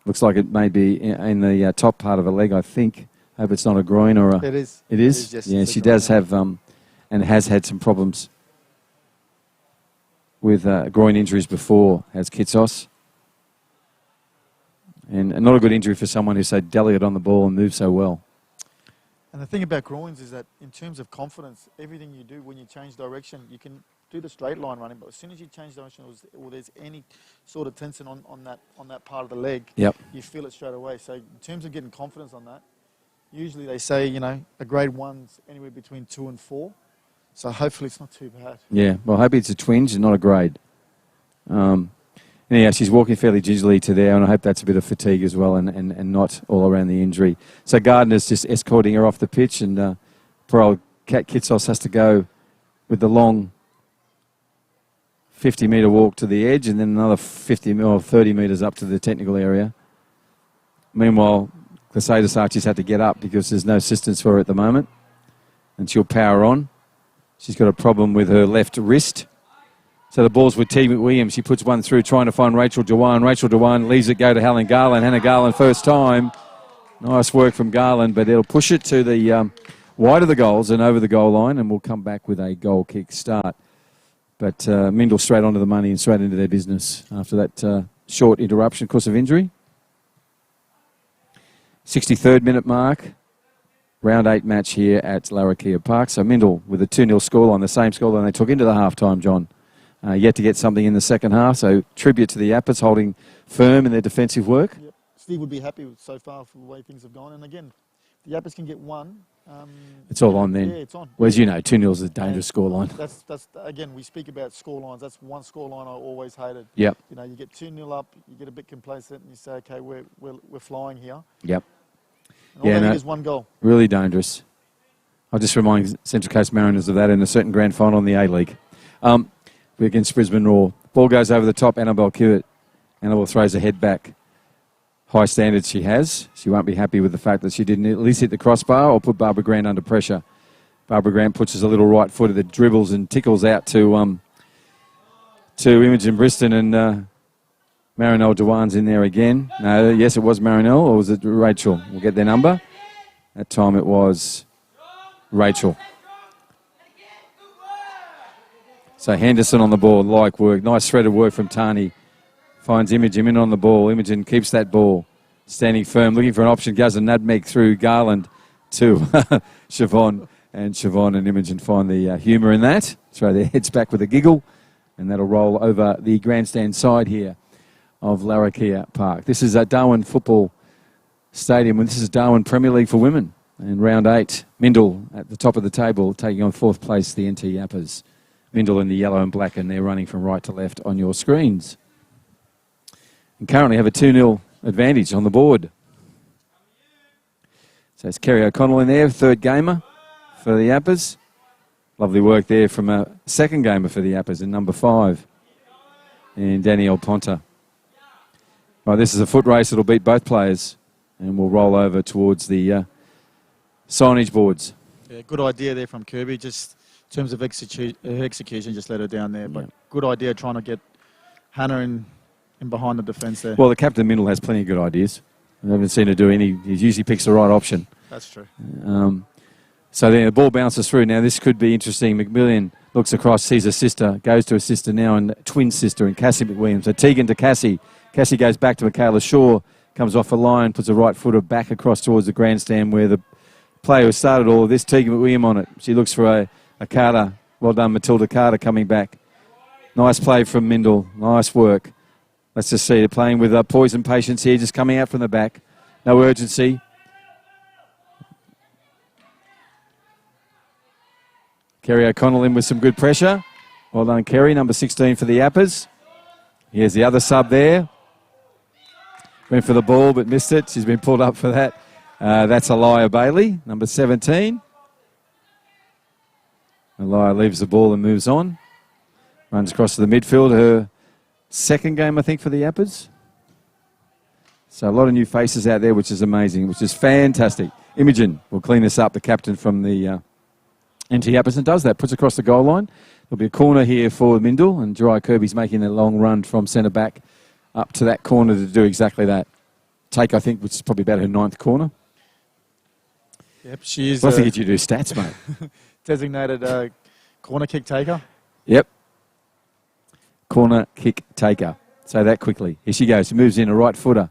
Looks like it may be in the top part of her leg, I think. Hope it's not a groin or a... It is. It is? Yes, yeah, she does have, and has had some problems with groin injuries before, has Kitsos. And not a good injury for someone who's so delicate on the ball and moves so well. And the thing about groins is that in terms of confidence, everything you do when you change direction, you can do the straight line running, but as soon as you change direction or there's any sort of tension on that part of the leg, you feel it straight away. So in terms of getting confidence on that, usually they say, you know, a grade 1's anywhere between 2 and 4. So hopefully it's not too bad. Yeah, well, I hope it's a twinge and not a grade. Anyhow, she's walking fairly gingerly to there, and I hope that's a bit of fatigue as well and not all around the injury. So Gardner's just escorting her off the pitch, and poor old Kat Kitsos has to go with the long 50-metre walk to the edge and then another 50 or 30 metres up to the technical area. Meanwhile, Clase Tasachi's had to get up because there's no assistance for her at the moment, and she'll power on. She's got a problem with her left wrist. So the ball's with T. Williams. She puts one through, trying to find Rachel Dewan. Rachel Dewan leaves it go to Helen Garland. Hannah Garland first time. Nice work from Garland, but it'll push it to the wide of the goals and over the goal line, and we'll come back with a goal kick start. But Mindil straight onto the money and straight into their business after that short interruption because of injury. 63rd minute mark. Round 8 match here at Larrakia Park. So Mindil with a 2-0 scoreline, the same scoreline they took into the half-time, John. Yet to get something in the second half, so tribute to the Yapas holding firm in their defensive work. Yep. Steve would be happy with so far for the way things have gone. And again, the Yapas can get one. It's all on then. Yeah, it's on. Well, as you know, 2-0 is a dangerous scoreline. That's again, we speak about scorelines. That's one scoreline I always hated. Yep. You know, you get 2-0 up, you get a bit complacent, and you say, okay, we're flying here. Yep. And all they need is one goal. Really dangerous. I'll just remind Central Coast Mariners of that in a certain grand final in the A-League. We're against Brisbane Roar. Ball goes over the top, Annabelle Kivett. Annabelle throws her head back. High standards she has. She won't be happy with the fact that she didn't at least hit the crossbar or put Barbara Grant under pressure. Barbara Grant puts a little right footer that dribbles and tickles out to Imogen Briston, and Marinelle Dewan's in there again. No, yes, it was Marinelle, or was it Rachel? We'll get their number. That time it was Rachel. So Henderson on the ball, like work. Nice threaded work from Tani. Finds Imogen in on the ball. Imogen keeps that ball. Standing firm, looking for an option. Goes a nutmeg through Garland to Siobhan. And Siobhan and Imogen find the humour in that. Throw their heads back with a giggle. And that'll roll over the grandstand side here of Larrakia Park. This is Darwin Football Stadium, and this is Darwin Premier League for women. And round 8, Mindil at the top of the table, taking on 4th place, the NT Yapas. Mindil in the yellow and black, and they're running from right to left on your screens. And currently have a 2-0 advantage on the board. So it's Kerry O'Connell in there, 3rd gamer for the Yapas. Lovely work there from a 2nd gamer for the Yapas in number 5. And Danielle Ponta. Right, this is a foot race that'll beat both players. And we'll roll over towards the signage boards. Yeah, good idea there from Kirby. Just terms of execution, just let her down there. But good idea trying to get Hannah in behind the defence there. Well, the captain Mindil has plenty of good ideas. I haven't seen her do any. He usually picks the right option. That's true. So then the ball bounces through. Now this could be interesting. McMillian looks across, sees her sister, goes to her sister now, and twin sister, and Cassie McWilliams. So Tegan to Cassie. Cassie goes back to Michaela Shaw, comes off the line, puts a right footer back across towards the grandstand where the player who started all of this, Tegan McWilliams, on it. She looks for a Carter. Well done, Matilda Carter coming back. Nice play from Mindil. Nice work. Let's just see, they're playing with poise and patience here, just coming out from the back. No urgency. Kerry O'Connell in with some good pressure. Well done, Kerry, number 16 for the Yapas. Here's the other sub there. Went for the ball but missed it. She's been pulled up for that. That's Elia Bailey, number 17. Elia leaves the ball and moves on. Runs across to the midfield. Her second game, I think, for the Yapas. So a lot of new faces out there, which is amazing, which is fantastic. Imogen will clean this up, the captain from the NT Yapas, and does that. Puts across the goal line. There'll be a corner here for Mindil, and Jeriah Kirby's making a long run from centre back up to that corner to do exactly that. Take, I think, which is probably about her 9th corner. Yep, she is. I'll have to get you to do stats, mate. Designated corner kick taker. Yep. Corner kick taker. Say that quickly. Here she goes. She moves in a right footer.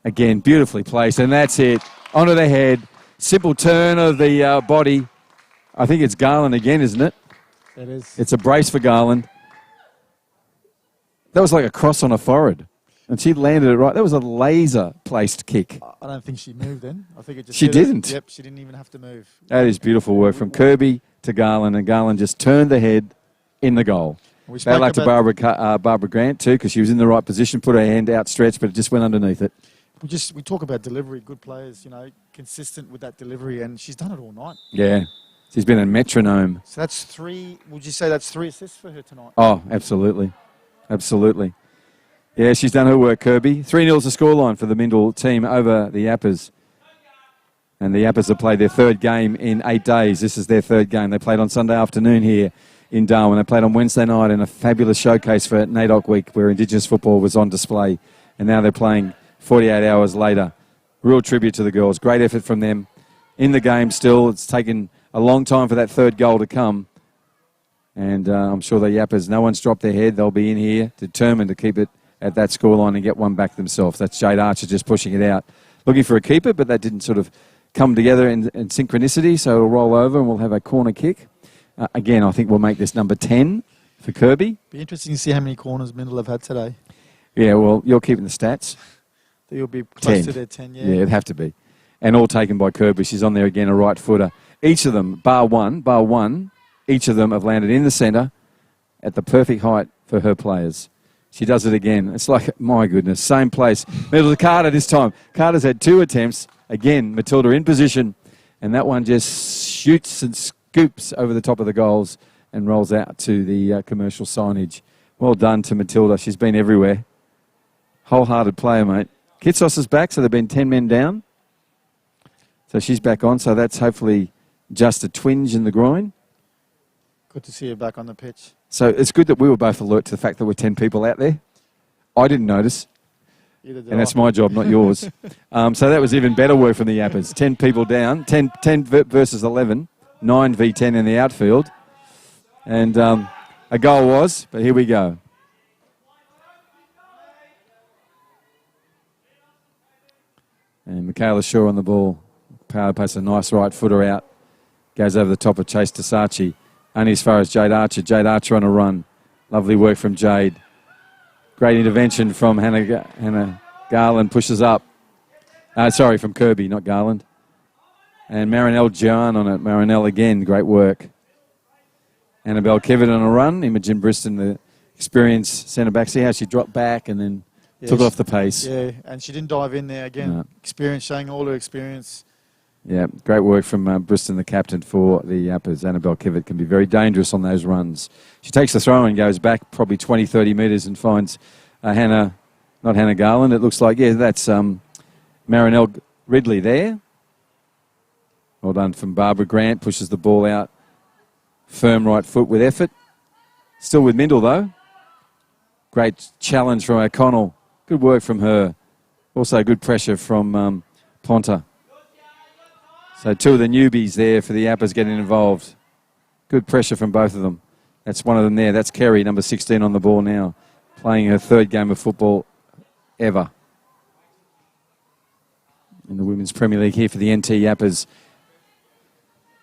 Again, beautifully placed, and that's it. Onto the head. Simple turn of the body. I think it's Garland again, isn't it? It is. It's a brace for Garland. That was like a cross on her forehead. And she landed it right. That was a laser-placed kick. I don't think she moved then. I think it just... She didn't. Yep, she didn't even have to move. That is beautiful work from Kirby to Garland, and Garland just turned the head in the goal. Bad luck to Barbara Grant too, because she was in the right position, put her hand outstretched, but it just went underneath it. We talk about delivery, good players, consistent with that delivery, and she's done it all night. Yeah. She's been a metronome. So that's 3, would you say that's 3 assists for her tonight? Oh, absolutely. Absolutely. Yeah, she's done her work, Kirby. 3-0's the scoreline for the Mindil team over the Yapas. And the Yapas have played their 3rd game in 8 days. This is their 3rd game. They played on Sunday afternoon here in Darwin. They played on Wednesday night in a fabulous showcase for NAIDOC Week where Indigenous football was on display. And now they're playing 48 hours later. Real tribute to the girls. Great effort from them in the game still. It's taken a long time for that 3rd goal to come. And I'm sure the Yappers, no one's dropped their head. They'll be in here determined to keep it at that scoreline and get one back themselves. That's Jade Archer just pushing it out. Looking for a keeper, but that didn't sort of come together in synchronicity, so it'll roll over and we'll have a corner kick. Again, I think we'll make this number 10 for Kirby. Be interesting to see how many corners Mindil have had today. Yeah, well, you're keeping the stats. You'll be close 10. to their 10, yeah. Yeah, it'd have to be. And all taken by Kirby. She's on there again, a right footer. Each of them, bar one, each of them have landed in the centre at the perfect height for her players. She does it again. It's like, my goodness, same place. Middle to Carter this time. Carter's had 2 attempts. Again, Matilda in position. And that one just shoots and scoops over the top of the goals and rolls out to the commercial signage. Well done to Matilda. She's been everywhere. Wholehearted player, mate. Kitsos is back, so they've been 10 men down. So she's back on. So that's hopefully just a twinge in the groin. Good to see her back on the pitch. So it's good that we were both alert to the fact that we're 10 people out there. I didn't notice. And that's my job, not yours. So that was even better work from the Yappers. 10 people down, 10 versus 11, 9 v 10 in the outfield. And a goal was, but here we go. And Michaela Shaw on the ball. Power passes a nice right footer out. Goes over the top of Chase Tasachi. Only as far as Jade Archer. Jade Archer on a run. Lovely work from Jade. Great intervention from Hannah Garland. Pushes up. Sorry, from Kirby, not Garland. And Marinelle Gian on it. Marinelle again, great work. Annabelle Kevitt on a run. Imogen Briston, the experienced centre-back. See how she dropped back and then took it off the pace. Yeah, and she didn't dive in there again. No. Experience, showing all her experience. Yeah, great work from Briston, the captain for the Yappers. Annabelle Kevitt can be very dangerous on those runs. She takes the throw and goes back probably 20, 30 metres and finds not Hannah Garland. It looks like, yeah, that's Marinelle Ridley there. Well done from Barbara Grant. Pushes the ball out Firm right foot with effort. Still with Mindil, though. Great challenge from O'Connell. Good work from her. Also good pressure from Ponta. So two of the newbies there for the Yapas getting involved. Good pressure from both of them. That's one of them there. That's Kerry, number 16 on the ball now, playing her third game of football ever in the Women's Premier League here for the NT Yapas.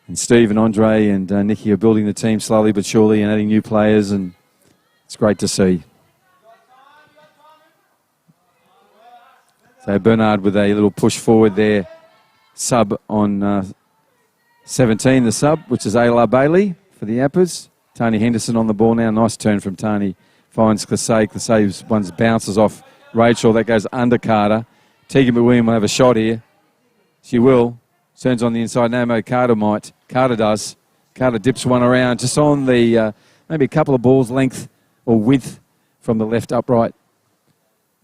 And Steve and Andre and Nikki are building the team slowly but surely and adding new players, and it's great to see. So Bernard with a little push forward there. Sub on 17, the sub, which is Ayla Bailey for the Yapas. Tony Henderson on the ball now. Nice turn from Tony. Finds Clasey. Clasey bounces off Rachel. That goes under Carter. Tegan McWilliam will have a shot here. She will. Turns on the inside. No, Carter might. Carter does. Carter dips one around just on the, maybe a couple of balls length or width from the left upright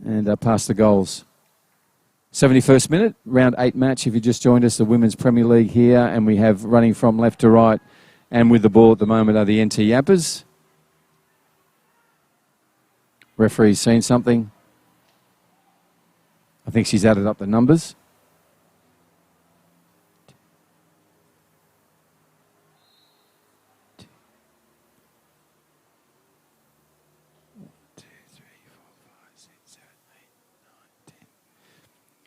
and past the goals. 71st minute, round 8 match. If you just joined us, the Women's Premier League here, and we have running from left to right and with the ball at the moment are the NT Yapas. Referee's seen something. I think she's added up the numbers.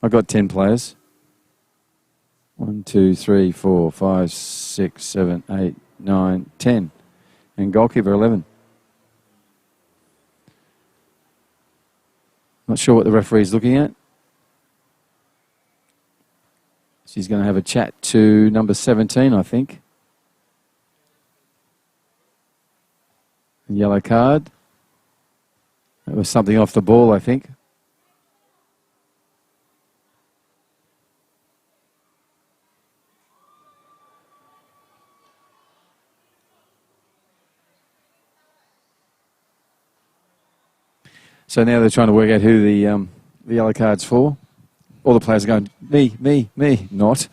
I've got 10 players. 1, 2, 3, 4, 5, 6, 7, 8, 9, 10. And goalkeeper 11. Not sure what the referee's looking at. She's going to have a chat to number 17, I think. Yellow card. That was something off the ball, I think. So now they're trying to work out who the yellow card's for. All the players are going, me, not.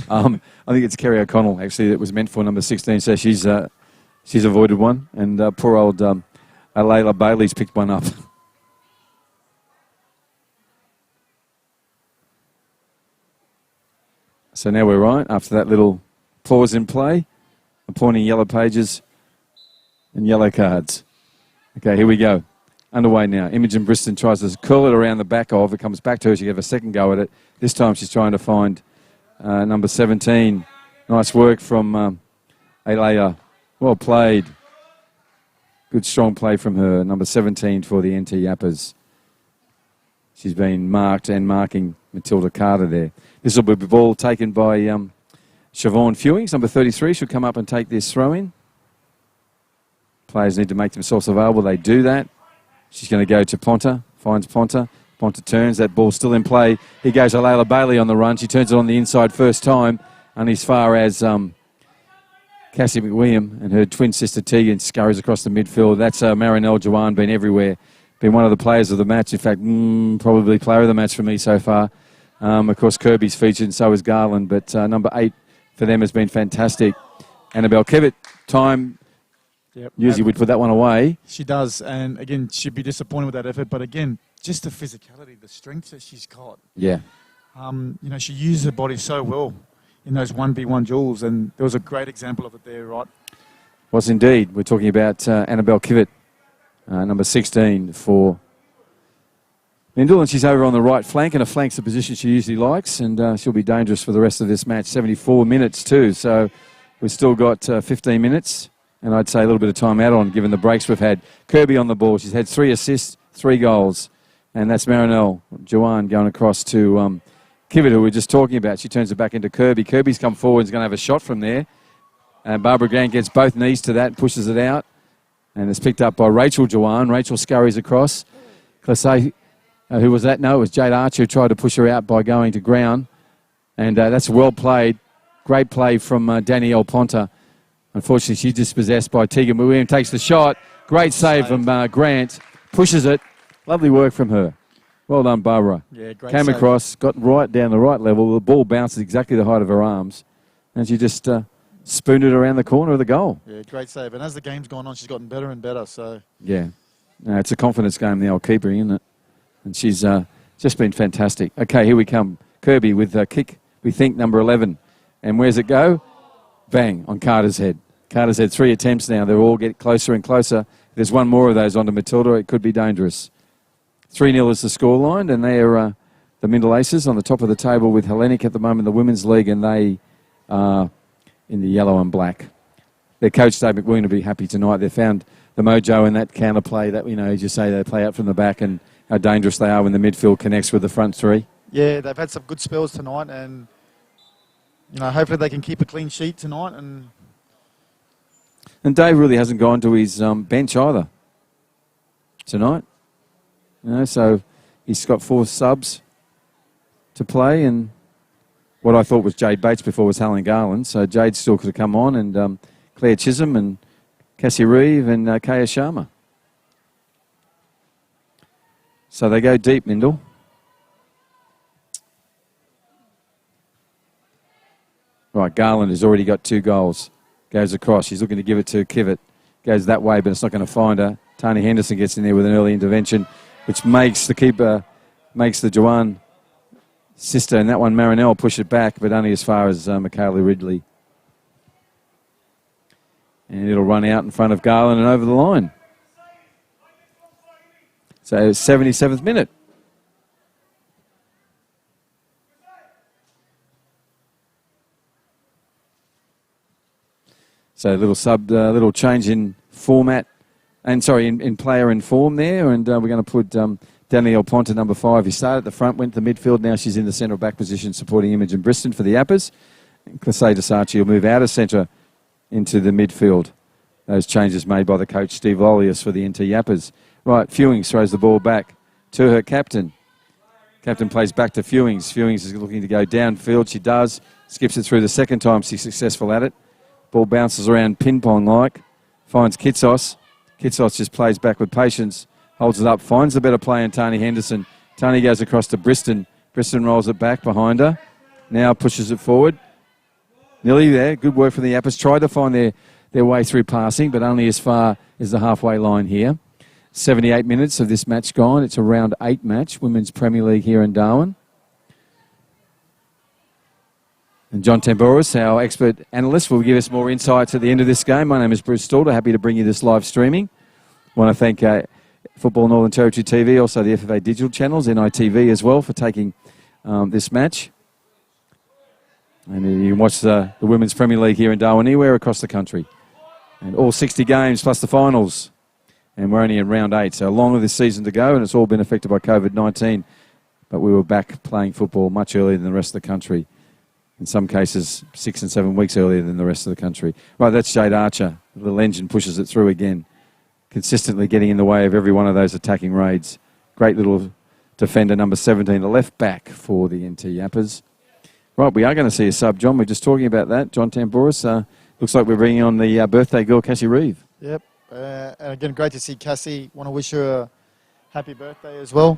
I think it's Kerry O'Connell, actually, that was meant for number 16. So she's avoided one. And poor old Layla Bailey's picked one up. So now we're right, after that little pause in play, appointing yellow pages and yellow cards. Okay, here we go. Underway now. Imogen Briston tries to curl it around the back of. It comes back to her. She gave a second go at it. This time she's trying to find number 17. Nice work from Alea. Well played. Good strong play from her. Number 17 for the NT Yapas. She's been marked and marking Matilda Carter there. This will be the ball taken by Siobhan Fewings. Number 33 should come up and take this throw in. Players need to make themselves available. They do that. She's going to go to Ponta, finds Ponta. Ponta turns, that ball still in play. Here goes Layla Bailey on the run. She turns it on the inside first time, only as far as Cassie McWilliam and her twin sister Tegan scurries across the midfield. That's Marinelle Jawan, been everywhere. Been one of the players of the match. In fact, probably player of the match for me so far. Of course, Kirby's featured and so is Garland, but number 8 for them has been fantastic. Annabelle Kevitt, time. Yep. Usually we'd put that one away. She does, and again, she'd be disappointed with that effort. But again, just the physicality, the strength that she's got. Yeah. She used her body so well in those 1v1 duels, and there was a great example of it there, right? Was indeed. We're talking about Annabelle Kevitt, number 16 for Mindil, and she's over on the right flank, and a flank's the position she usually likes, and she'll be dangerous for the rest of this match. 74 minutes too, so we've still got 15 minutes. And I'd say a little bit of time out on, given the breaks we've had. Kirby on the ball. She's had 3 assists, 3 goals. And that's Marinelle Jawan going across to Kivitt, who we were just talking about. She turns it back into Kirby. Kirby's come forward and is going to have a shot from there. And Barbara Grant gets both knees to that and pushes it out. And it's picked up by Rachel Jawan. Rachel scurries across. Clasey, who was that? No, it was Jade Archer who tried to push her out by going to ground. And that's well played. Great play from Danielle Ponta. Unfortunately, she's dispossessed by Tegan McWilliam. Takes the shot. Great save from Grant. Pushes it. Lovely work from her. Well done, Barbara. Yeah, great Came across, got right down the right level. The ball bounces exactly the height of her arms. And she just spooned it around the corner of the goal. Yeah, great save. And as the game's gone on, she's gotten better and better. So Yeah. No, it's a confidence game, the old keeper, isn't it? And she's just been fantastic. Okay, here we come. Kirby with a kick, we think, number 11. And where's it go? Bang, on Carter's head. Carter's had 3 attempts now. They'll all get closer and closer. If there's one more of those onto Matilda, it could be dangerous. 3-0 is the scoreline, and they are the Mindil Aces on the top of the table with Hellenic at the moment, the Women's League, and they are in the yellow and black. Their coach, Dave McWilliam, will be happy tonight. They found the mojo in that counterplay that, as you say, they play out from the back and how dangerous they are when the midfield connects with the front three. Yeah, they've had some good spells tonight, and hopefully they can keep a clean sheet tonight. And Dave really hasn't gone to his bench either tonight. So he's got 4 subs to play, and what I thought was Jade Bates before was Helen Garland. So Jade still could have come on, and Claire Chisholm and Cassie Reeve and Kaya Sharma. So they go deep, Mindil. Right, Garland has already got 2 goals. Goes across. She's looking to give it to Kivett. Goes that way, but it's not going to find her. Tony Henderson gets in there with an early intervention, which makes the keeper, makes the Joanne sister, and that one, Marinelle, push it back, but only as far as Michaela Ridley. And it'll run out in front of Garland and over the line. So 77th minute. So a little change in format, and sorry, in player and form there, and we're going to put Danielle Ponte, number 5. He started at the front, went to the midfield. Now she's in the central back position, supporting Imogen Briston for the Yapas. Classe Desace will move out of centre into the midfield. Those changes made by the coach Steve Lolius for the NT Yapas. Right, Fewings throws the ball back to her captain. Captain plays back to Fewings. Fewings is looking to go downfield. She does. Skips it through the second time. She's successful at it. Ball bounces around ping-pong-like. Finds Kitsos. Kitsos just plays back with patience. Holds it up. Finds the better play in Tony Henderson. Tony goes across to Briston. Briston rolls it back behind her. Now pushes it forward. Nearly there. Good work from the Yapas. Tried to find their way through passing, but only as far as the halfway line here. 78 minutes of this match gone. It's a round 8 match, Women's Premier League here in Darwin. And John Tambouris, our expert analyst, will give us more insights at the end of this game. My name is Bruce Stalder. Happy to bring you this live streaming. I want to thank Football Northern Territory TV, also the FFA digital channels, NITV as well, for taking this match. And you can watch the Women's Premier League here in Darwin anywhere across the country. And all 60 games plus the finals. And we're only in round 8, so longer this season to go, and it's all been affected by COVID-19. But we were back playing football much earlier than the rest of the country. In some cases, 6 and 7 weeks earlier than the rest of the country. Right, that's Jade Archer. The little engine pushes it through again, consistently getting in the way of every one of those attacking raids. Great little defender, number 17, the left back for the NT Yapas. Right, we are going to see a sub, John. We're just talking about that. John Tambouris. Looks like we're bringing on the birthday girl, Cassie Reeve. Yep. And again, great to see Cassie. Want to wish her a happy birthday as well.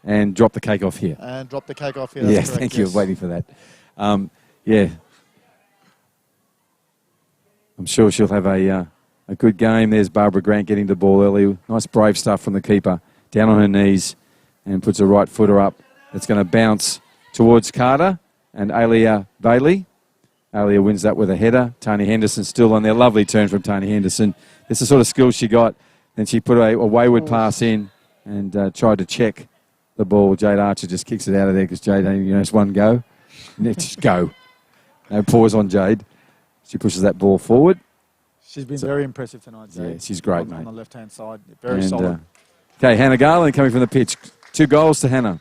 And drop the cake off here. And drop the cake off here. Yes, thank you. Waiting for that. Yeah. I'm sure she'll have a good game. There's Barbara Grant getting the ball early. Nice brave stuff from the keeper. Down on her knees and puts her right footer up. It's going to bounce towards Carter and Alia Bailey. Alia wins that with a header. Tony Henderson still on there. Lovely turn from Tony Henderson. That's the sort of skills she got. Then she put a wayward pass in and tried to check the ball. Jade Archer just kicks it out of there because Jade, it's one go. Just go. No pause on Jade. She pushes that ball forward. She's been very impressive tonight, Jade. Yeah, she's great, mate. On the left-hand side. Very solid. Okay, Hannah Garland coming from the pitch. 2 goals to Hannah.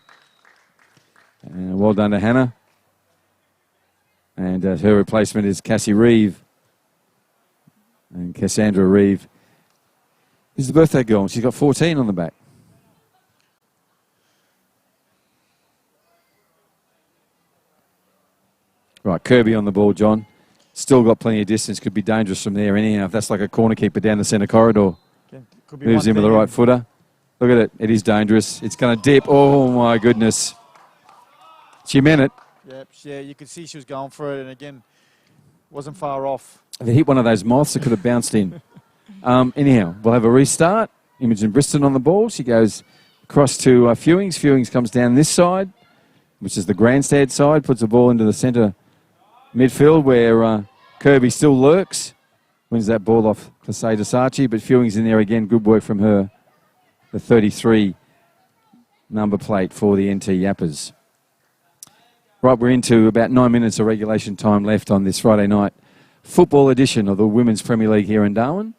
And well done to Hannah. And her replacement is Cassie Reeve. And Cassandra Reeve is the birthday girl. She's got 14 on the back. Right, Kirby on the ball, John. Still got plenty of distance. Could be dangerous from there anyhow. If that's like a corner keeper down the centre corridor. Could be moves in with the right footer. Look at it. It is dangerous. It's going to dip. Oh, my goodness. She meant it. Yep, yeah, you could see she was going for it. And again, Wasn't far off. If it hit one of those moths, it could have bounced in. Anyhow, we'll have a restart. Imogen Briston on the ball. She goes across to Fewings. Fewings comes down this side, which is the grandstand side, puts the ball into the centre midfield where Kirby still lurks. Wins that ball off Clasey Sachi, but Fewings in there again. Good work from her. The 33 number plate for the NT Yapas. Right, we're into about 9 minutes of regulation time left on this Friday night football edition of the Women's Premier League here in Darwin.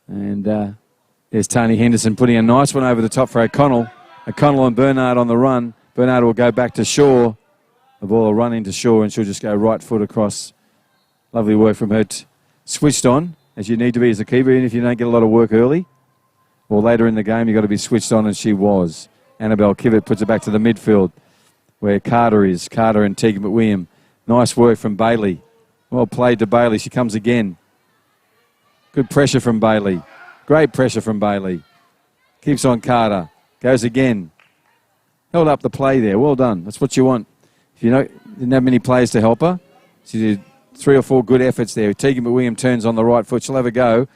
And there's Tony Henderson putting a nice one over the top for O'Connell. O'Connell and Bernard on the run. Bernard will go back to Shaw. The ball will run into Shaw and she'll just go right foot across. Lovely work from her. Switched on, as you need to be as a keeper, even if you don't get a lot of work early. Or later in the game, you've got to be switched on, and she was. Annabelle Kivett puts it back to the midfield where Carter is. Carter and Tegan McWilliam. Nice work from Bailey. Well played to Bailey. She comes again. Good pressure from Bailey. Great pressure from Bailey. Keeps on Carter. Goes again. Held up the play there. Well done. That's what you want. If you didn't have many players to help her, she did 3 or 4 good efforts there. Tegan McWilliam turns on the right foot. She'll have a go,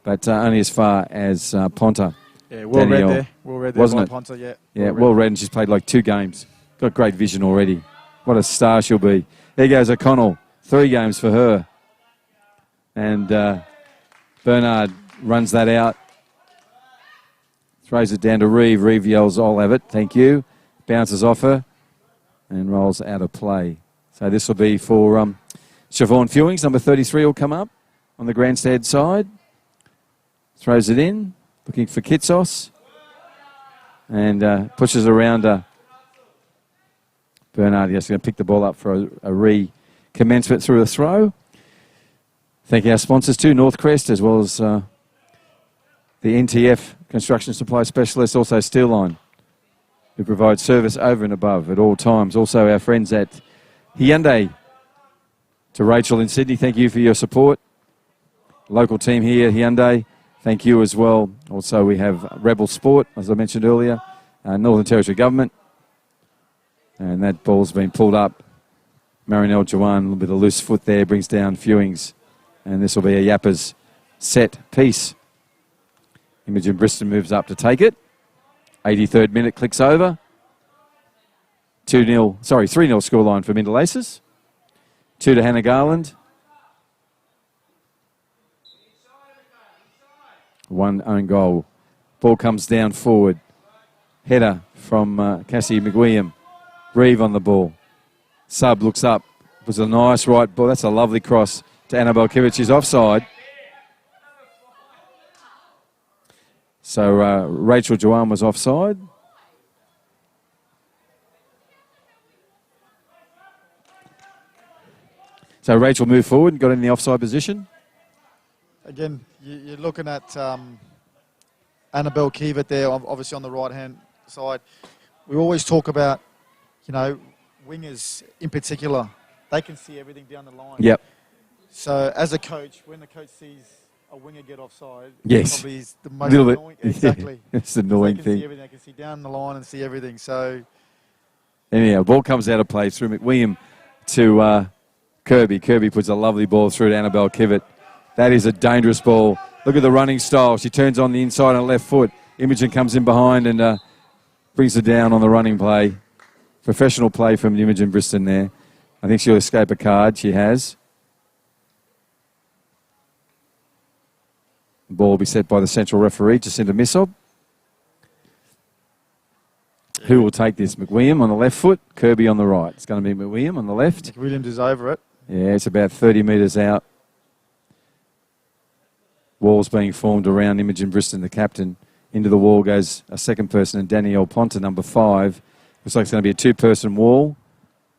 but only as far as Ponta. Yeah, well read there. Well read there, wasn't it? Ponta, yeah. Yeah, well read, and she's played like 2 games. Got great vision already. What a star she'll be. There goes O'Connell. 3 games for her. And Bernard runs that out. Throws it down to Reeve. Reeve yells, "I'll have it, thank you." Bounces off her and rolls out of play. So this will be for Siobhan Fewings. Number 33 will come up on the grandstand side. Throws it in, looking for Kitsos. And pushes around Bernard. Yes, going to pick the ball up for a recommencement through a throw. Thank our sponsors too, Northcrest, as well as the NTF Construction Supply Specialist, also Steelline, who provide service over and above at all times. Also our friends at Hyundai. To Rachel in Sydney, thank you for your support. Local team here, Hyundai, thank you as well. Also we have Rebel Sport, as I mentioned earlier, Northern Territory Government. And that ball's been pulled up. Marinelle Jawan, a little bit of loose foot there, brings down Fewings. And this will be a Yapas set piece. Imogen Briston moves up to take it. 83rd minute, clicks over. 3-0 scoreline for Mindil Aces. 2 to Hannah Garland. 1 own goal. Ball comes down forward. Header from Cassie McWilliam. Reeve on the ball. Sub looks up. It was a nice right ball. That's a lovely cross to Annabelle Kivett. She's offside. So Rachel Jawan was offside. So Rachel moved forward and got in the offside position. Again, you're looking at Annabelle Kivett there, obviously on the right-hand side. We always talk about, wingers in particular. They can see everything down the line. Yep. So as a coach, when the coach sees a winger get offside, yes, probably is the most annoying. Exactly. Yeah, it's the annoying thing. See everything. They can see down the line and see everything. So anyhow, ball comes out of play through McWilliam to Kirby. Kirby puts a lovely ball through to Annabelle Kivett. That is a dangerous ball. Look at the running style. She turns on the inside on the left foot. Imogen comes in behind and brings her down on the running play. Professional play from Imogen Briston there. I think she'll escape a card. She has. The ball will be set by the central referee, Jacinta Missob. Who will take this? McWilliam on the left foot, Kirby on the right. It's going to be McWilliam on the left. Williams is over it. Yeah, it's about 30 metres out. Walls being formed around Imogen Briston, the captain. Into the wall goes a second person, and Danielle Ponta, number 5. Looks like it's going to be a 2-person wall.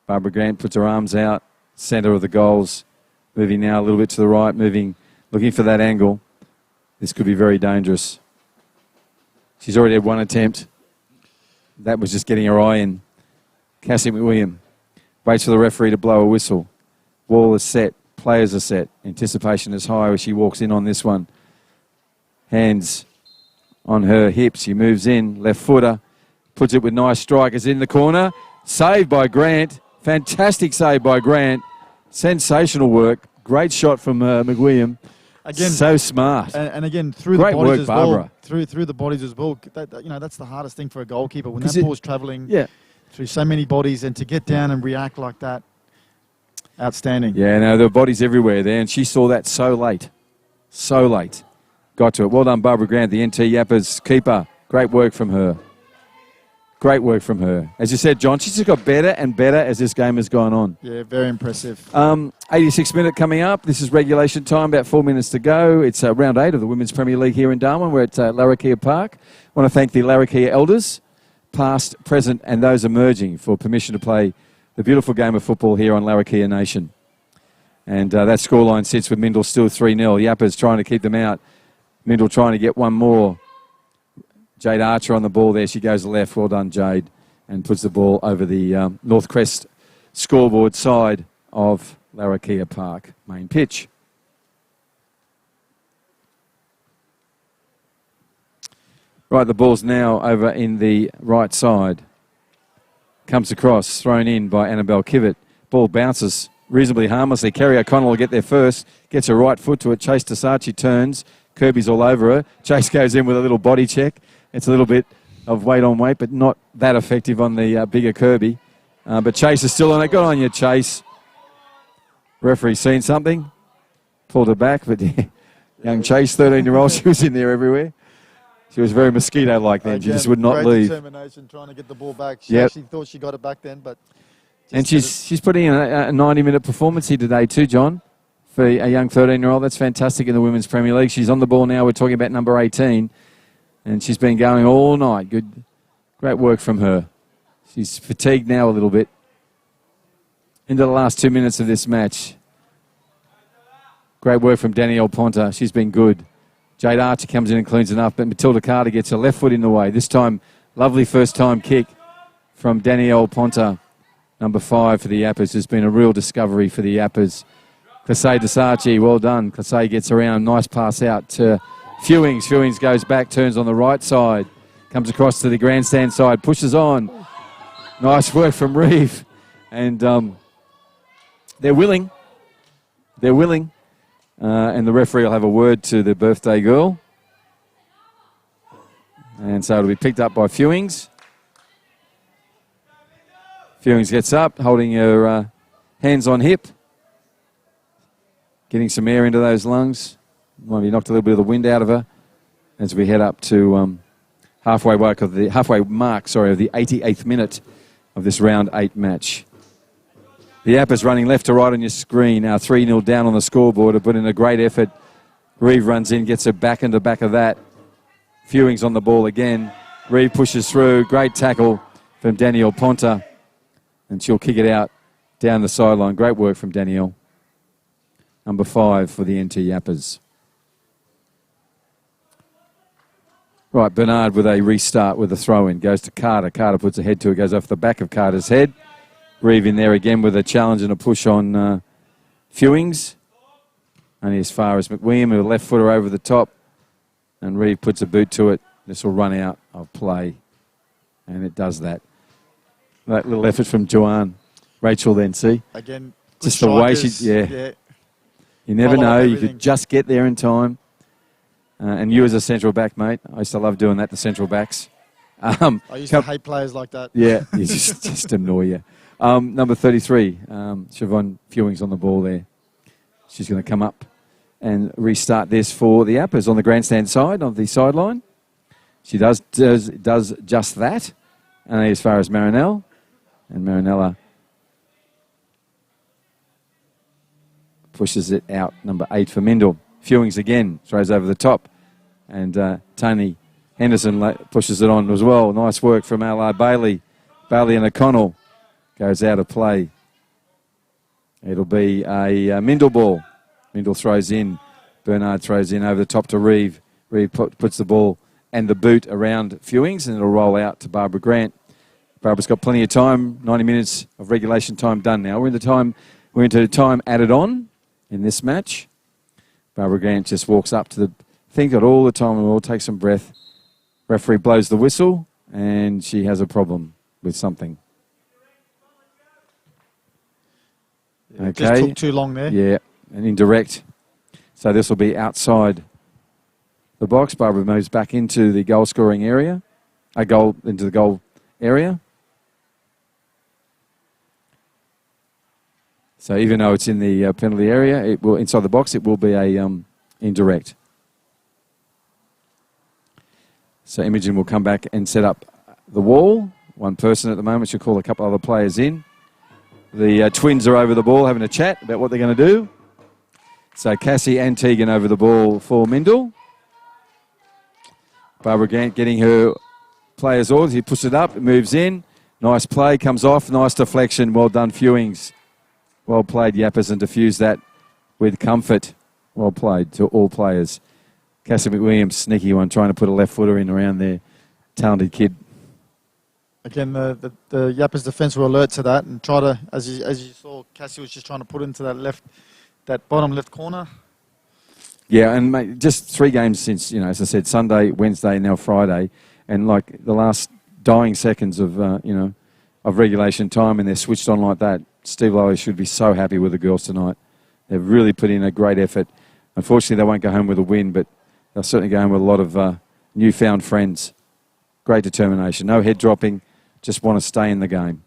Barbara Grant puts her arms out, centre of the goals. Moving now a little bit to the right, looking for that angle. This could be very dangerous. She's already had 1 attempt. That was just getting her eye in. Cassie McWilliam waits for the referee to blow a whistle. Wall is set. Players are set. Anticipation is high as she walks in on this one. Hands on her hips. She moves in. Left footer. Puts it with nice strikers in the corner. Saved by Grant. Fantastic save by Grant. Sensational work. Great shot from McWilliam. Again, so smart. And again, through Great the bodies work, as Barbara. well. Through the bodies as well. That's the hardest thing for a goalkeeper when that ball's travelling through so many bodies, and to get down and react like that, outstanding. Yeah, no, there were bodies everywhere there, and she saw that so late. So late. Got to it. Well done, Barbara Grant, the NT Yapas keeper. Great work from her. Great work from her. As you said, John, she's just got better and better as this game has gone on. Yeah, very impressive. 86 minute coming up. This is regulation time, about 4 minutes to go. It's round 8 of the Women's Premier League here in Darwin. We're at Larrakia Park. I want to thank the Larrakia elders, past, present, and those emerging, for permission to play the beautiful game of football here on Larrakia Nation. And that scoreline sits with Mindil still 3-0. Yapas trying to keep them out. Mindil trying to get one more. Jade Archer on the ball there. She goes left. Well done, Jade. And puts the ball over the North Crest scoreboard side of Larrakia Park main pitch. Right, the ball's now over in the right side. Comes across, thrown in by Annabelle Kivett. Ball bounces reasonably harmlessly. Kerry O'Connell will get there first. Gets her right foot to it. Chase Tasachi turns. Kirby's all over her. Chase goes in with a little body check. It's a little bit of weight on weight, but not that effective on the bigger Kirby. But Chase is still on it. Good on you, Chase. Referee seen something. Pulled her back, but young Chase, 13-year-old, she was in there everywhere. She was very mosquito-like then. She just would not great leave. Determination trying to get the ball back. She actually thought she got it back then, but... And she's putting in a 90-minute performance here today too, John, for a young 13-year-old. That's fantastic in the Women's Premier League. She's on the ball now. We're talking about number 18. And she's been going all night. Great work from her. She's fatigued now a little bit. Into the last 2 minutes of this match. Great work from Danielle Ponta. She's been good. Jade Archer comes in and cleans enough, but Matilda Carter gets her left foot in the way. This time, lovely first-time kick from Danielle Ponta. Number 5 for the Yapas. Has been a real discovery for the Yapas. Classe Desachi, well done. Classe gets around. Nice pass out to Fewings. Fewings goes back, turns on the right side. Comes across to the grandstand side, pushes on. Nice work from Reeve. And they're willing. They're willing. And the referee will have a word to the birthday girl. And so it'll be picked up by Fewings. Fewings gets up, holding her hands on hip. Getting some air into those lungs. Might be knocked a little bit of the wind out of her as we head up to halfway mark of the 88th minute of this round 8 match. The Yapas running left to right on your screen. Now 3-0 down on the scoreboard. But in a great effort, Reeve runs in, gets her back into the back of that. Fewings on the ball again. Reeve pushes through. Great tackle from Danielle Ponta. And she'll kick it out down the sideline. Great work from Danielle. Number 5 for the NT Yapas. Right, Bernard with a restart with a throw-in. Goes to Carter. Carter puts a head to it. Goes off the back of Carter's head. Reeve in there again with a challenge and a push on Fewings. Only as far as McWilliam with a left footer over the top. And Reeve puts a boot to it. This will run out of play. And it does that. That little effort from Joanne. Rachel then, see? Again, just the way she... Yeah. You never know. You could just get there in time. And you as a central back, mate. I used to love doing that to central backs. I used to hate players like that. Yeah, you just annoy you. Number 33, Siobhan Fewings on the ball there. She's going to come up and restart this for the Yapas on the grandstand side of the sideline. She does just that. And as far as Marinelle. And Marinella pushes it out. Number 8 for Mindil. Fewings again, throws over the top. And Tony Henderson pushes it on as well. Nice work from L.R. Bailey. Bailey and O'Connell goes out of play. It'll be a Mindil ball. Mindil throws in. Bernard throws in over the top to Reeve. Reeve puts the ball and the boot around Fewings, and it'll roll out to Barbara Grant. Barbara's got plenty of time. 90 minutes of regulation time done now. We're into time added on in this match. Barbara Grant just walks up to the thing, got all the time, and we'll take some breath. Referee blows the whistle, and she has a problem with something. Okay. Just took too long there. Yeah, and indirect. So this will be outside the box. Barbara moves back into the goal scoring area. Into the goal area. So even though it's in the penalty area, it will inside the box. It will be a indirect. So Imogen will come back and set up the wall. One person at the moment. She'll call a couple other players in. The twins are over the ball having a chat about what they're going to do. So Cassie and Tegan over the ball for Mindil. Barbara Gant getting her players orders. He pushes it up, it moves in. Nice play, comes off. Nice deflection. Well done, Fewings. Well played, Yapas, and diffused that with comfort. Well played to all players. Cassie McWilliams, sneaky one, trying to put a left footer in around there. Talented kid. Again, the Yapas defence were alert to that and try to, as you saw, Cassie was just trying to put into that bottom left corner. Yeah, and mate, just 3 games since, as I said, Sunday, Wednesday, now Friday, and like the last dying seconds of, of regulation time, and they're switched on like that. Steve Lowe should be so happy with the girls tonight. They've really put in a great effort. Unfortunately, they won't go home with a win, but they'll certainly go home with a lot of newfound friends. Great determination. No head dropping, just want to stay in the game.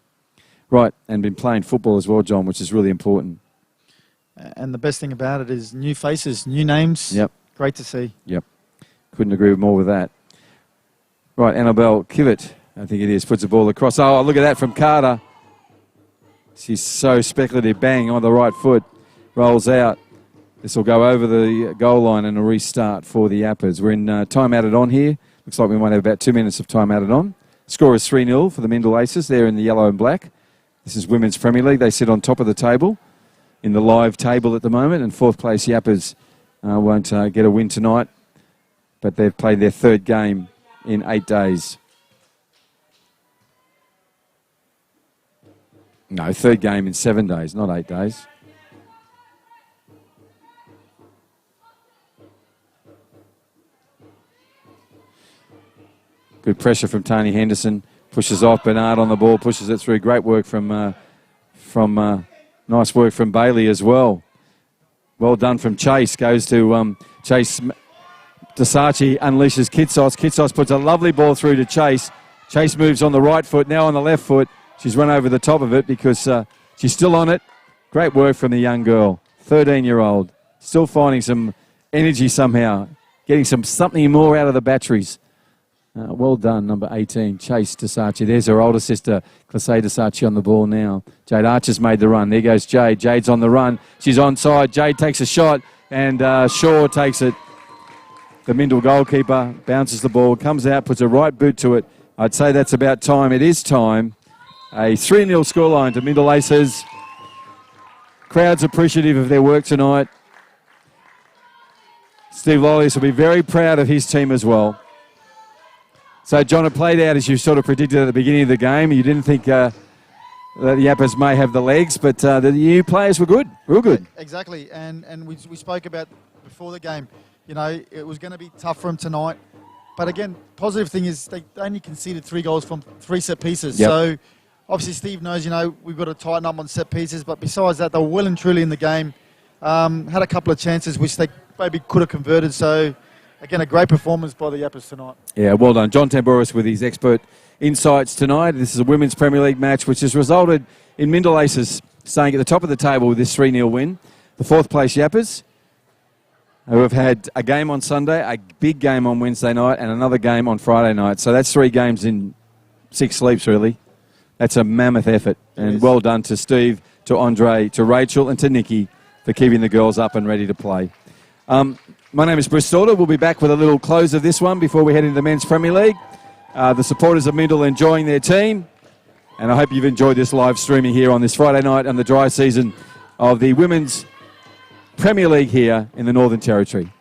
Right, and been playing football as well, John, which is really important. And the best thing about it is new faces, new names. Yep. Great to see. Yep. Couldn't agree more with that. Right, Annabelle Kivett, I think it is, puts the ball across. Oh, look at that from Carter. She's so speculative. Bang, on the right foot. Rolls out. This will go over the goal line and a restart for the Yapas. We're in time added on here. Looks like we might have about 2 minutes of time added on. Score is 3-0 for the Mindil Aces. They're in the yellow and black. This is Women's Premier League. They sit on top of the table in the live table at the moment, and 4th place Yapas won't get a win tonight, but they've played their 3rd game in 8 days. No, 3rd game in 7 days, not 8 days. Good pressure from Tony Henderson. Pushes off. Bernard on the ball, pushes it through. Great work from nice work from Bailey as well. Well done from Chase. Goes to Chase. Desachi unleashes Kitsos. Kitsos puts a lovely ball through to Chase. Chase moves on the right foot, now on the left foot. She's run over the top of it because she's still on it. Great work from the young girl, 13-year-old. Still finding some energy somehow, getting something more out of the batteries. Well done, number 18, Chase Desachi. There's her older sister, Classe Desachi, on the ball now. Jade Archer's made the run. There goes Jade. Jade's on the run. She's onside. Jade takes a shot, and Shaw takes it. The Mindil goalkeeper bounces the ball, comes out, puts a right boot to it. I'd say that's about time. It is time. A 3-0 scoreline to Mindil Aces. Crowd's appreciative of their work tonight. Steve Lollius will be very proud of his team as well. So, John, it played out as you sort of predicted at the beginning of the game. You didn't think that the Yapas may have the legs, but the new players were good, real good. Exactly, and we spoke about before the game, it was going to be tough for them tonight. But again, positive thing is they only conceded 3 goals from 3 set pieces. Yep. So, obviously, Steve knows, we've got to tighten up on set pieces. But besides that, they were well and truly in the game. Had a couple of chances which they maybe could have converted. So, again, a great performance by the Yapas tonight. Yeah, well done. John Tambouris with his expert insights tonight. This is a Women's Premier League match which has resulted in Mindil Aces staying at the top of the table with this 3-0 win. The 4th place Yapas, who have had a game on Sunday, a big game on Wednesday night, and another game on Friday night. So that's 3 games in 6 sleeps, really. That's a mammoth effort. And well done to Steve, to Andre, to Rachel, and to Nikki for keeping the girls up and ready to play. My name is Bruce Sauter. We'll be back with a little close of this one before we head into the Men's Premier League. The supporters of Mindil enjoying their team. And I hope you've enjoyed this live streaming here on this Friday night on the dry season of the Women's Premier League here in the Northern Territory.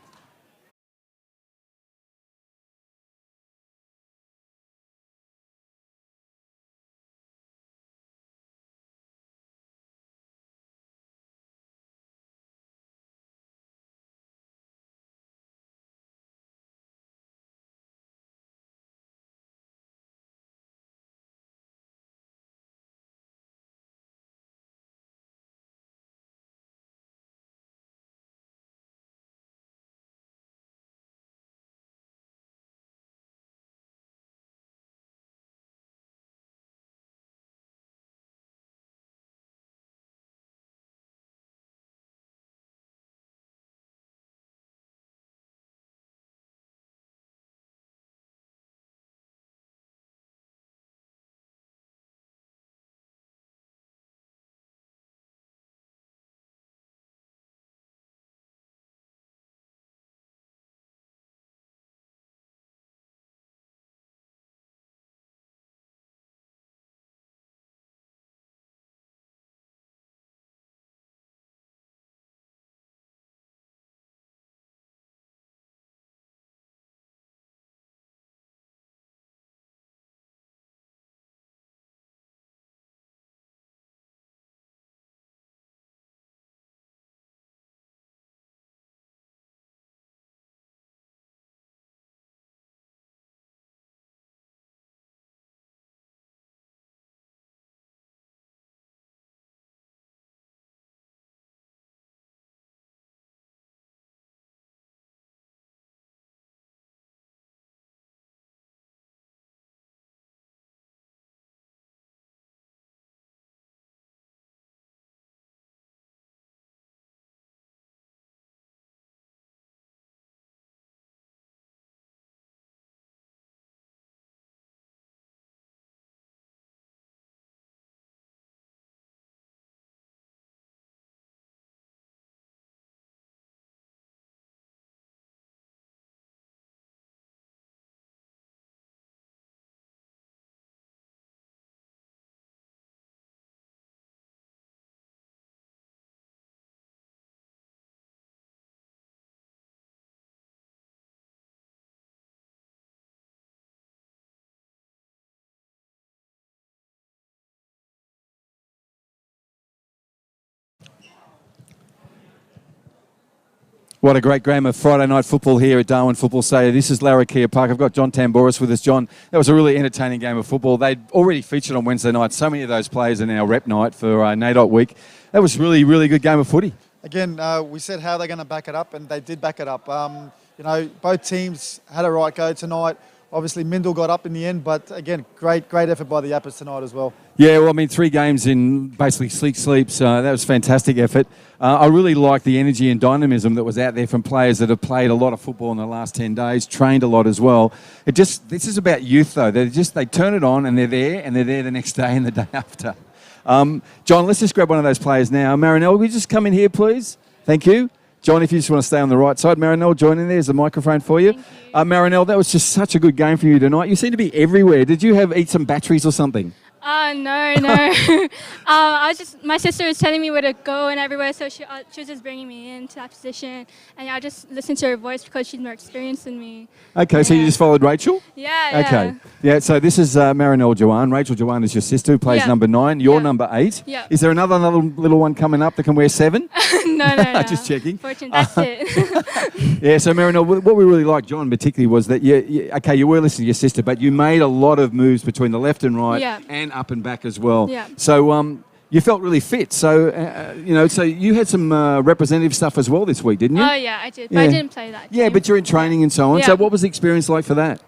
What a great game of Friday night football here at Darwin Football Stadium. This is Larrakia Park. I've got John Tamboris with us. John, that was a really entertaining game of football. They'd already featured on Wednesday night. So many of those players in our rep night for NAIDOC week. That was really, really good game of footy. Again, we said how they're going to back it up, and they did back it up. Both teams had a right go tonight. Obviously, Mindil got up in the end, but again, great effort by the Yapas tonight as well. Yeah, well, I mean, 3 games in basically sleek sleeps. That was fantastic effort. I really like the energy and dynamism that was out there from players that have played a lot of football in the last 10 days, trained a lot as well. This is about youth, though. They turn it on and they're there the next day and the day after. John, let's just grab one of those players now. Marinelle, will you just come in here, please? Thank you. John, if you just want to stay on the right side. Marinelle, join in there. There's a microphone for you. Marinelle, that was just such a good game for you tonight. You seem to be everywhere. Did you eat some batteries or something? No. My sister was telling me where to go and everywhere, so she was just bringing me into that position, and I just listened to her voice because she's more experienced than me. Okay, so you just followed Rachel? Yeah. Okay. Yeah, so this is Marinelle Joanne. Rachel Joanne is your sister who plays number 9. You're number 8. Yeah. Is there another little one coming up that can wear 7? No. Just checking. Fortune, that's it. Yeah, so Marinelle, what we really liked, John, particularly, was that you were listening to your sister, but you made a lot of moves between the left and right and up and back as well. Yeah. So you felt really fit. So, so you had some representative stuff as well this week, didn't you? Oh, yeah, I did. But I didn't play that game. Yeah, but you're in training and so on. Yeah. So what was the experience like for that?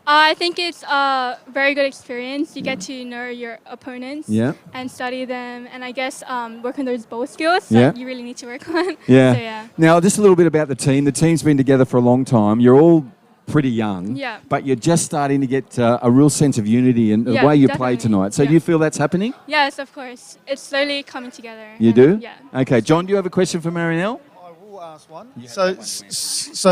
I think it's a very good experience. You get to know your opponents and study them, and I guess work on those ball skills that you really need to work on. Yeah. So, yeah. Now, just a little bit about the team. The team's been together for a long time. You're all pretty young, but you're just starting to get a real sense of unity in the way you play tonight. So do you feel that's happening? Yes, of course. It's slowly coming together. You do? Yeah. Okay. John, do you have a question for Marinelle? I will ask one. So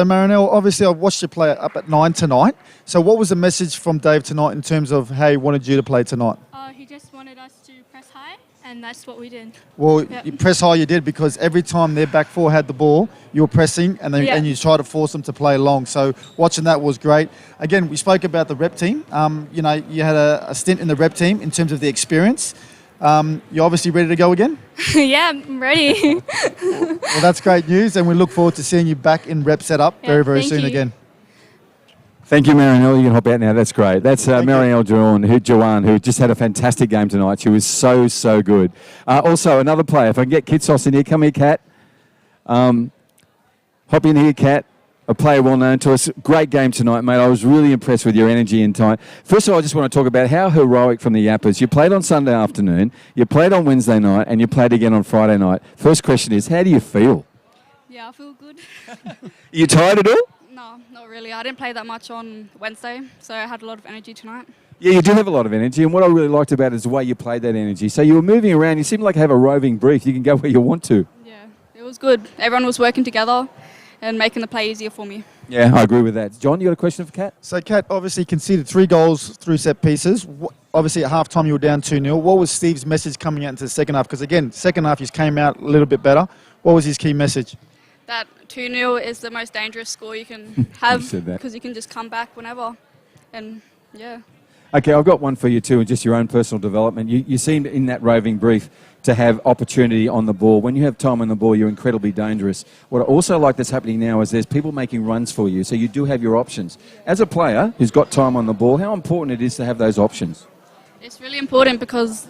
Marinelle, obviously I've watched you play up at 9 tonight. So what was the message from Dave tonight in terms of how he wanted you to play tonight? He just wanted us to press high, and that's what we did. Well, you press high you did, because every time their back four had the ball, you were pressing and you tried to force them to play long. So watching that was great. Again, we spoke about the rep team. You had a stint in the rep team in terms of the experience. You're obviously ready to go again? Yeah, I'm ready. Well, that's great news, and we look forward to seeing you back in rep setup very soon again. Thank you, Marinelle. You can hop out now. That's great. That's Marinelle Joanne, who just had a fantastic game tonight. She was so good. Also, another player. If I can get Kitsos in here. Come here, Kat. Hop in here, Kat. A player well known to us. Great game tonight, mate. I was really impressed with your energy and time. First of all, I just want to talk about how heroic from the Yapas. You played on Sunday afternoon, you played on Wednesday night, and you played again on Friday night. First question is, how do you feel? Yeah, I feel good. You tired at all? No, not really. I didn't play that much on Wednesday, so I had a lot of energy tonight. Yeah, you do have a lot of energy, and what I really liked about it is the way you played that energy. So you were moving around. You seemed like you have a roving brief. You can go where you want to. Yeah, it was good. Everyone was working together and making the play easier for me. Yeah, I agree with that. John, you got a question for Kat? So Kat obviously conceded 3 goals through set pieces. Obviously at half-time you were down 2-0. What was Steve's message coming out into the second half? Because again, second half you came out a little bit better. What was his key message? That 2-0 is the most dangerous score you can have because you can just come back whenever. And yeah. Okay, I've got one for you too, and just your own personal development. You seemed in that roving brief to have opportunity on the ball. When you have time on the ball, you're incredibly dangerous. What I also like that's happening now is there's people making runs for you, so you do have your options. As a player who's got time on the ball, how important it is to have those options? It's really important because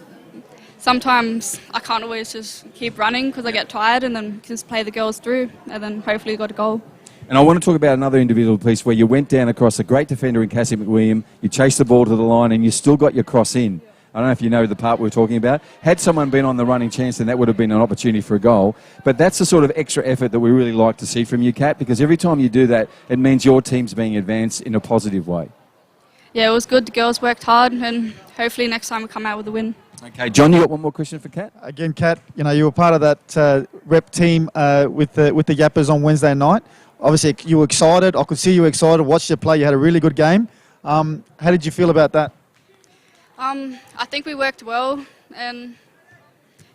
sometimes I can't always just keep running because I get tired, and then just play the girls through and then hopefully got a goal. And I want to talk about another individual piece where you went down across a great defender in Cassie McWilliam, you chased the ball to the line and you still got your cross in. I don't know if you know the part we were talking about. Had someone been on the running chance, then that would have been an opportunity for a goal. But that's the sort of extra effort that we really like to see from you, Kat, because every time you do that, it means your team's being advanced in a positive way. Yeah, it was good. The girls worked hard, and hopefully next time we come out with a win. Okay, John, you got one more question for Kat? Again, Kat, you were part of that rep team with the Yapas on Wednesday night. Obviously, you were excited. I could see you were excited. Watched you play. You had a really good game. How did you feel about that? I think we worked well, and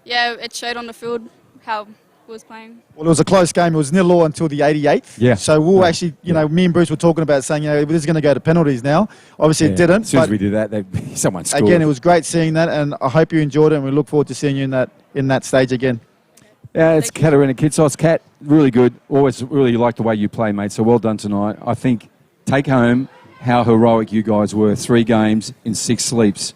yeah, it showed on the field how we was playing. Well, it was a close game. It was 0-0 until the 88th. Yeah. So we'll actually, me and Bruce were talking about saying, this is going to go to penalties now. Obviously, it didn't. As soon as we did that, someone scored. Again, it was great seeing that, and I hope you enjoyed it, and we look forward to seeing you in that stage again. Yeah, it's Katarina Kitsos. Kat, really good. Always really like the way you play, mate. So well done tonight. I think take home how heroic you guys were. 3 games in 6 sleeps.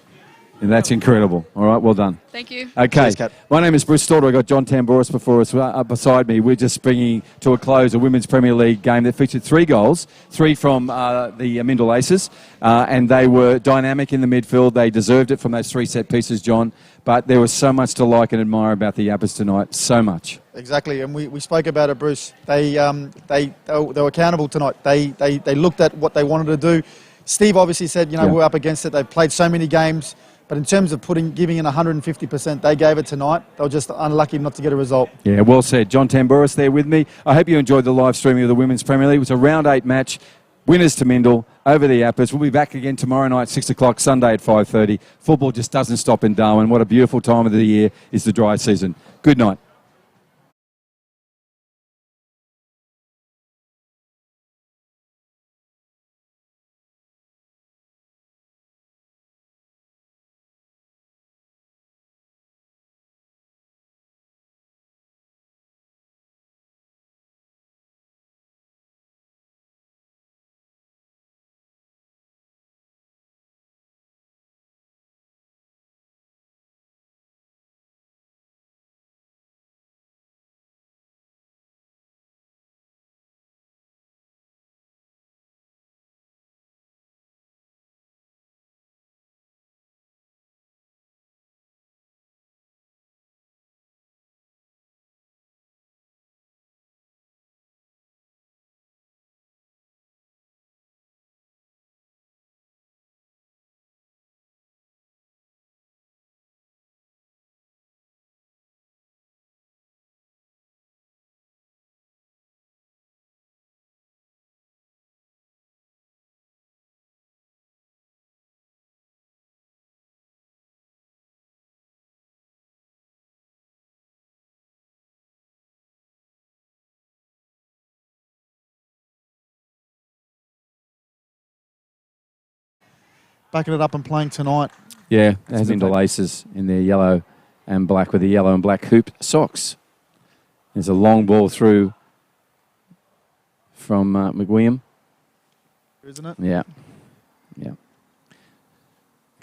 And that's incredible. All right, well done. Thank you. Okay, Cheers, Kat. My name is Bruce Stalter. I've got John Tambouris before us up beside me. We're just bringing to a close a Women's Premier League game that featured 3 goals, 3 from the Mindil Aces, and they were dynamic in the midfield. They deserved it from those 3 set pieces, John, but there was so much to like and admire about the Yapas tonight, so much. Exactly, and we spoke about it, Bruce. They were accountable tonight. They looked at what they wanted to do. Steve obviously said, we're up against it. They've played so many games. But in terms of giving in 150%, they gave it tonight. They were just unlucky not to get a result. Yeah, well said. John Tambouris there with me. I hope you enjoyed the live streaming of the Women's Premier League. It was a round 8 match. Winners to Mindil over the Yapas. We'll be back again tomorrow night, 6 o'clock, Sunday at 5:30. Football just doesn't stop in Darwin. What a beautiful time of the year is the dry season. Good night. Backing it up and playing tonight. Yeah, that's Mindil Aces in their yellow and black with the yellow and black hoop socks. There's a long ball through from McWilliam. Isn't it? Yeah. Yeah.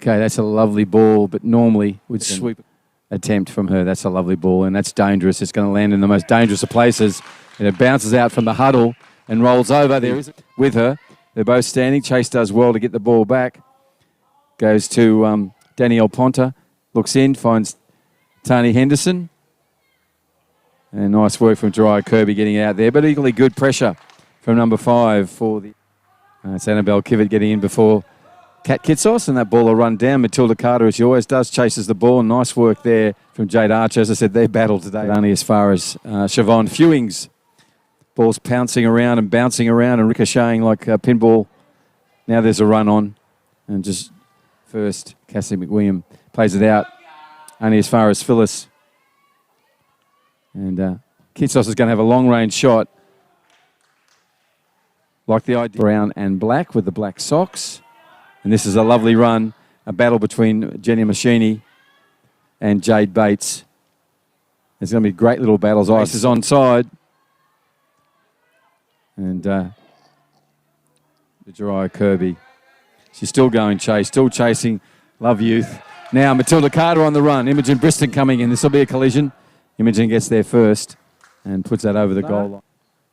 Okay, that's a lovely ball, but normally would sweep attempt from her. That's a lovely ball, and that's dangerous. It's going to land in the most dangerous of places, and it bounces out from the huddle and rolls over. There is with her. They're both standing. Chase does well to get the ball back. Goes to Danielle Ponta. Looks in, finds Tani Henderson. And nice work from Jeriah Kirby getting it out there, but equally good pressure from number 5 for the... it's Annabelle Kivett getting in before Kat Kitsos, and that ball will run down. Matilda Carter, as she always does, chases the ball. Nice work there from Jade Archer. As I said, they battled today only as far as Siobhan Fewings. Ball's pouncing around and bouncing around and ricocheting like a pinball. Now there's a run on. And just first, Cassie McWilliam plays it out only as far as Phyllis. And Kitsos is going to have a long-range shot. Like the idea. Brown and black with the black socks. And this is a lovely run, a battle between Jenny Machini and Jade Bates. There's going to be great little battles. Ice is onside. And the Jeriah Kirby. She's still going chase, still chasing. Love youth. Now Matilda Carter on the run. Imogen Briston coming in. This will be a collision. Imogen gets there first and puts that over the goal line.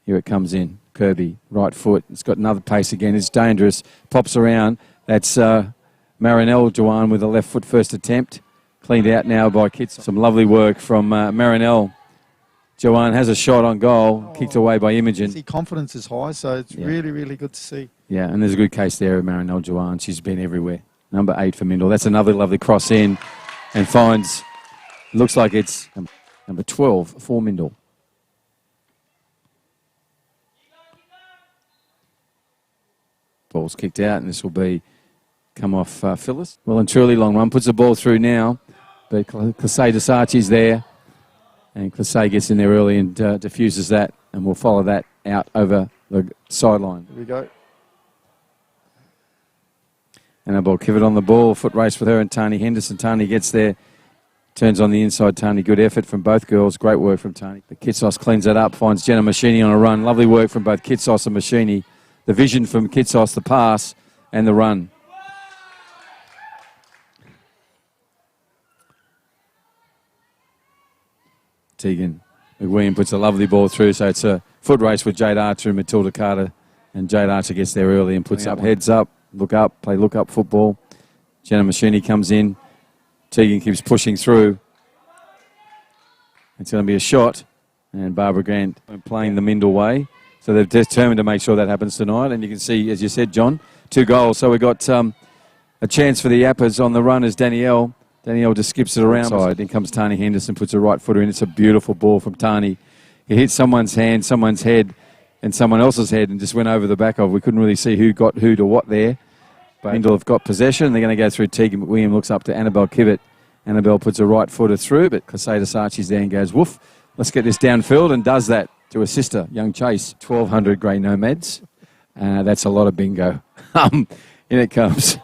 Here it comes in. Kirby, right foot. It's got another pace again. It's dangerous. Pops around. That's Marinelle Joanne with a left foot first attempt. Cleaned out now by Kitsos. Some lovely work from Marinelle. Joanne has a shot on goal, kicked away by Imogen. See, confidence is high, so it's really, really good to see. Yeah, and there's a good case there of Marinelle Joanne. She's been everywhere. Number 8 for Mindil. That's another lovely cross in and finds, looks like it's number 12 for Mindil. Ball's kicked out, and this will be come off Phyllis. Well and truly long run. Puts the ball through now, but Clasey Desachi's there. And Clasey gets in there early and diffuses that, and we'll follow that out over the sideline. Here we go. And a ball, Kivett on the ball, foot race with her and Tani Henderson. Tani gets there, Turns on the inside, Tani. Good effort from both girls. Great work from Tani. But Kitsos cleans it up, finds Jenna Machini on a run. Lovely work from both Kitsos and Machini. The vision from Kitsos, the pass and the run. Tegan McWilliam puts a lovely ball through, so it's a foot race with Jade Archer and Matilda Carter. And Jade Archer gets there early and puts up heads up, play look up football. Jenna Machini comes in. Tegan keeps pushing through. It's going to be a shot. And Barbara Grant playing the Mindil way. So they're determined to make sure that happens tonight. And you can see, as you said, John, 2 goals. So we've got a chance for the Yapas on the run as Danielle. Danielle just skips it around. Side. In comes Tani Henderson, puts a right footer in. It's a beautiful ball from Tani. He hit someone's hand, someone's head, and someone else's head and just went over the back of. We couldn't really see who got who to what there. Mindil have got possession. They're going to go through. Tegan McWilliam looks up to Annabelle Kivett. Annabelle puts a right footer through, but Crusader Saatchi's there and goes, woof, let's get this downfield, and does that to her sister, young Chase. 1,200 grey nomads. That's a lot of bingo. In it comes.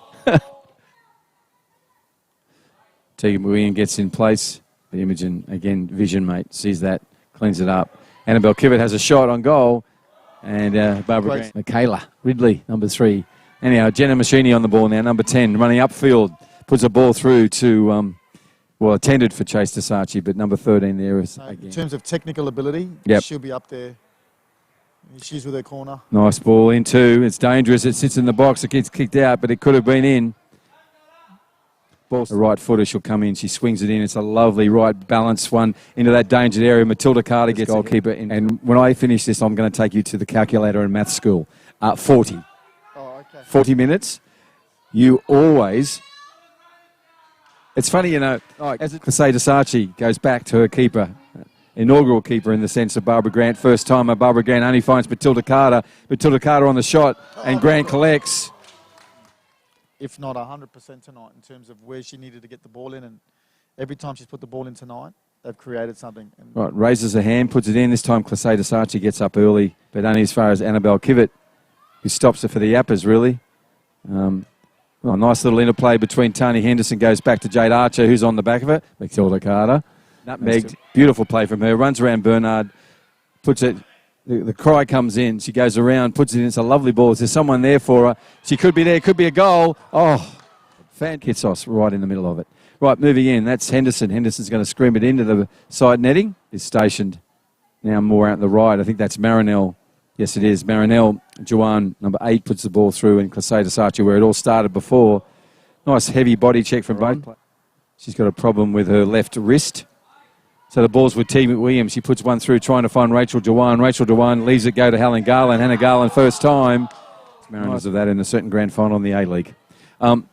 Tegan McWilliam gets in place. The Imogen, again, vision, mate, sees that, cleans it up. Annabelle Kivett has a shot on goal, and Barbara Grant. Michaela Ridley, number 3. Anyhow, Jenna Machini on the ball now, number 10, running upfield, puts a ball through to, intended for Chase Saatchi, but number 13 there is, again. In terms of technical ability, she'll be up there. She's with her corner. Nice ball in 2. It's dangerous. It sits in the box. It gets kicked out, but it could have been in. The right footer, she'll come in. She swings it in. It's a lovely right balanced one into that dangerous area. Matilda Carter gets goalkeeper in. And when I finish this, I'm going to take you to the calculator in math school. 40. Oh, okay. 40 minutes. You always... It's funny, you know, as Crusader Saatchi goes back to her keeper, inaugural keeper in the sense of Barbara Grant. First timer, Barbara Grant only finds Matilda Carter. Matilda Carter on the shot, and Grant collects. If not 100% tonight in terms of where she needed to get the ball in. And every time she's put the ball in tonight, they've created something. And right, raises a hand, puts it in. This time Crusader Saatchi gets up early, but only as far as Annabelle Kivett, who stops it for the Yappers, really. Nice little interplay between Tani Henderson, goes back to Jade Archer, who's on the back of it. Matilda Carter. Nutmegged. Beautiful play from her. Runs around Bernard, puts it. The cry comes in. She goes around, puts it in. It's a lovely ball. Is there someone there for her? She could be there. Could be a goal. Oh, Kitsos right in the middle of it. Right, moving in. That's Henderson. Henderson's going to scream it into the side netting. Is stationed now more out the right. I think that's Marinelle. Yes, it is. Marinelle, Joanne, number 8, puts the ball through in Crusader Saatchi, where it all started before. Nice heavy body check from both. She's got a problem with her left wrist. So the ball's with T. McWilliam. She puts one through trying to find Rachel Dewan. Rachel Dewan leaves it go to Helen Garland. Hannah Garland, first time. Mariners of that in a certain grand final in the A-League. We're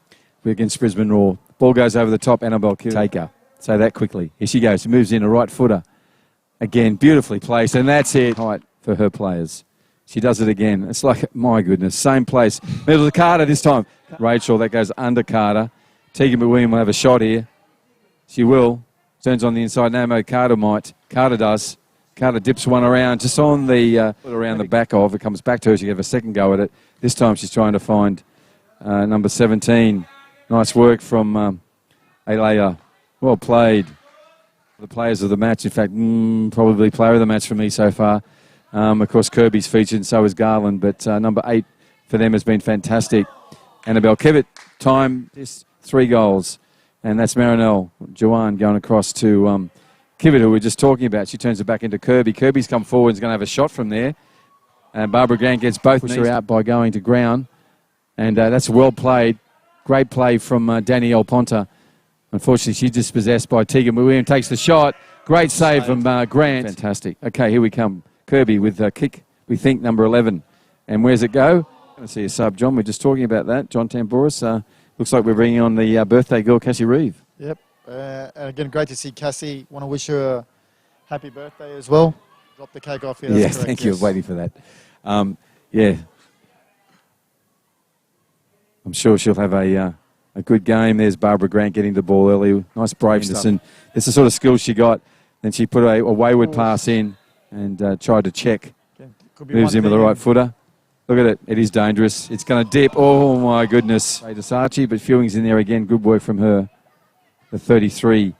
against Brisbane Roar. Ball goes over the top. Annabelle Kivett. Take her. Say that quickly. Here she goes. She moves in a right footer. Again, beautifully placed. And that's it. Height for her players. She does it again. It's like, my goodness, same place. Middle of Carter this time. Rachel, that goes under Carter. Tegan McWilliam will have a shot here. She will. Turns on the inside. No, Carter might. Carter does. Carter dips one around, just on the around the back of. It comes back to her. She can have a second go at it. This time she's trying to find number 17. Nice work from Alea. Well played. The players of the match, in fact, probably player of the match for me so far. Of course, Kirby's featured, and so is Garland. But number 8 for them has been fantastic. Annabelle Kivett, time, just 3 goals. And that's Marinelle, Joanne going across to Kivett, who we were just talking about. She turns it back into Kirby. Kirby's come forward and is going to have a shot from there. And Barbara Grant gets both knees out by going to ground. And that's well played. Great play from Danielle Ponta. Unfortunately, she's dispossessed by Tegan McWilliam. Takes the shot. Great save from Grant. Fantastic. Okay, here we come. Kirby with a kick, we think, number 11. And where's it go? Going to see a sub, John. We're just talking about that. John Tambouris. Looks like we're bringing on the birthday girl, Cassie Reeve. Yep. And again, great to see Cassie. Want to wish her a happy birthday as well. Drop the cake off here. Yeah, thank you. Waiting for that. Yeah. I'm sure she'll have a good game. There's Barbara Grant getting the ball early. Nice brave stuff. That's the sort of skills she got. Then she put a wayward pass in and tried to check. Moves in with the right footer. Look at it. It is dangerous. It's going to dip. Oh, my goodness. Saatchi, but Fewing's in there again. Good work from her. The 33.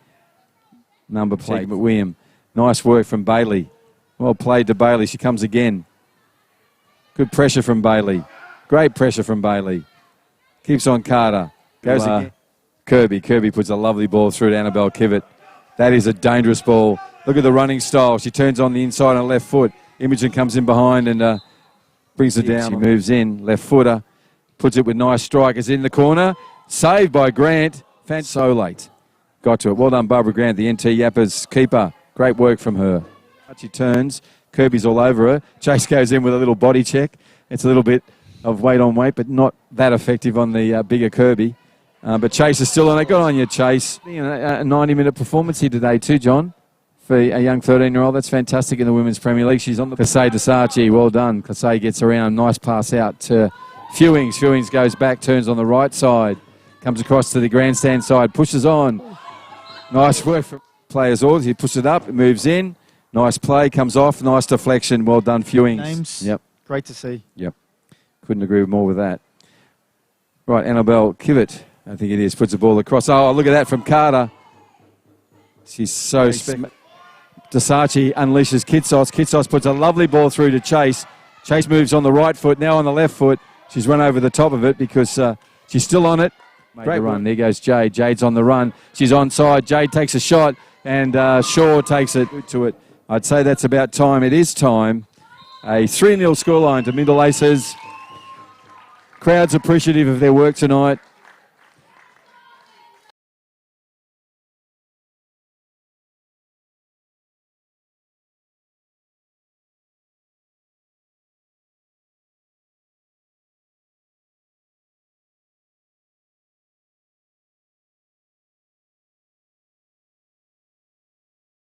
number plate. McWilliam. Nice work from Bailey. Well played to Bailey. She comes again. Good pressure from Bailey. Great pressure from Bailey. Keeps on Carter. Goes again. Kirby. Kirby puts a lovely ball through to Annabelle Kivett. That is a dangerous ball. Look at the running style. She turns on the inside on her left foot. Imogen comes in behind and brings it down. She moves in. Left footer. Puts it with nice strikers in the corner. Saved by Grant. So late. Got to it. Well done, Barbara Grant, the NT Yapas keeper. Great work from her. She turns. Kirby's all over her. Chase goes in with a little body check. It's a little bit of weight on weight, but not that effective on the bigger Kirby. But Chase is still on it. Good on you, Chase. You know, a 90-minute performance here today too, John, for a young 13-year-old. That's fantastic in the Women's Premier League. She's on the... Kasey Desarchi, well done. Kasey gets around. Nice pass out to Fewings. Fewings goes back, turns on the right side. Comes across to the grandstand side, pushes on. Nice work from players all. He pushes it up, it moves in. Nice play, comes off. Nice deflection. Well done, Fewings. Names. Yep. Great to see. Yep. Couldn't agree more with that. Right, Annabelle Kivett, I think it is, puts the ball across. Oh, look at that from Carter. She's so... Desarchi unleashes Kitsos. Kitsos puts a lovely ball through to Chase. Chase moves on the right foot, now on the left foot. She's run over the top of it because she's still on it. Great run. There goes Jade. Jade's on the run. She's onside. Jade takes a shot and Shaw takes it to it. I'd say that's about time. It is time. A 3-0 scoreline to Mindil Aces. Crowd's appreciative of their work tonight.